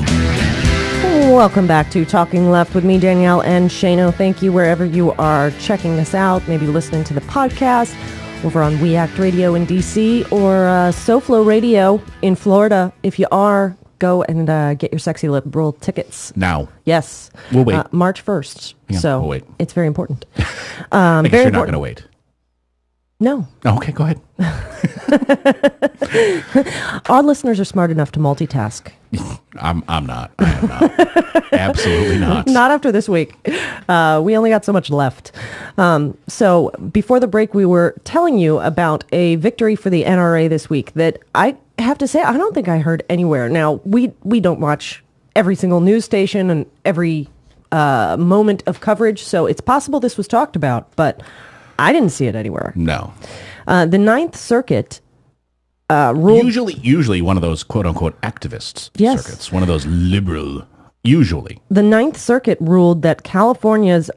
Welcome back to Talking Left with me, Danielle and Shano. Thank you wherever you are checking us out, maybe listening to the podcast over on We Act Radio in D.C. or SoFlo Radio in Florida. If you are, go and get your Sexy Liberal tickets. Now. Yes. We'll wait. March 1st. Yeah, so we'll wait. It's very important. I guess very you're not going to wait. No. Oh, okay, go ahead. Our listeners are smart enough to multitask. I'm not. I am not. Absolutely not. Not after this week. We only got so much left. So before the break, we were telling you about a victory for the NRA this week that I have to say, I don't think I heard anywhere. Now, we don't watch every single news station and every moment of coverage, so it's possible this was talked about, but I didn't see it anywhere. No. The Ninth Circuit ruled... Usually one of those quote-unquote activists circuits, one of those liberal, usually. The Ninth Circuit ruled that California's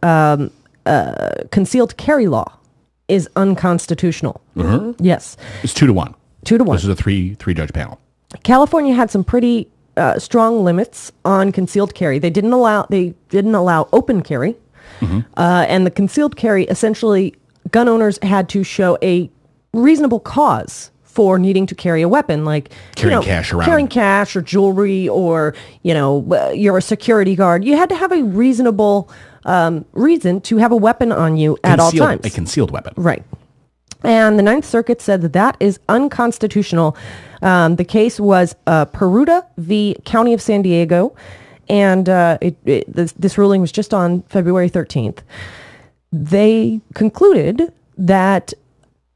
concealed carry law is unconstitutional. Mm-hmm. Yes. It's 2-1. 2-1. This is a three-judge panel. California had some pretty strong limits on concealed carry. They didn't allow open carry. Mm-hmm. And the concealed carry, essentially, gun owners had to show a reasonable cause for needing to carry a weapon, like carrying cash around, carrying cash or jewelry, or you're a security guard. You had to have a reasonable reason to have a weapon on you at all times. A concealed weapon, right? And the Ninth Circuit said that is unconstitutional. The case was Peruta v. County of San Diego. And this ruling was just on February 13th. They concluded that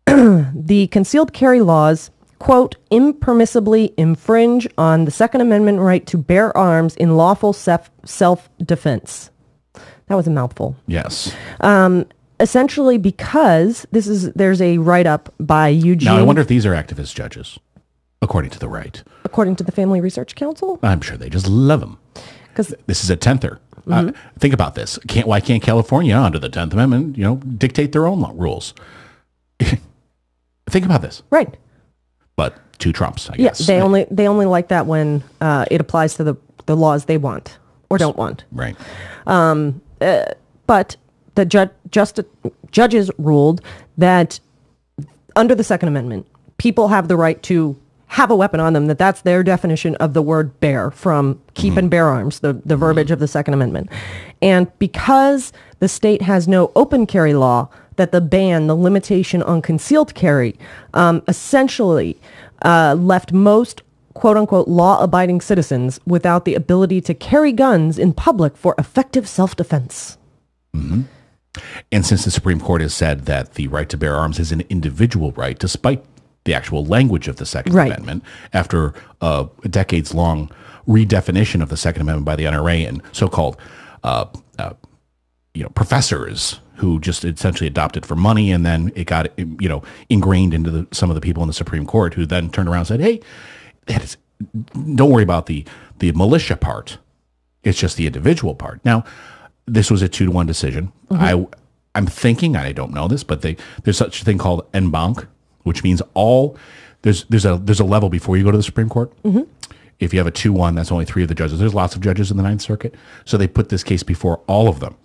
the concealed carry laws, quote, impermissibly infringe on the Second Amendment right to bear arms in lawful self-defense. That was a mouthful. Yes. Essentially because there's a write-up by Eugene... Now, I wonder if these are activist judges, according to the right. According to the Family Research Council? I'm sure they just love them. Because this is a 10ther. Think about this. Why can't California, under the 10th Amendment, dictate their own rules? Think about this. Right. But two Trumps, I guess. Yeah, they only like that when it applies to the laws they want or don't want. Right. But the judges ruled that under the Second Amendment, people have the right to have a weapon on them, that's their definition of the word bear from keep and bear arms, the verbiage of the Second Amendment. And because the state has no open carry law, that the limitation on concealed carry, essentially left most quote-unquote law-abiding citizens without the ability to carry guns in public for effective self-defense. Mm-hmm. And since the Supreme Court has said that the right to bear arms is an individual right, despite the actual language of the Second Amendment, after a decades-long redefinition of the Second Amendment by the NRA and so-called professors who just essentially adopted for money, and then it got ingrained into some of the people in the Supreme Court who then turned around and said, hey, don't worry about the militia part. It's just the individual part. Now, this was a 2-1 decision. Mm-hmm. I'm thinking, and I don't know this, but there's such a thing called en banc, which means there's a level before you go to the Supreme Court. Mm-hmm. If you have a 2-1, that's only 3 of the judges. There's lots of judges in the Ninth Circuit. So they put this case before all of them,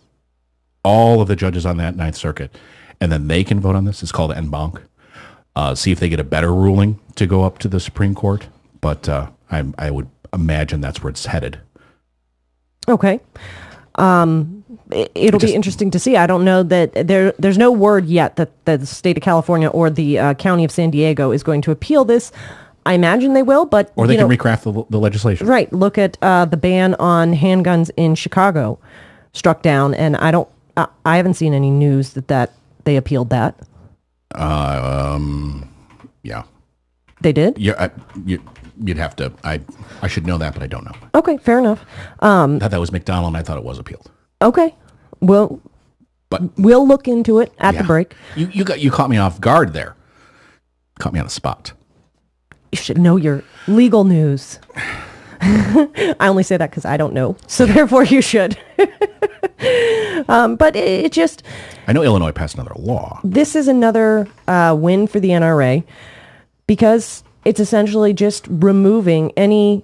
all of the judges on that Ninth Circuit, and then they can vote on this. It's called en banc. See if they get a better ruling to go up to the Supreme Court. But I would imagine that's where it's headed. Okay. It'll be interesting to see. I don't know that there's no word yet that the state of California or the county of San Diego is going to appeal this. I imagine they will, but or they can recraft the legislation. Right. Look at the ban on handguns in Chicago struck down, and I haven't seen any news that they appealed that. Yeah. They did? Yeah. You'd have to. I should know that, but I don't know. Okay, fair enough. I thought that was McDonald, and I thought it was appealed. Okay, we'll look into it at the break. You caught me off guard there. Caught me on the spot. You should know your legal news. I only say that because I don't know, so therefore you should. But it just. I know Illinois passed another law. This is another win for the NRA because it's essentially just removing any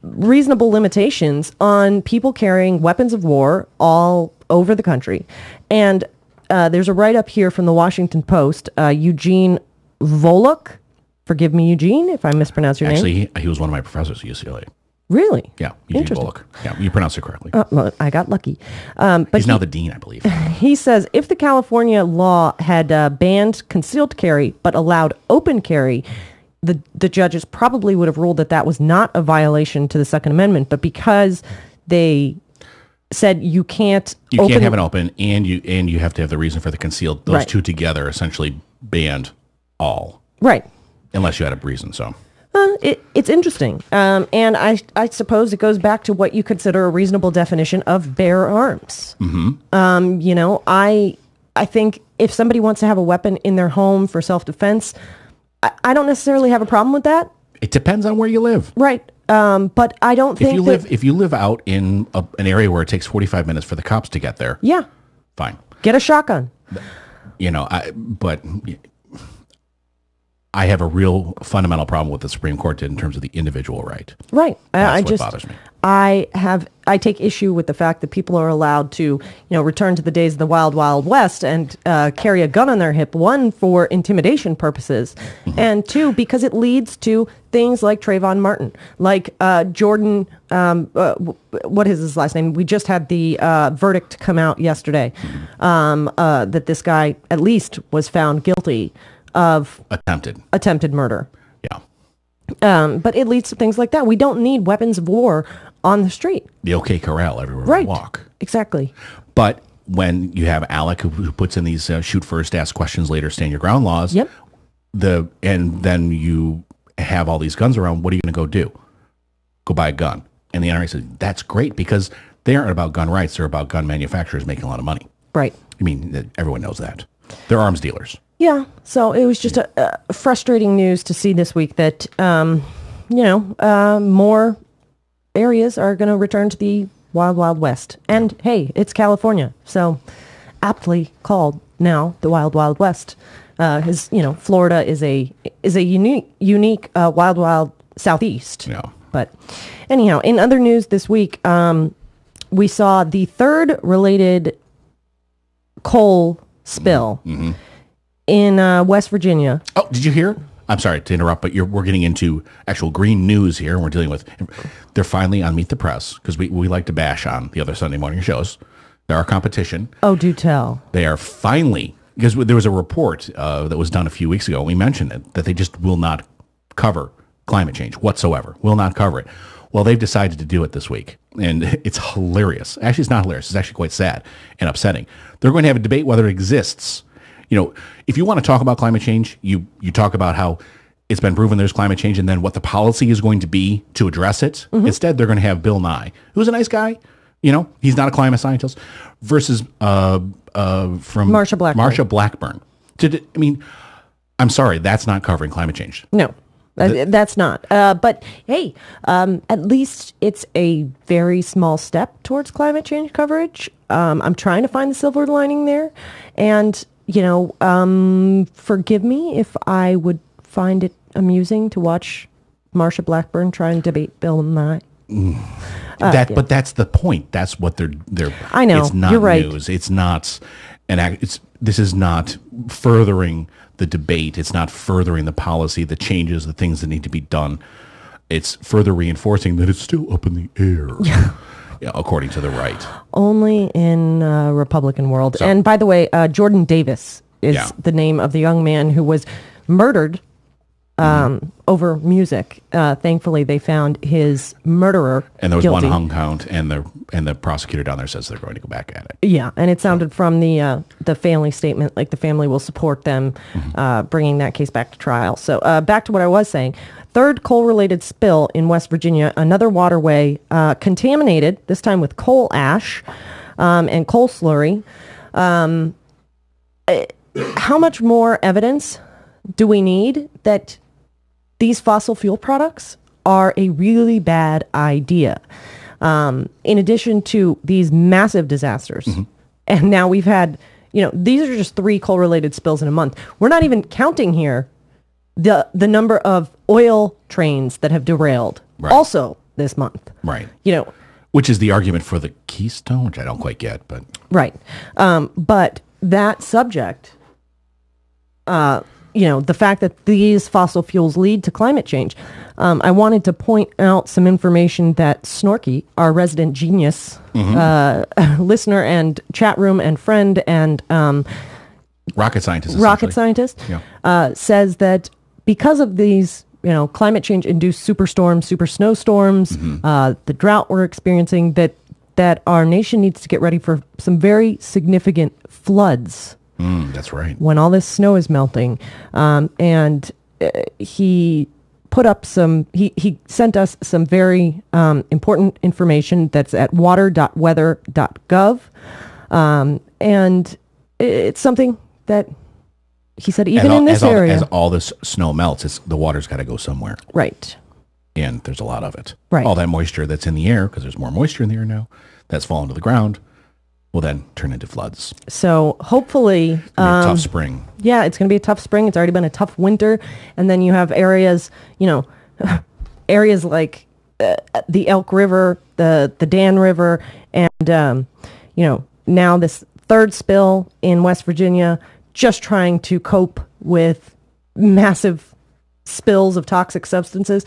reasonable limitations on people carrying weapons of war all over the country. And there's a write-up here from the Washington Post. Eugene Volokh, forgive me, Eugene, if I mispronounce your name. Actually, he was one of my professors at UCLA. Really? Yeah, Eugene Volokh. Yeah, you pronounced it correctly. Well, I got lucky. But he's now the dean, I believe. He says, if the California law had banned concealed carry but allowed open carry, the judges probably would have ruled that was not a violation to the Second Amendment, but because they said you can't have an open and you have to have the reason for the concealed, those two together essentially banned all. Right. Unless you had a reason, so. It's interesting. And I suppose it goes back to what you consider a reasonable definition of bear arms. Mm-hmm. I think if somebody wants to have a weapon in their home for self-defense, I don't necessarily have a problem with that. It depends on where you live. Right. But I don't think if you live out in an area where it takes 45 minutes for the cops to get there. Yeah. Fine. Get a shotgun. But I have a real fundamental problem with the Supreme Court did in terms of the individual right. Right. That's what bothers me. I take issue with the fact that people are allowed to, return to the days of the Wild Wild West and carry a gun on their hip, 1, for intimidation purposes, and 2, because it leads to things like Trayvon Martin, like Jordan, what is his last name? We just had the verdict come out yesterday that this guy at least was found guilty of attempted murder. Yeah. But it leads to things like that. We don't need weapons of war on the street. The OK Corral everywhere we walk. Exactly. But when you have Alec who puts in these shoot first, ask questions later, stand your ground laws, and then you have all these guns around, what are you going to go do? Go buy a gun. And the NRA says, that's great because they aren't about gun rights. They're about gun manufacturers making a lot of money. Right. I mean, everyone knows that. They're arms dealers. Yeah, so it was just a frustrating news to see this week that, more areas are going to return to the Wild Wild West. And hey, it's California, so aptly called now the Wild Wild West. Florida is a unique Wild Wild Southeast. Yeah. But anyhow, in other news this week, we saw the third related coal spill in West Virginia. Oh, did you hear? I'm sorry to interrupt, but we're getting into actual green news here, and we're dealing with. They're finally on Meet the Press, because we like to bash on the other Sunday morning shows. They're our competition. Oh, do tell. They are finally, because there was a report that was done a few weeks ago, and we mentioned it, that they just will not cover climate change whatsoever. Will not cover it. Well, they've decided to do it this week, and it's hilarious. Actually, it's not hilarious. It's actually quite sad and upsetting. They're going to have a debate whether it exists. If you want to talk about climate change, you talk about how it's been proven there's climate change and then what the policy is going to be to address it. Instead, they're going to have Bill Nye, who's a nice guy. He's not a climate scientist, versus from Marsha Blackburn. Marsha Blackburn. I'm sorry, that's not covering climate change. No. That's not. But hey, at least it's a very small step towards climate change coverage. I'm trying to find the silver lining there. And, forgive me if I would find it amusing to watch Marsha Blackburn try and debate Bill Nye. But that's the point. That's what they're. I know. It's not You're right. news. It's not this is not furthering the debate. It's not furthering the policy, the changes, the things that need to be done. It's further reinforcing that it's still up in the air, according to the right. Only in Republican world. So, and by the way, Jordan Davis is the name of the young man who was murdered over music. Thankfully, they found his murderer and there was guilty. one hung count, and the prosecutor down there says they're going to go back at it. Yeah, and it sounded from the family statement like the family will support them bringing that case back to trial. So back to what I was saying. Third coal-related spill in West Virginia, another waterway contaminated, this time with coal ash and coal slurry. How much more evidence do we need that these fossil fuel products are a really bad idea? In addition to these massive disasters. And now we've had, these are just 3 coal-related spills in a month. We're not even counting here the number of oil trains that have derailed also this month. Right. Which is the argument for the Keystone, which I don't quite get, but. Right. But that subject, the fact that these fossil fuels lead to climate change. I wanted to point out some information that Snorky, our resident genius, listener and chat room and friend and rocket scientist, says that because of these, climate change induced superstorms, super snowstorms, the drought we're experiencing, that our nation needs to get ready for some very significant floods. That's right. When all this snow is melting. And he put up he sent us some very important information that's at water.weather.gov. And it's something that he said, even in this area. As all this snow melts, the water's got to go somewhere. Right. And there's a lot of it. Right. All that moisture that's in the air, because there's more moisture in the air now, that's fallen to the ground, will then turn into floods. So hopefully, it's gonna be a tough spring. Yeah, it's going to be a tough spring. It's already been a tough winter, and then you have areas, areas like the Elk River, the Dan River, and now this third spill in West Virginia, just trying to cope with massive spills of toxic substances.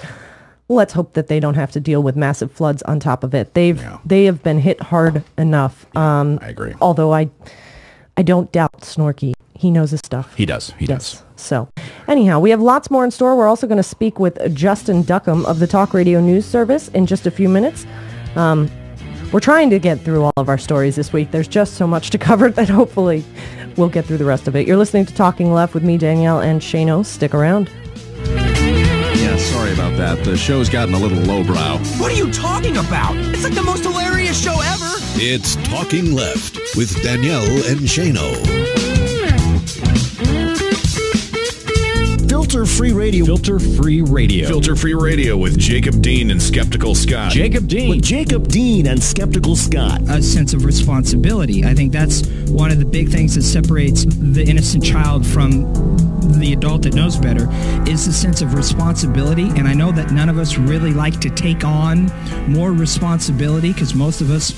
Let's hope that they don't have to deal with massive floods on top of it. They have been hit hard enough. I agree. Although I don't doubt Snorky. He knows his stuff. He does. He does. So anyhow, we have lots more in store. We're also going to speak with Justin Duckham of the Talk Radio News Service in just a few minutes. We're trying to get through all of our stories this week. There's just so much to cover that hopefully we'll get through the rest of it. You're listening to Talking Left with me, Danielle, and Shano. Stick around. Yeah, sorry about that. The show's gotten a little lowbrow. What are you talking about? It's like the most hilarious show ever. It's Talking Left with Danielle and Shano. Filter Free Radio. Filter Free Radio. Filter Free Radio with Jacob Dean and Skeptical Scott. Jacob Dean. With Jacob Dean and Skeptical Scott. A sense of responsibility. I think that's one of the big things that separates the innocent child from the adult that knows better, is the sense of responsibility. And I know that none of us really like to take on more responsibility, because most of us,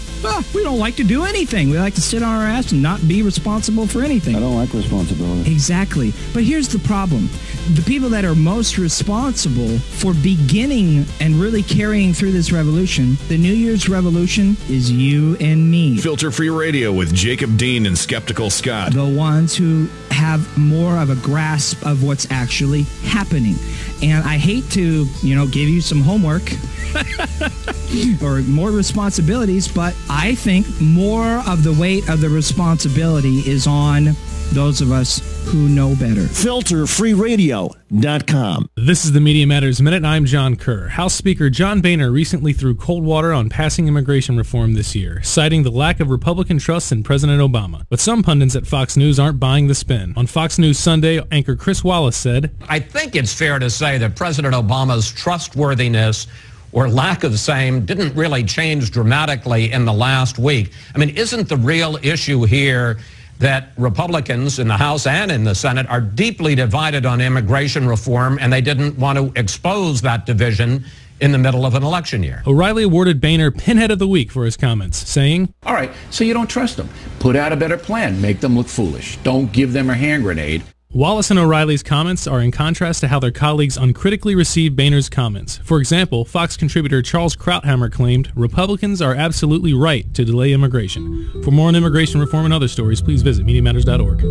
we don't like to do anything. We like to sit on our ass and not be responsible for anything. I don't like responsibility. Exactly. But here's the problem. The people that are most responsible for beginning and really carrying through this revolution, the New Year's revolution, is you and me. Filter Free Radio with Jacob Dean and Skeptical Scott. The ones who have more of a grasp of what's actually happening. And I hate to, give you some homework or more responsibilities, but I think more of the weight of the responsibility is on those of us who know better. FilterFreeRadio.com. This is the Media Matters Minute, and I'm John Kerr. House Speaker John Boehner recently threw cold water on passing immigration reform this year, citing the lack of Republican trust in President Obama. But some pundits at Fox News aren't buying the spin. On Fox News Sunday, anchor Chris Wallace said, I think it's fair to say that President Obama's trustworthiness or lack of same didn't really change dramatically in the last week. I mean, isn't the real issue here that Republicans in the House and in the Senate are deeply divided on immigration reform, and they didn't want to expose that division in the middle of an election year? O'Reilly awarded Boehner Pinhead of the Week for his comments, saying, all right, so you don't trust them. Put out a better plan. Make them look foolish. Don't give them a hand grenade. Wallace and O'Reilly's comments are in contrast to how their colleagues uncritically received Boehner's comments. For example, Fox contributor Charles Krauthammer claimed, Republicans are absolutely right to delay immigration. For more on immigration reform and other stories, please visit MediaMatters.org.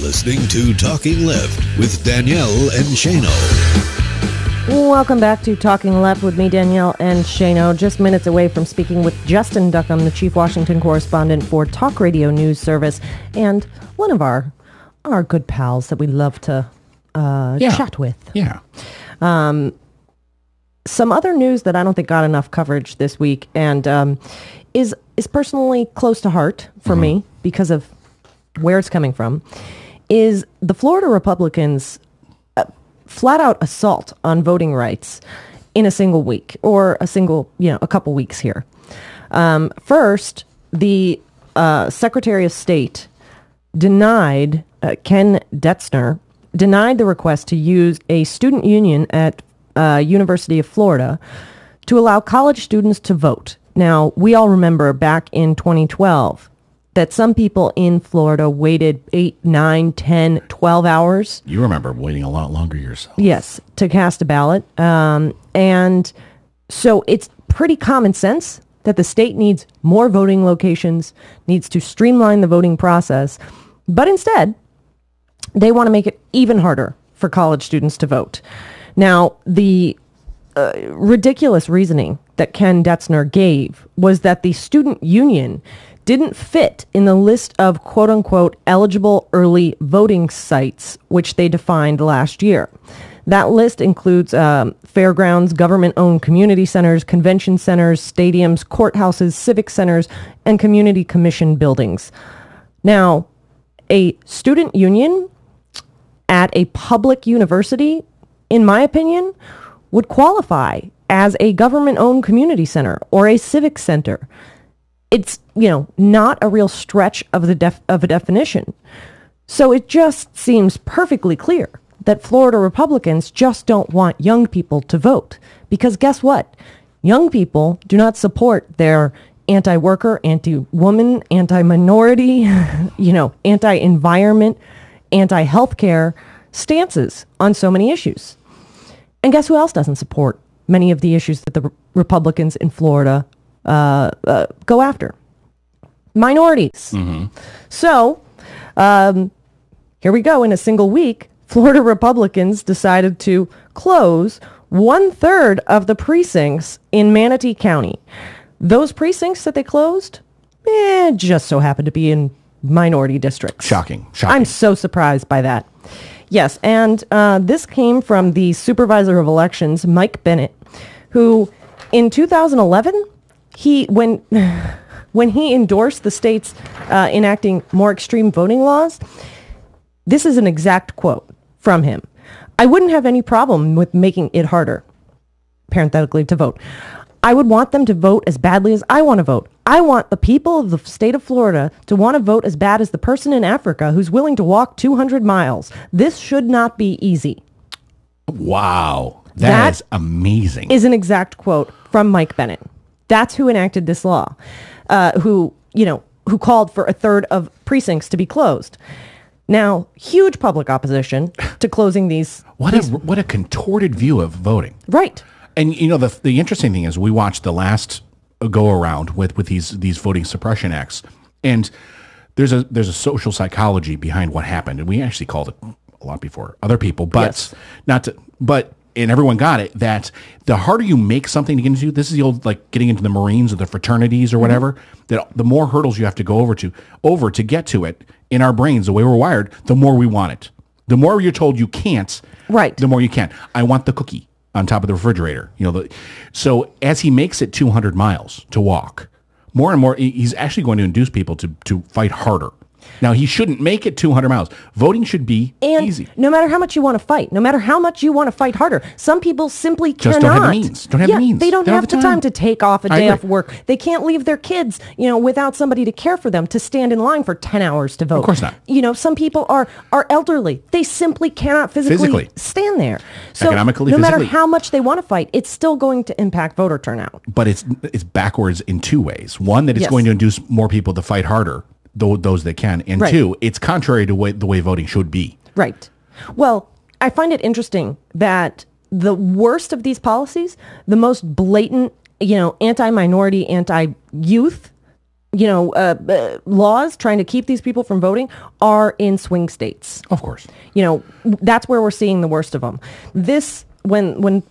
Listening to Talking Left with Danielle and Shano. Welcome back to Talking Left with me, Danielle and Shano. Just minutes away from speaking with Justin Duckham, the chief Washington correspondent for Talk Radio News Service, and one of our good pals that we love to chat with. Yeah. Some other news that I don't think got enough coverage this week, and is personally close to heart for me because of where it's coming from, is the Florida Republicans' flat-out assault on voting rights in a single week, or a couple weeks here. First, the Secretary of State denied, Ken Detzner, denied the request to use a student union at University of Florida to allow college students to vote. Now, we all remember back in 2012, that some people in Florida waited 8, 9, 10, 12 hours. You remember waiting a lot longer yourself. Yes, to cast a ballot. And so it's pretty common sense that the state needs more voting locations, needs to streamline the voting process. But instead, they want to make it even harder for college students to vote. Now, the ridiculous reasoning that Ken Detzner gave was that the student union didn't fit in the list of quote-unquote eligible early voting sites, which they defined last year. That list includes fairgrounds, government-owned community centers, convention centers, stadiums, courthouses, civic centers, and community commission buildings. Now, a student union at a public university, in my opinion, would qualify as a government-owned community center or a civic center. It's, not a real stretch of a definition. So it just seems perfectly clear that Florida Republicans just don't want young people to vote. Because guess what? Young people do not support their anti-worker, anti-woman, anti-minority, anti-environment, anti-healthcare stances on so many issues. And guess who else doesn't support many of the issues that the Republicans in Florida go after? Minorities. So, here we go. In a single week, Florida Republicans decided to close 1/3 of the precincts in Manatee County. Those precincts that they closed, just so happened to be in minority districts. Shocking. I'm so surprised by that. Yes, and this came from the supervisor of elections, Mike Bennett, who in 2011, when he endorsed the states enacting more extreme voting laws, this is an exact quote from him. "I wouldn't have any problem with making it harder, parenthetically, to vote. I would want them to vote as badly as I want to vote. I want the people of the state of Florida to want to vote as bad as the person in Africa who's willing to walk 200 miles. This should not be easy." Wow. That is amazing. Is an exact quote from Mike Bennett. That's who enacted this law, who called for a third of precincts to be closed. Now, huge public opposition to closing these. What a contorted view of voting. Right. And the interesting thing is we watched the last go around with these voting suppression acts, and there's a social psychology behind what happened, and we actually called it a lot before other people, but and everyone got it, that the harder you make something to get into, this is the old, like, getting into the Marines or the fraternities or whatever, that the more hurdles you have to go over to get to it. In our brains, the way we're wired, the more we want it. The more you're told you can't, right, the more you can. I want the cookie on top of the refrigerator. So as he makes it 200 miles to walk, more and more, he's actually going to induce people to fight harder. Now, he shouldn't make it 200 miles. Voting should be easy. No matter how much you want to fight, no matter how much you want to fight harder, some people simply just cannot. Don't have the means. Don't have the means. They don't have the time to take off a day agree. off work. They can't leave their kids, without somebody to care for them, to stand in line for 10 hours to vote. Of course not. Some people are elderly. They simply cannot physically stand there. So economically, no matter physically. how much they want to fight, it's still going to impact voter turnout. But it's backwards in two ways. One, that it's going to induce more people to fight harder, those that can, and right. Two, it's contrary to the way voting should be. Right. Well, I find it interesting that the worst of these policies, the most blatant, anti-minority, anti-youth, laws trying to keep these people from voting are in swing states. Of course. That's where we're seeing the worst of them. This, when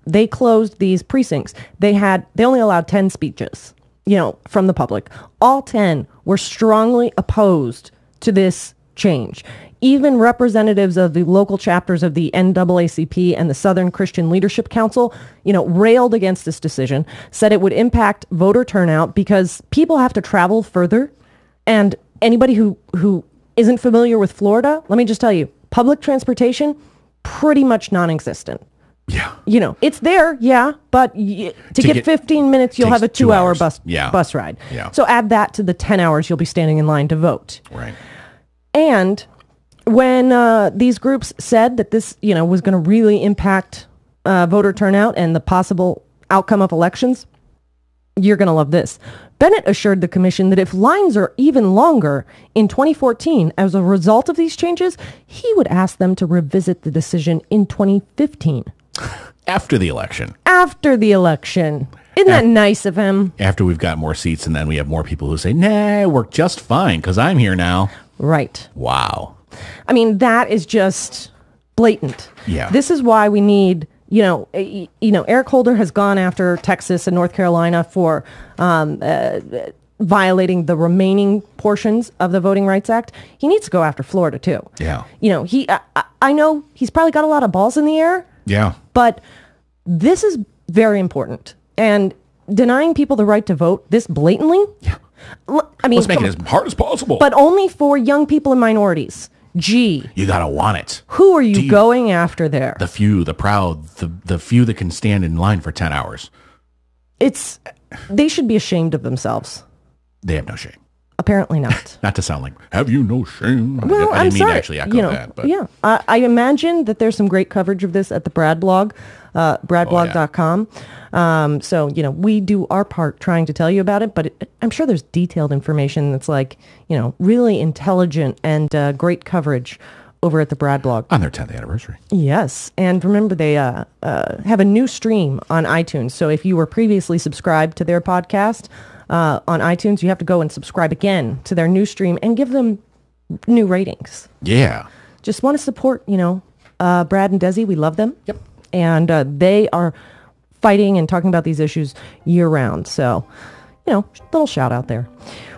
they closed these precincts, they only allowed 10 speeches, from the public. All 10 were strongly opposed to this change. Even representatives of the local chapters of the NAACP and the Southern Christian Leadership Council, railed against this decision, said it would impact voter turnout because people have to travel further. And anybody who isn't familiar with Florida, let me just tell you, public transportation, pretty much non-existent. Yeah. It's there, but to get 15 minutes, you'll have a 2-hour bus ride. Yeah. So add that to the 10 hours you'll be standing in line to vote. Right. And when these groups said that this, was going to really impact voter turnout and the possible outcome of elections, you're going to love this. Bennett assured the commission that if lines are even longer in 2014 as a result of these changes, he would ask them to revisit the decision in 2015. After the election. After the election. Isn't that nice of him? After we've got more seats, and then we have more people who say, nah, it worked just fine because I'm here now. Right. Wow. I mean, that is just blatant. Yeah. This is why we need, Eric Holder has gone after Texas and North Carolina for violating the remaining portions of the Voting Rights Act. He needs to go after Florida, too. Yeah. I know he's probably got a lot of balls in the air. Yeah. But this is very important. And denying people the right to vote this blatantly? Yeah. Let's make it as hard as possible. But only for young people and minorities. Gee. You got to want it. Who are you going after there? The few, the proud, the few that can stand in line for 10 hours. They should be ashamed of themselves. They have no shame. Apparently not. Not to sound like, have you no shame? Well, I didn't mean sorry. to actually echo that. But. Yeah. I imagine that there's some great coverage of this at the Brad blog, bradblog.com. So, we do our part trying to tell you about it, but I'm sure there's detailed information that's like, really intelligent and great coverage over at the Brad blog. On their 10th anniversary. Yes. And remember, they have a new stream on iTunes. So if you were previously subscribed to their podcast, on iTunes, you have to go and subscribe again to their new stream and give them new ratings. Yeah. Just want to support, Brad and Desi. We love them. Yep. And they are fighting and talking about these issues year round. So, little shout out there.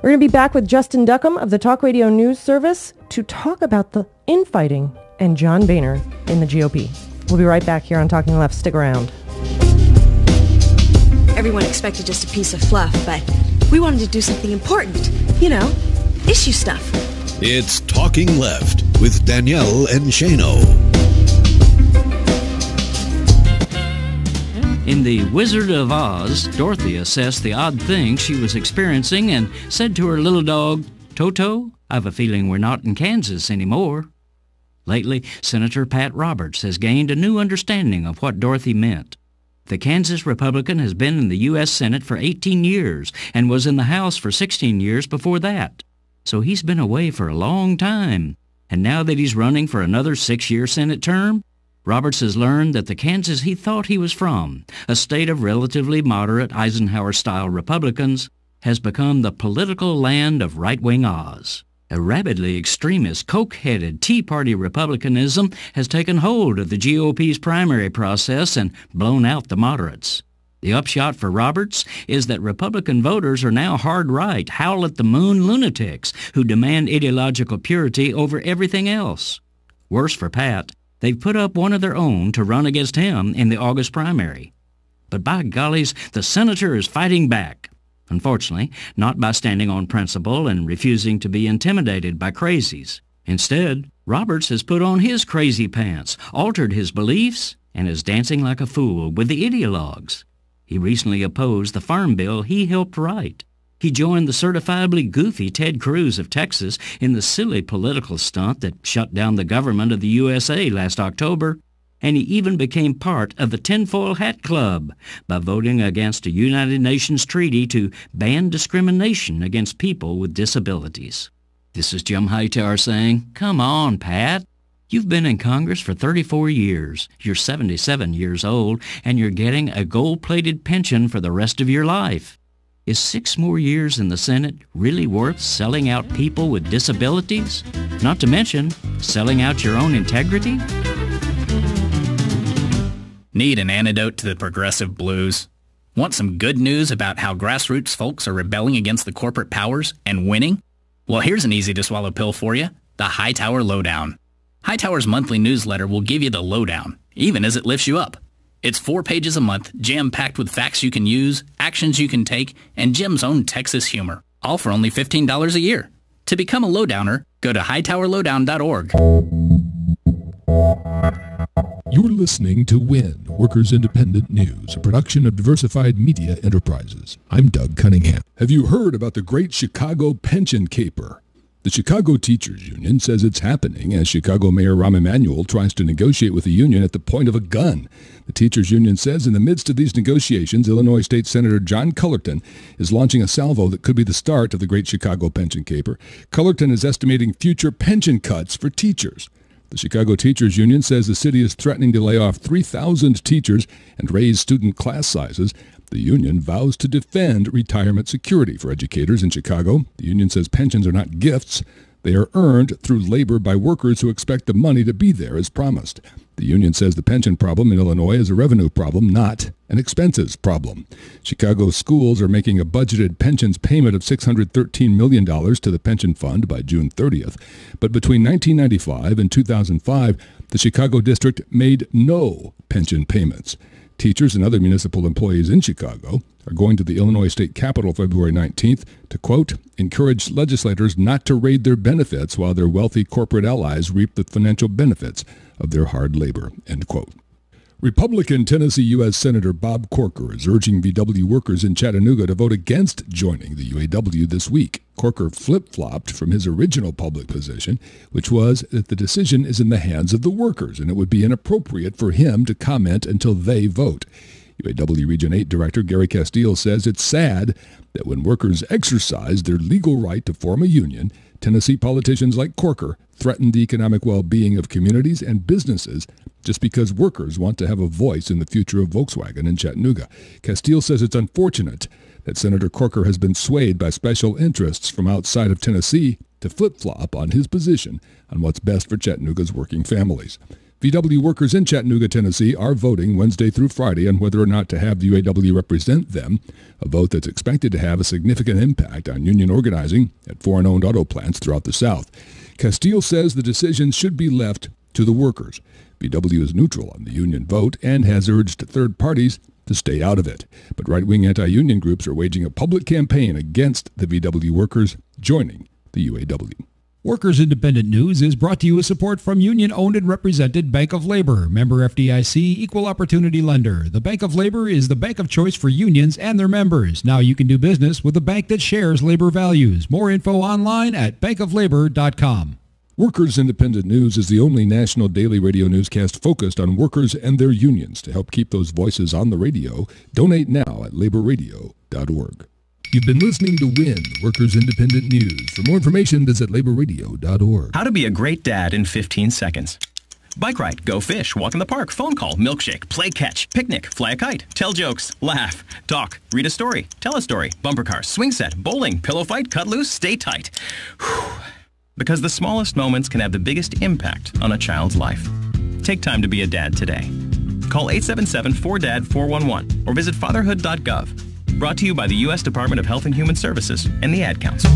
We're going to be back with Justin Duckham of the Talk Radio News Service to talk about the infighting and John Boehner in the GOP. We'll be right back here on Talking Left. Stick around. Everyone expected just a piece of fluff, but we wanted to do something important. You know, issue stuff. It's Talking Left with Danielle and Shano. In The Wizard of Oz, Dorothy assessed the odd things she was experiencing and said to her little dog, Toto, I've a feeling we're not in Kansas anymore. Lately, Senator Pat Roberts has gained a new understanding of what Dorothy meant. The Kansas Republican has been in the U.S. Senate for 18 years and was in the House for 16 years before that. So he's been away for a long time. And now that he's running for another 6-year Senate term, Roberts has learned that the Kansas he thought he was from, a state of relatively moderate Eisenhower-style Republicans, has become the political land of right-wing Oz. A rabidly extremist, coke-headed Tea Party Republicanism has taken hold of the GOP's primary process and blown out the moderates. The upshot for Roberts is that Republican voters are now hard-right, howl-at-the-moon lunatics who demand ideological purity over everything else. Worse for Pat, they've put up one of their own to run against him in the August primary. But by gollies, the senator is fighting back. Unfortunately, not by standing on principle and refusing to be intimidated by crazies. Instead, Roberts has put on his crazy pants, altered his beliefs, and is dancing like a fool with the ideologues. He recently opposed the farm bill he helped write. He joined the certifiably goofy Ted Cruz of Texas in the silly political stunt that shut down the government of the USA last October. And he even became part of the Tinfoil Hat Club by voting against a United Nations treaty to ban discrimination against people with disabilities. This is Jim Hightower saying, come on, Pat. You've been in Congress for 34 years. You're 77 years old, and you're getting a gold-plated pension for the rest of your life. Is 6 more years in the Senate really worth selling out people with disabilities? Not to mention selling out your own integrity? Need an antidote to the progressive blues? Want some good news about how grassroots folks are rebelling against the corporate powers and winning? Well, here's an easy-to-swallow pill for you, the Hightower Lowdown. Hightower's monthly newsletter will give you the lowdown, even as it lifts you up. It's 4 pages a month, jam-packed with facts you can use, actions you can take, and Jim's own Texas humor, all for only $15 a year. To become a lowdowner, go to hightowerlowdown.org. You're listening to WIN, Workers Independent News, a production of Diversified Media Enterprises. I'm Doug Cunningham. Have you heard about the Great Chicago Pension Caper? The Chicago Teachers Union says it's happening as Chicago Mayor Rahm Emanuel tries to negotiate with the union at the point of a gun. The Teachers Union says in the midst of these negotiations, Illinois State Senator John Cullerton is launching a salvo that could be the start of the Great Chicago Pension Caper. Cullerton is estimating future pension cuts for teachers. The Chicago Teachers Union says the city is threatening to lay off 3,000 teachers and raise student class sizes. The union vows to defend retirement security for educators in Chicago. The union says pensions are not gifts. They are earned through labor by workers who expect the money to be there as promised. The union says the pension problem in Illinois is a revenue problem, not an expenses problem. Chicago schools are making a budgeted pensions payment of $613 million to the pension fund by June 30th. But between 1995 and 2005, the Chicago district made no pension payments. Teachers and other municipal employees in Chicago are going to the Illinois State Capitol February 19th to, quote, encourage legislators not to raid their benefits while their wealthy corporate allies reap the financial benefits of their hard labor, end quote. Republican Tennessee U.S. Senator Bob Corker is urging VW workers in Chattanooga to vote against joining the UAW this week. Corker flip-flopped from his original public position, which was that the decision is in the hands of the workers, and it would be inappropriate for him to comment until they vote. UAW Region 8 Director Gary Castile says it's sad that when workers exercise their legal right to form a union, Tennessee politicians like Corker threaten the economic well-being of communities and businesses just because workers want to have a voice in the future of Volkswagen in Chattanooga. Castile says it's unfortunate that Senator Corker has been swayed by special interests from outside of Tennessee to flip-flop on his position on what's best for Chattanooga's working families. VW workers in Chattanooga, Tennessee are voting Wednesday through Friday on whether or not to have the UAW represent them, a vote that's expected to have a significant impact on union organizing at foreign-owned auto plants throughout the South. Castile says the decision should be left to the workers. VW is neutral on the union vote and has urged third parties to stay out of it. But right-wing anti-union groups are waging a public campaign against the VW workers joining the UAW. Workers Independent News is brought to you with support from union-owned and represented Bank of Labor, member FDIC, equal opportunity lender. The Bank of Labor is the bank of choice for unions and their members. Now you can do business with a bank that shares labor values. More info online at bankoflabor.com. Workers Independent News is the only national daily radio newscast focused on workers and their unions. To help keep those voices on the radio, donate now at laborradio.org. You've been listening to WIN, Workers Independent News. For more information, visit laborradio.org. How to be a great dad in 15 seconds. Bike ride, go fish, walk in the park, phone call, milkshake, play catch, picnic, fly a kite, tell jokes, laugh, talk, read a story, tell a story, bumper car, swing set, bowling, pillow fight, cut loose, stay tight. Whew. Because the smallest moments can have the biggest impact on a child's life. Take time to be a dad today. Call 877-4DAD-411 or visit fatherhood.gov. Brought to you by the U.S. Department of Health and Human Services and the Ad Council.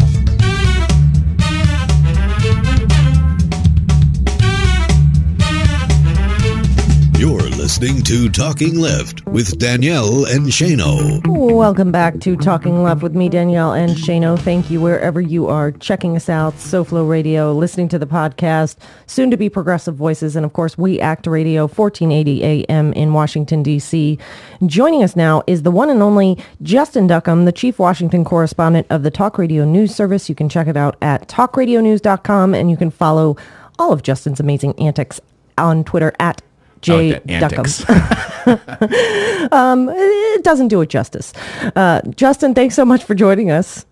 You're listening to Talking Left with Danielle and Shano. Welcome back to Talking Left with me, Danielle and Shano. Thank you wherever you are checking us out, SoFlo Radio, listening to the podcast, soon to be Progressive Voices, and of course, We Act Radio, 1480 AM in Washington, D.C. Joining us now is the one and only Justin Duckham, the Chief Washington Correspondent of the Talk Radio News Service. You can check it out at talkradionews.com, and you can follow all of Justin's amazing antics on Twitter at J. Duckham. It doesn't do it justice. Justin, thanks so much for joining us.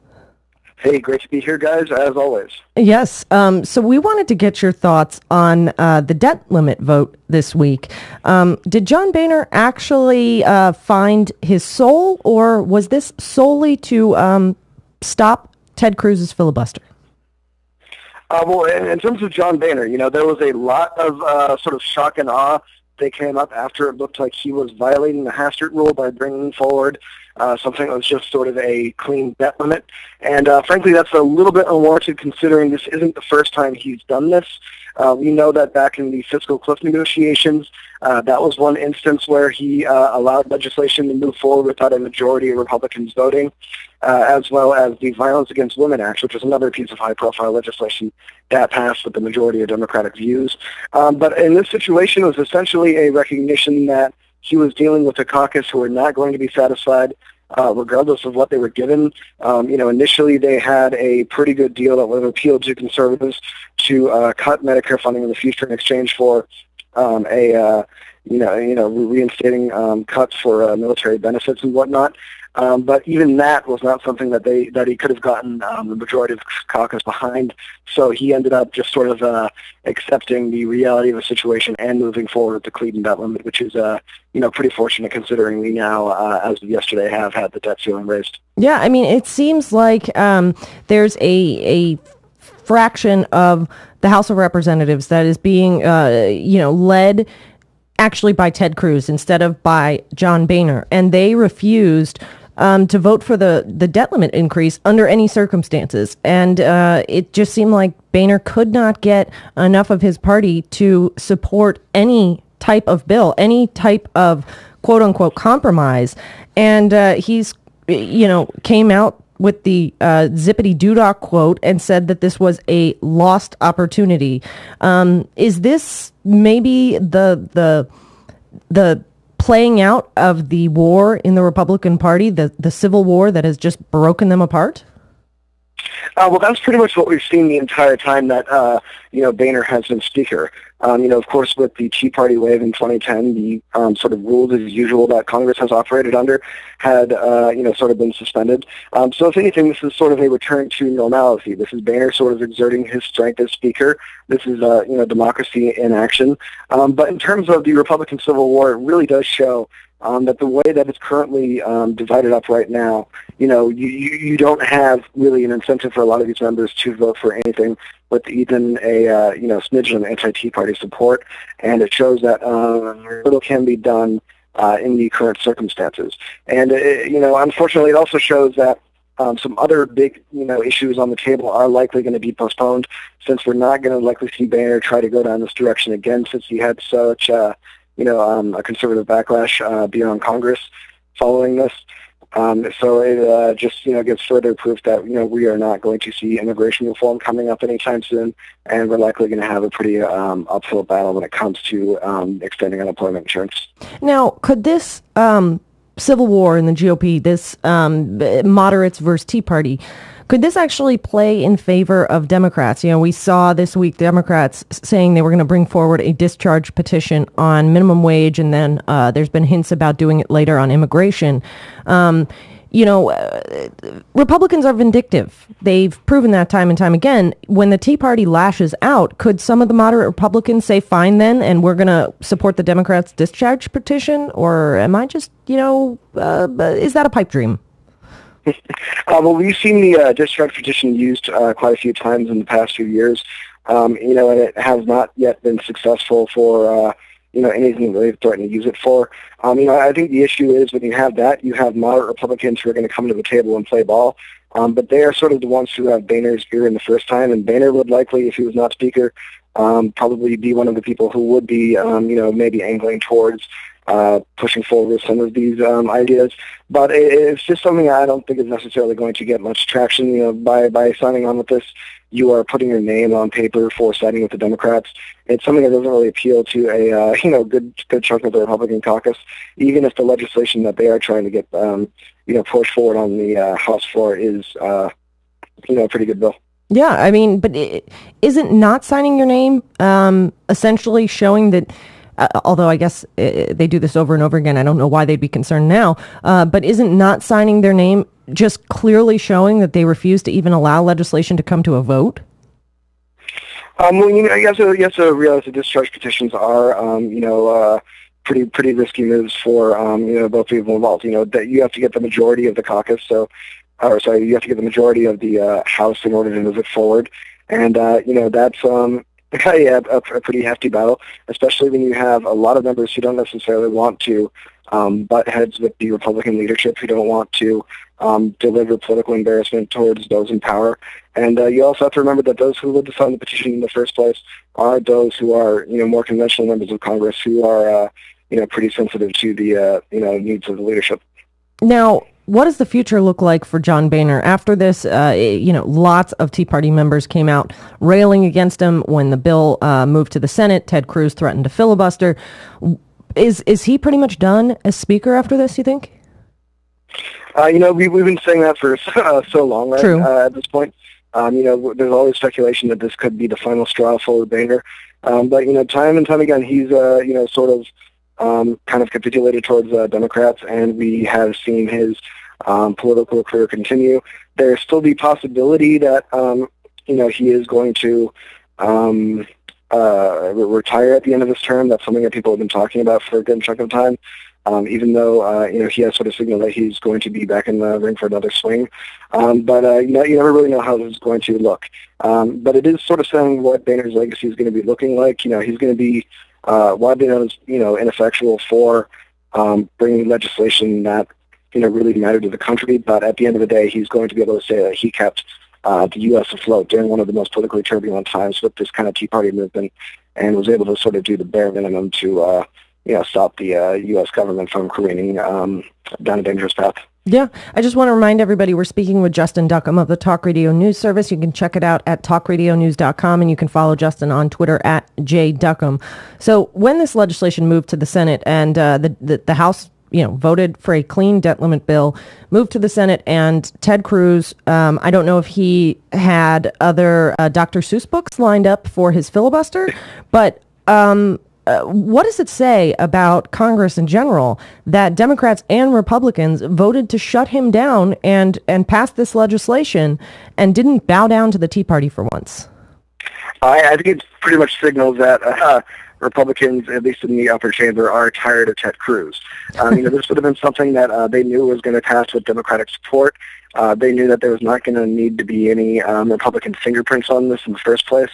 Hey, great to be here, guys, as always. Yes. So we wanted to get your thoughts on the debt limit vote this week. Did John Boehner actually find his soul, or was this solely to stop Ted Cruz's filibuster? Well, in terms of John Boehner, there was a lot of sort of shock and awe that came up after it looked like he was violating the Hastert rule by bringing forward something that was just sort of a clean debt limit. And frankly, that's a little bit unwarranted considering this isn't the first time he's done this. We know that back in the fiscal cliff negotiations, that was one instance where he allowed legislation to move forward without a majority of Republicans voting, as well as the Violence Against Women Act, which was another piece of high-profile legislation that passed with the majority of Democratic views. But in this situation, it was essentially a recognition that he was dealing with a caucus who were not going to be satisfied regardless of what they were given. Initially they had a pretty good deal that would have appealed to conservatives to cut Medicare funding in the future in exchange for reinstating cuts for military benefits and whatnot. But even that was not something that he could have gotten the majority of the caucus behind. So he ended up just sort of accepting the reality of the situation and moving forward with the clean debt limit, which is pretty fortunate considering we now, as of yesterday, have had the debt ceiling raised. Yeah, I mean, it seems like there's a fraction of the House of Representatives that is being led actually by Ted Cruz instead of by John Boehner, and they refused to vote for the debt limit increase under any circumstances. And it just seemed like Boehner could not get enough of his party to support any type of bill, any type of quote-unquote compromise. And he's, came out with the zippity-doo-dah quote and said that this was a lost opportunity. Is this maybe the playing out of the war in the Republican Party, the civil war that has just broken them apart? Well, that's pretty much what we've seen the entire time that, Boehner has been Speaker. Of course, with the Tea Party wave in 2010, the sort of rules as usual that Congress has operated under had, sort of been suspended. So if anything, this is sort of a return to normalcy. This is Boehner sort of exerting his strength as Speaker. This is, democracy in action. But in terms of the Republican Civil War, it really does show that the way that it's currently divided up right now, you don't have really an incentive for a lot of these members to vote for anything with even a smidgen of anti-Tea Party support, and it shows that little can be done in the current circumstances. And unfortunately, it also shows that some other big, issues on the table are likely going to be postponed, since we're not going to likely see Boehner try to go down this direction again, since he had such, a conservative backlash beyond Congress following this. So it just, gives further proof that, we are not going to see immigration reform coming up anytime soon, and we're likely going to have a pretty uphill battle when it comes to extending unemployment insurance. Now, could this civil war in the GOP, this moderates versus Tea Party, could this actually play in favor of Democrats? We saw this week Democrats saying they were going to bring forward a discharge petition on minimum wage, and then there's been hints about doing it later on immigration. Republicans are vindictive. They've proven that time and time again. When the Tea Party lashes out, could some of the moderate Republicans say, fine then, and we're going to support the Democrats' discharge petition? Or am I just, is that a pipe dream? Well, we've seen the discharge petition used quite a few times in the past few years, and it has not yet been successful for, anything that they've threatened to use it for. I think the issue is when you have that, you have moderate Republicans who are going to come to the table and play ball, but they are sort of the ones who have Boehner's ear in the first time, and Boehner would likely, if he was not Speaker, probably be one of the people who would be, maybe angling towards pushing forward with some of these ideas. But it's just something I don't think is necessarily going to get much traction. By signing on with this, you are putting your name on paper for siding with the Democrats. It's something that doesn't really appeal to a good chunk of the Republican caucus, even if the legislation that they are trying to get pushed forward on the House floor is a pretty good bill. Yeah, but isn't not signing your name essentially showing that? Although I guess they do this over and over again, I don't know why they'd be concerned now. But isn't not signing their name just clearly showing that they refuse to even allow legislation to come to a vote? You have to realize that discharge petitions are, pretty risky moves for, both people involved. That you have to get the majority of the caucus, you have to get the majority of the House in order to move it forward, and that's a pretty hefty battle, especially when you have a lot of members who don't necessarily want to butt heads with the Republican leadership, who don't want to deliver political embarrassment towards those in power. And you also have to remember that those who would sign the petition in the first place are those who are, more conventional members of Congress who are, pretty sensitive to the, needs of the leadership. Now, what does the future look like for John Boehner? After this, lots of Tea Party members came out railing against him when the bill moved to the Senate. Ted Cruz threatened to filibuster. Is he pretty much done as Speaker after this, you think? We've been saying that for so long, right? True. At this point. There's always speculation that this could be the final straw for Boehner. But, time and time again, he's, sort of kind of capitulated towards Democrats, and we have seen his political career continue. There's still the possibility that, he is going to retire at the end of his term. That's something that people have been talking about for a good chunk of time, even though, he has sort of signaled that he's going to be back in the ring for another swing. But you never really know how this is going to look. But it is sort of saying what Boehner's legacy is going to be looking like. He's going to be widely known as, ineffectual for bringing legislation that, really mattered to the country. But at the end of the day, he's going to be able to say that he kept the U.S. afloat during one of the most politically turbulent times with this kind of Tea Party movement, and was able to sort of do the bare minimum to, stop the U.S. government from careening down a dangerous path. Yeah, I just want to remind everybody we're speaking with Justin Duckham of the Talk Radio News Service. You can check it out at talkradionews.com, and you can follow Justin on Twitter at jduckham. So when this legislation moved to the Senate and the House, voted for a clean debt limit bill, moved to the Senate, and Ted Cruz, I don't know if he had other Dr. Seuss books lined up for his filibuster, but what does it say about Congress in general that Democrats and Republicans voted to shut him down and pass this legislation and didn't bow down to the Tea Party for once? I think it pretty much signals that Republicans, at least in the upper chamber, are tired of Ted Cruz. This would have been something that they knew was going to pass with Democratic support. They knew that there was not going to need to be any Republican fingerprints on this in the first place.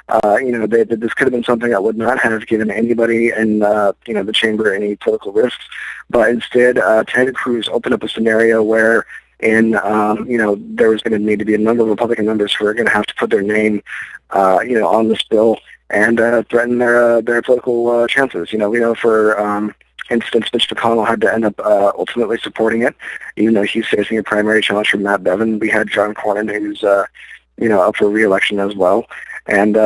This could have been something that would not have given anybody in, the chamber any political risks. But instead, Ted Cruz opened up a scenario where, there was going to need to be a number of Republican members who are going to have to put their name, on this bill and threaten their political chances. We know for instance, Mitch McConnell had to end up ultimately supporting it, even though he's facing a primary challenge from Matt Bevin. We had John Cornyn, who's up for re-election as well, and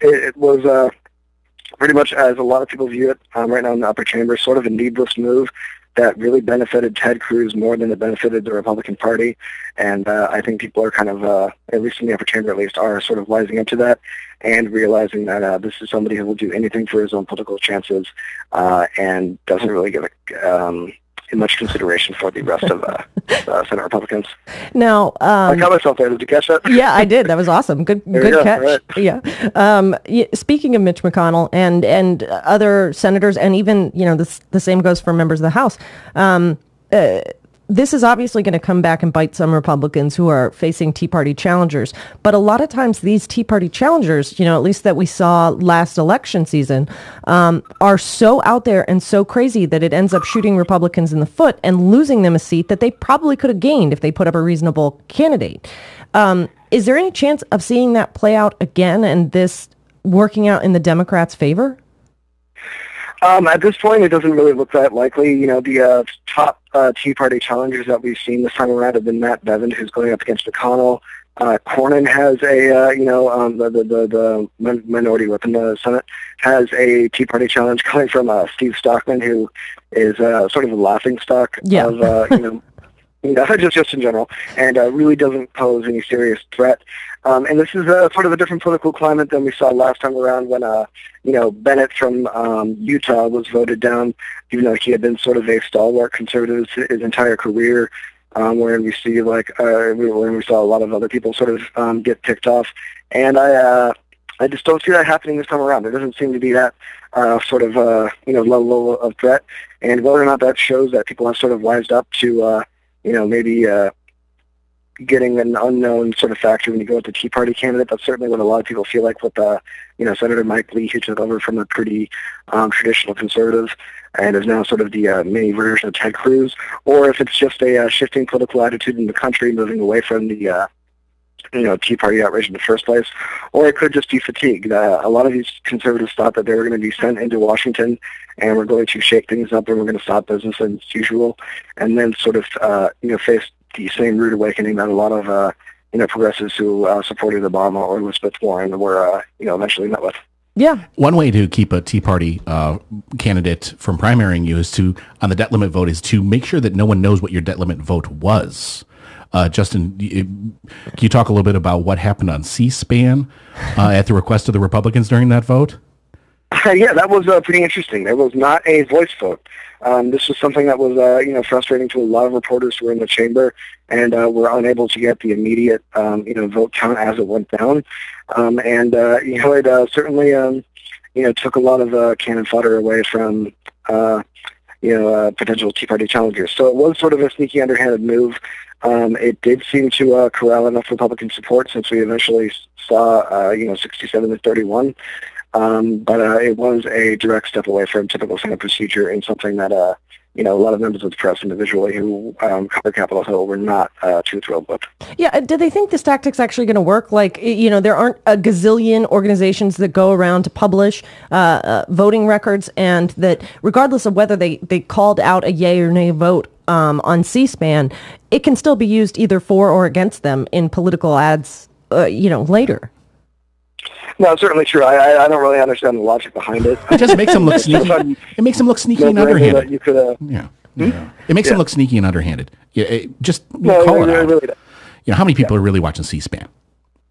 it was pretty much, as a lot of people view it right now in the upper chamber, sort of a needless move that really benefited Ted Cruz more than it benefited the Republican Party. And I think people are kind of, at least in the upper chamber at least, are sort of wising up to that and realizing that this is somebody who will do anything for his own political chances and doesn't really give much consideration for the rest of Senate Republicans. Now, I got myself there. Did you catch that? Yeah, I did. That was awesome. Good catch. Right. Yeah. Speaking of Mitch McConnell and other senators, and even the same goes for members of the House. This is obviously going to come back and bite some Republicans who are facing Tea Party challengers. But a lot of times these Tea Party challengers, at least that we saw last election season, are so out there and so crazy that it ends up shooting Republicans in the foot and losing them a seat that they probably could have gained if they put up a reasonable candidate. Is there any chance of seeing that play out again and this working out in the Democrats' favor? At this point, it doesn't really look that likely. The top Tea Party challengers that we've seen this time around have been Matt Bevin, who's going up against McConnell. Cornyn has the minority whip in the Senate has a Tea Party challenge coming from Steve Stockman, who is sort of a laughingstock of just in general, and really doesn't pose any serious threat. And this is sort of a different political climate than we saw last time around when, Bennett from Utah was voted down, even though he had been sort of a stalwart conservative his entire career, wherein we see when we saw a lot of other people sort of get picked off. And I just don't see that happening this time around. There doesn't seem to be that sort of level of threat, and whether or not that shows that people have sort of wised up to maybe getting an unknown sort of factor when you go with the Tea Party candidate. That's certainly what a lot of people feel like with, Senator Mike Lee, who took over from a pretty traditional conservative and is now sort of the mini version of Ted Cruz, or if it's just a shifting political attitude in the country, moving away from the Tea Party outrage in the first place, or it could just be fatigue. A lot of these conservatives thought that they were going to be sent into Washington and we're going to shake things up and we're going to stop business as usual, and then sort of, face the same rude awakening that a lot of, progressives who supported Obama or Elizabeth Warren were, eventually met with. Yeah. One way to keep a Tea Party candidate from primarying you is on the debt limit vote, is to make sure that no one knows what your debt limit vote was. Justin, can you talk a little bit about what happened on C-SPAN at the request of the Republicans during that vote? Yeah, that was pretty interesting. There was not a voice vote. This was something that was, frustrating to a lot of reporters who were in the chamber and were unable to get the immediate, vote count as it went down. It certainly, took a lot of cannon fodder away from, potential Tea Party challengers. So it was sort of a sneaky, underhanded move. It did seem to corral enough Republican support since we eventually saw, 67-31. But it was a direct step away from typical Senate procedure and something that, a lot of members of the press individually who cover Capitol Hill were not too thrilled with. Yeah, do they think this tactic's actually going to work? Like, there aren't a gazillion organizations that go around to publish voting records, and that regardless of whether they called out a yay or nay vote on C-SPAN, it can still be used either for or against them in political ads, later. No, it's certainly true. I don't really understand the logic behind it. It just makes them look sneaky. It makes them look sneaky and underhanded. You could, It makes them look sneaky and underhanded. Yeah, call it out. Really, how many people are really watching C-SPAN?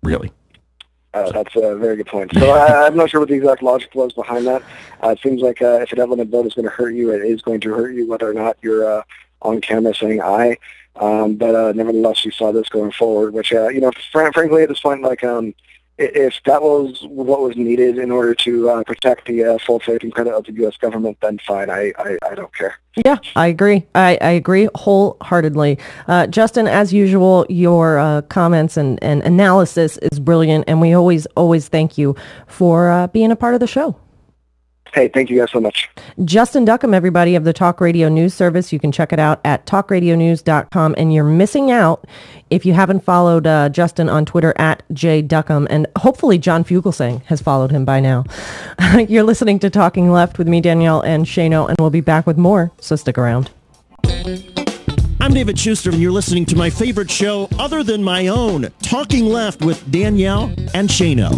Really? That's a very good point. So I'm not sure what the exact logic was behind that. It seems like if a debt limit vote is going to hurt you, it is going to hurt you whether or not you're on camera saying aye. But nevertheless, you saw this going forward, which, frankly, at this point, if that was what was needed in order to protect the full faith and credit of the U.S. government, then fine. I don't care. Yeah, I agree. I agree wholeheartedly. Justin, as usual, your comments and analysis is brilliant, and we always thank you for being a part of the show. Hey, thank you guys so much. Justin Duckham, everybody, of the Talk Radio News Service. You can check it out at talkradionews.com. And you're missing out if you haven't followed Justin on Twitter at jduckham. And hopefully John Fugelsang has followed him by now. You're listening to Talking Left with me, Danielle, and Shano, and we'll be back with more, so stick around. I'm David Schuster, and you're listening to my favorite show other than my own, Talking Left with Danielle and Shano.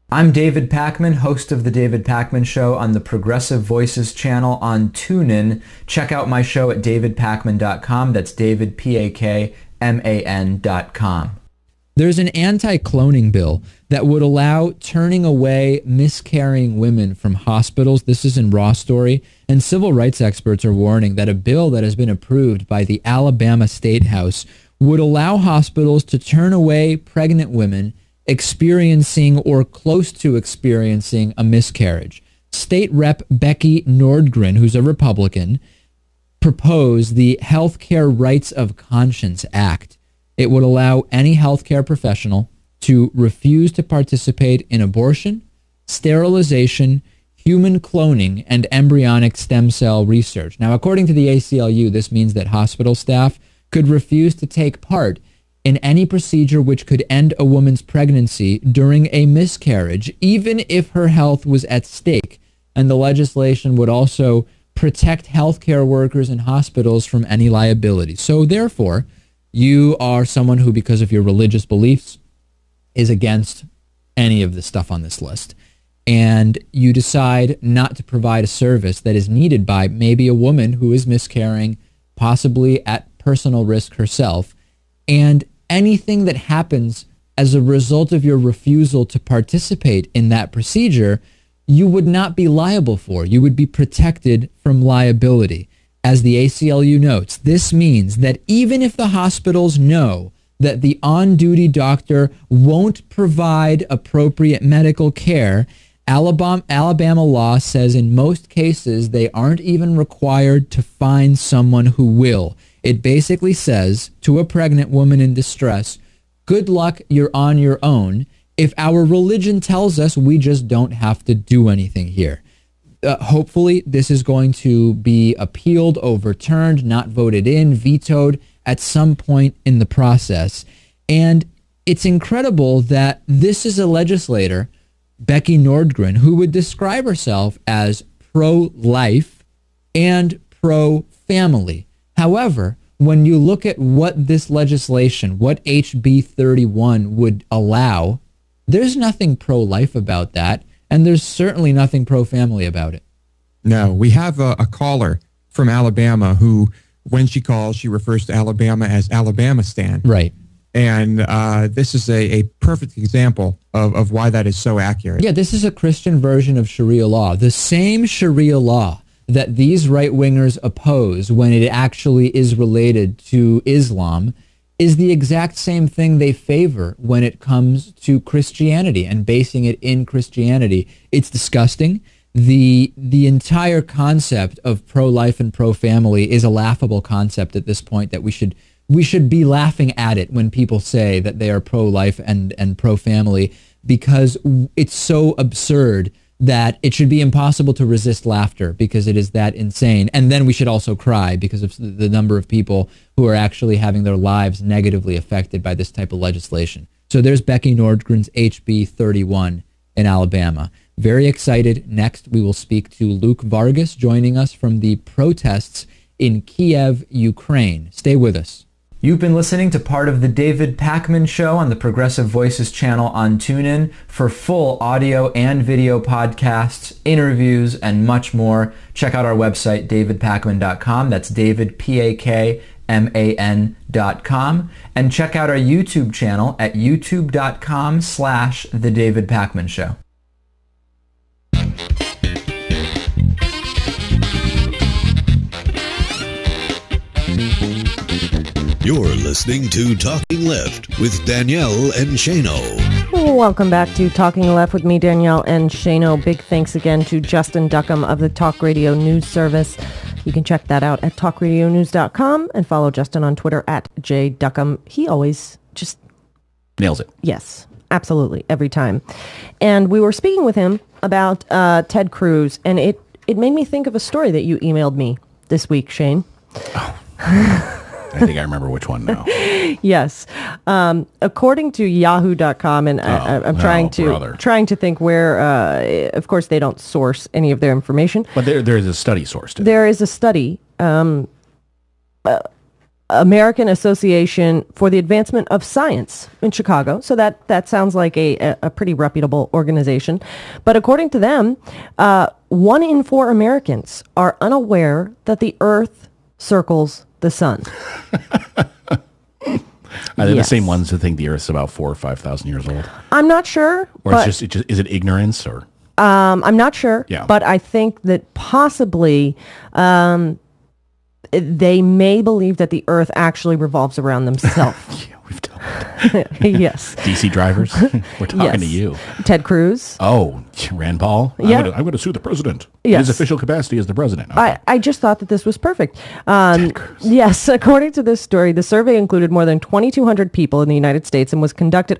I'm David Pakman, host of The David Pakman Show on the Progressive Voices channel on TuneIn. Check out my show at davidpakman.com. That's David, Pakman.com. There's an anti-cloning bill that would allow turning away miscarrying women from hospitals. This is in Raw Story. And civil rights experts are warning that a bill that has been approved by the Alabama State House would allow hospitals to turn away pregnant women experiencing or close to experiencing a miscarriage. State Rep Becky Nordgren, who's a Republican, proposed the Healthcare Rights of Conscience Act. It would allow any healthcare professional to refuse to participate in abortion, sterilization, human cloning, and embryonic stem cell research. Now, according to the ACLU, this means that hospital staff could refuse to take part in any procedure which could end a woman's pregnancy during a miscarriage, even if her health was at stake. And the legislation would also protect healthcare workers in hospitals from any liability. So therefore, you are someone who, because of your religious beliefs, is against any of the stuff on this list. And you decide not to provide a service that is needed by maybe a woman who is miscarrying, possibly at personal risk herself. And anything that happens as a result of your refusal to participate in that procedure, you would not be liable for. You would be protected from liability. As the ACLU notes, this means that even if the hospitals know that the on-duty doctor won't provide appropriate medical care, Alabama law says in most cases they aren't even required to find someone who will. It basically says to a pregnant woman in distress, good luck, you're on your own, if our religion tells us we just don't have to do anything here. Hopefully, this is going to be appealed, overturned, not voted in, vetoed at some point in the process. And it's incredible that this is a legislator, Becky Nordgren, who would describe herself as pro-life and pro-family. However, when you look at what this legislation, what HB 31 would allow, there's nothing pro-life about that, and there's certainly nothing pro-family about it. No, we have a caller from Alabama who, when she calls, she refers to Alabama as Alabamistan. Right. And this is a perfect example of why that is so accurate. Yeah, this is a Christian version of Sharia law. The same Sharia law that these right-wingers oppose when it actually is related to Islam is the exact same thing they favor when it comes to Christianity and basing it in Christianity. It's disgusting. The entire concept of pro-life and pro-family is a laughable concept at this point that we should be laughing at it when people say that they are pro-life and pro-family, because it's so absurd that it should be impossible to resist laughter because it is that insane. And then we should also cry because of the number of people who are actually having their lives negatively affected by this type of legislation. So there's Becky Nordgren's HB 31 in Alabama. Very excited. Next, we will speak to Luke Vargas joining us from the protests in Kiev, Ukraine. Stay with us. You've been listening to part of the David Pakman Show on the Progressive Voices channel on TuneIn. For full audio and video podcasts, interviews, and much more, check out our website, davidpakman.com. That's David, Pakman.com. And check out our YouTube channel at youtube.com/The David Pakman Show. You're listening to Talking Left with Danielle and Shano. Welcome back to Talking Left with me, Danielle and Shano. Big thanks again to Justin Duckham of the Talk Radio News Service. You can check that out at talkradionews.com and follow Justin on Twitter at jduckham. He always just Nails it. Yes, absolutely, every time. And we were speaking with him about Ted Cruz, and it made me think of a story that you emailed me this week, Shane. I think I remember which one now. Yes. According to Yahoo.com, and I'm trying to think where, of course, they don't source any of their information. But there is a study source to it. There is a study, American Association for the Advancement of Science in Chicago. So that sounds like a pretty reputable organization. But according to them, 1 in 4 Americans are unaware that the Earth circles the sun. Are they the same ones that think the Earth's about 4,000 or 5,000 years old? I'm not sure. Or it's just is it ignorance or? I'm not sure. Yeah. But I think that possibly they may believe that the Earth actually revolves around themselves. Yes. DC drivers? We're talking to you. Ted Cruz. Oh, Rand Paul? Yeah. I'm going to sue the president. Yes. His official capacity as the president. Okay. I just thought that this was perfect. Yes, according to this story, the survey included more than 2,200 people in the United States and was conducted,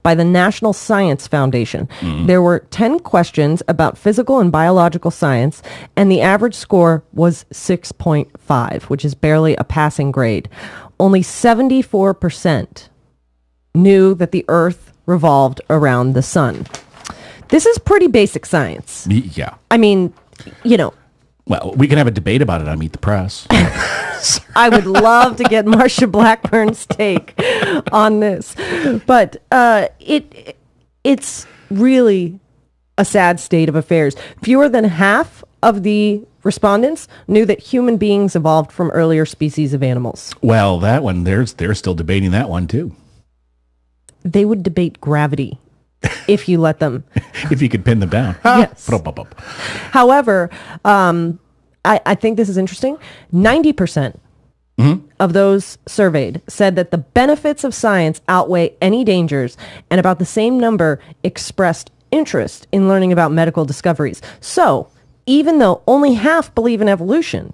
by the National Science Foundation. Mm-hmm. There were 10 questions about physical and biological science, and the average score was 6.5, which is barely a passing grade. Only 74% knew that the Earth revolved around the sun. This is pretty basic science. Yeah. I mean, Well, we can have a debate about it on Meet the Press. I would love to get Marsha Blackburn's take on this. But it's really a sad state of affairs. Fewer than half of the respondents knew that human beings evolved from earlier species of animals. Well, that one, they're still debating that one, too. They would debate gravity if you let them. If you could pin them down. Yes. However, I think this is interesting. 90% of those surveyed said that the benefits of science outweigh any dangers, and about the same number expressed interest in learning about medical discoveries. So, even though only half believe in evolution,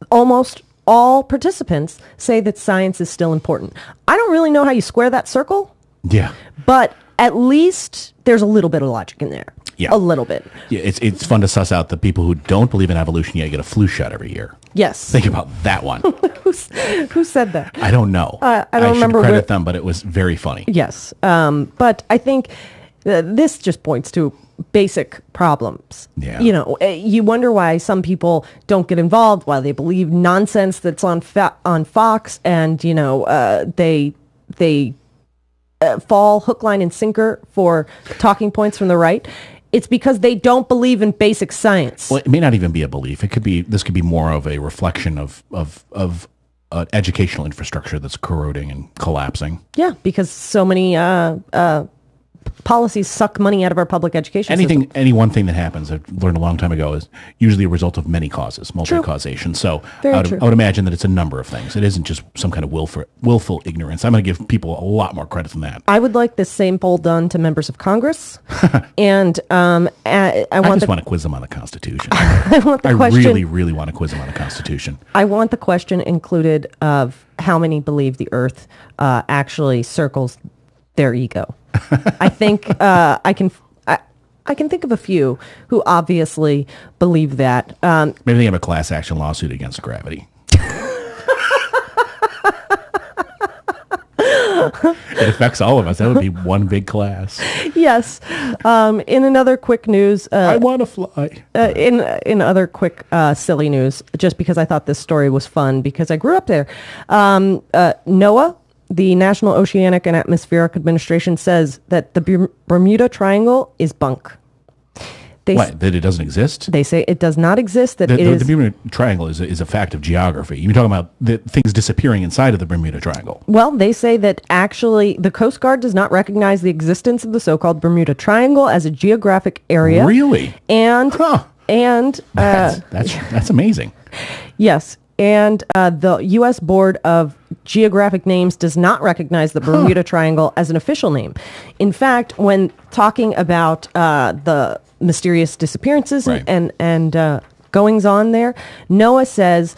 almost all participants say that science is still important. I don't really know how you square that circle. Yeah. But at least there's a little bit of logic in there. Yeah. A little bit. Yeah, it's fun to suss out the people who don't believe in evolution yet get a flu shot every year. Yes. Think about that one. Who said that? I don't know. I don't remember. I should credit them, but it was very funny. Yes. But I think this just points to basic problems. Yeah. You wonder why some people don't get involved, why they believe nonsense that's on Fox, and they fall hook, line, and sinker for talking points from the right. It's because they don't believe in basic science. Well, it may not even be a belief. This could be more of a reflection of educational infrastructure that's corroding and collapsing. Yeah, because so many policies suck money out of our public education system. Any one thing that happens, I've learned a long time ago, is usually a result of many causes, multi-causation. So I would imagine that it's a number of things. It isn't just some kind of willful ignorance. I'm going to give people a lot more credit than that. I would like this same poll done to members of Congress, and I just want to quiz them on the Constitution. I really, really want to quiz them on the Constitution. I want the question included of how many believe the Earth actually circles their ego. I think I can think of a few who obviously believe that. Maybe they have a class action lawsuit against gravity. It affects all of us. That would be one big class. Yes. In another quick news, I want to fly. In other quick silly news, just because I thought this story was fun because I grew up there. NOAA, the National Oceanic and Atmospheric Administration, says that the Bermuda Triangle is bunk. That it doesn't exist? They say it does not exist. That the Bermuda Triangle is a fact of geography. You're talking about the things disappearing inside of the Bermuda Triangle. Well, they say that actually the Coast Guard does not recognize the existence of the so-called Bermuda Triangle as a geographic area. Really? And that's amazing. Yes. And the U.S. Board of Geographic Names does not recognize the Bermuda Triangle as an official name. In fact, when talking about the mysterious disappearances and goings on there, NOAA says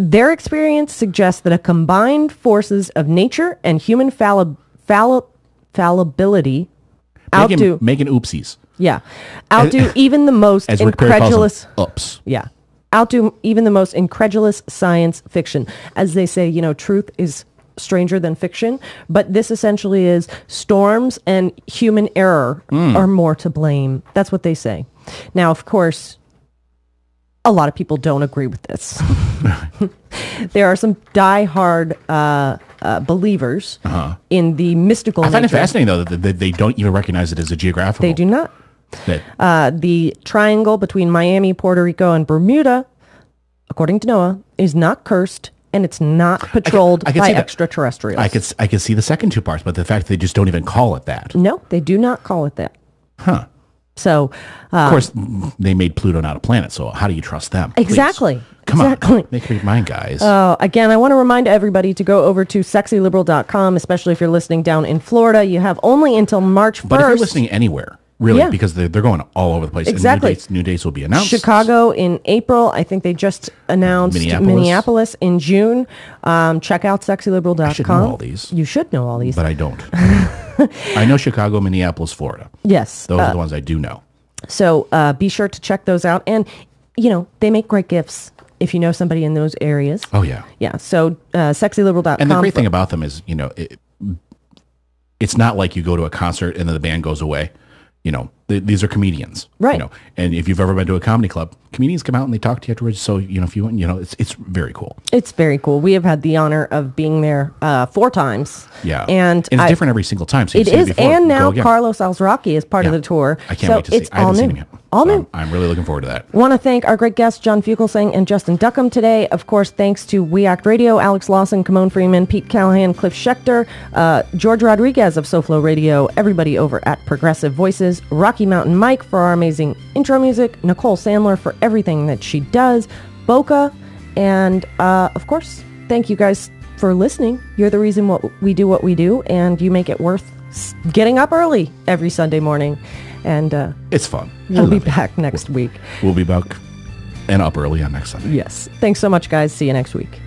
Their experience suggests that a combined forces of nature and human fallibility outdo making oopsies. Yeah, outdo even the most As Rick Perry calls incredulous. them, oops. Yeah, outdo even the most incredulous science fiction. As they say, truth is stranger than fiction. But this essentially is storms and human error are more to blame. That's what they say. Now, of course, a lot of people don't agree with this. There are some die-hard believers in the mystical I find it nature. fascinating, though, that they don't even recognize it as a geographical. They do not. The triangle between Miami, Puerto Rico, and Bermuda, according to NOAA, is not cursed, and it's not patrolled I can by see that. extraterrestrials. I could see the second two parts, but the fact that they just don't even call it that. No, they do not call it that. Huh. So, Of course, they made Pluto not a planet, so how do you trust them? Please. exactly. Come exactly. on. Make up your mind, guys. Again, I want to remind everybody to go over to sexyliberal.com, especially if you're listening down in Florida. You have only until March 1st. But if you're listening anywhere, really, Yeah. because they're going all over the place. Exactly. And new dates will be announced. Chicago in April. I think they just announced Minneapolis in June. Check out sexyliberal.com. I should know all these. You should know all these. But I don't. I know Chicago, Minneapolis, Florida. Yes. Those are the ones I do know. So be sure to check those out. And, they make great gifts if you know somebody in those areas. Oh, yeah. Yeah. So sexyliberal.com. And the great thing about them is, it's not like you go to a concert and then the band goes away. These are comedians. Right. And if you've ever been to a comedy club, comedians come out and they talk to you afterwards. So, if you want, it's very cool. It's very cool. We have had the honor of being there 4 times. Yeah. And it's different every single time. So it is. And now Carlos Alzraki is part of the tour. I can't wait to see. It's I haven't all seen new. him yet. All new. I'm really looking forward to that. Want to thank our great guests, John Fugelsang and Justin Duckham today. Of course, thanks to We Act Radio, Alex Lawson, Kimon Freeman, Pete Callahan, Cliff Schechter, George Rodriguez of SoFlo Radio, everybody over at Progressive Voices, Rocky Mountain Mike for our amazing intro music, Nicole Sandler for everything that she does, Boca, and of course, thank you guys for listening. You're the reason what we do, and you make it worth getting up early every Sunday morning. And it's fun. We'll be back next week. We'll be back and up early on next Sunday. Yes. Thanks so much, guys. See you next week.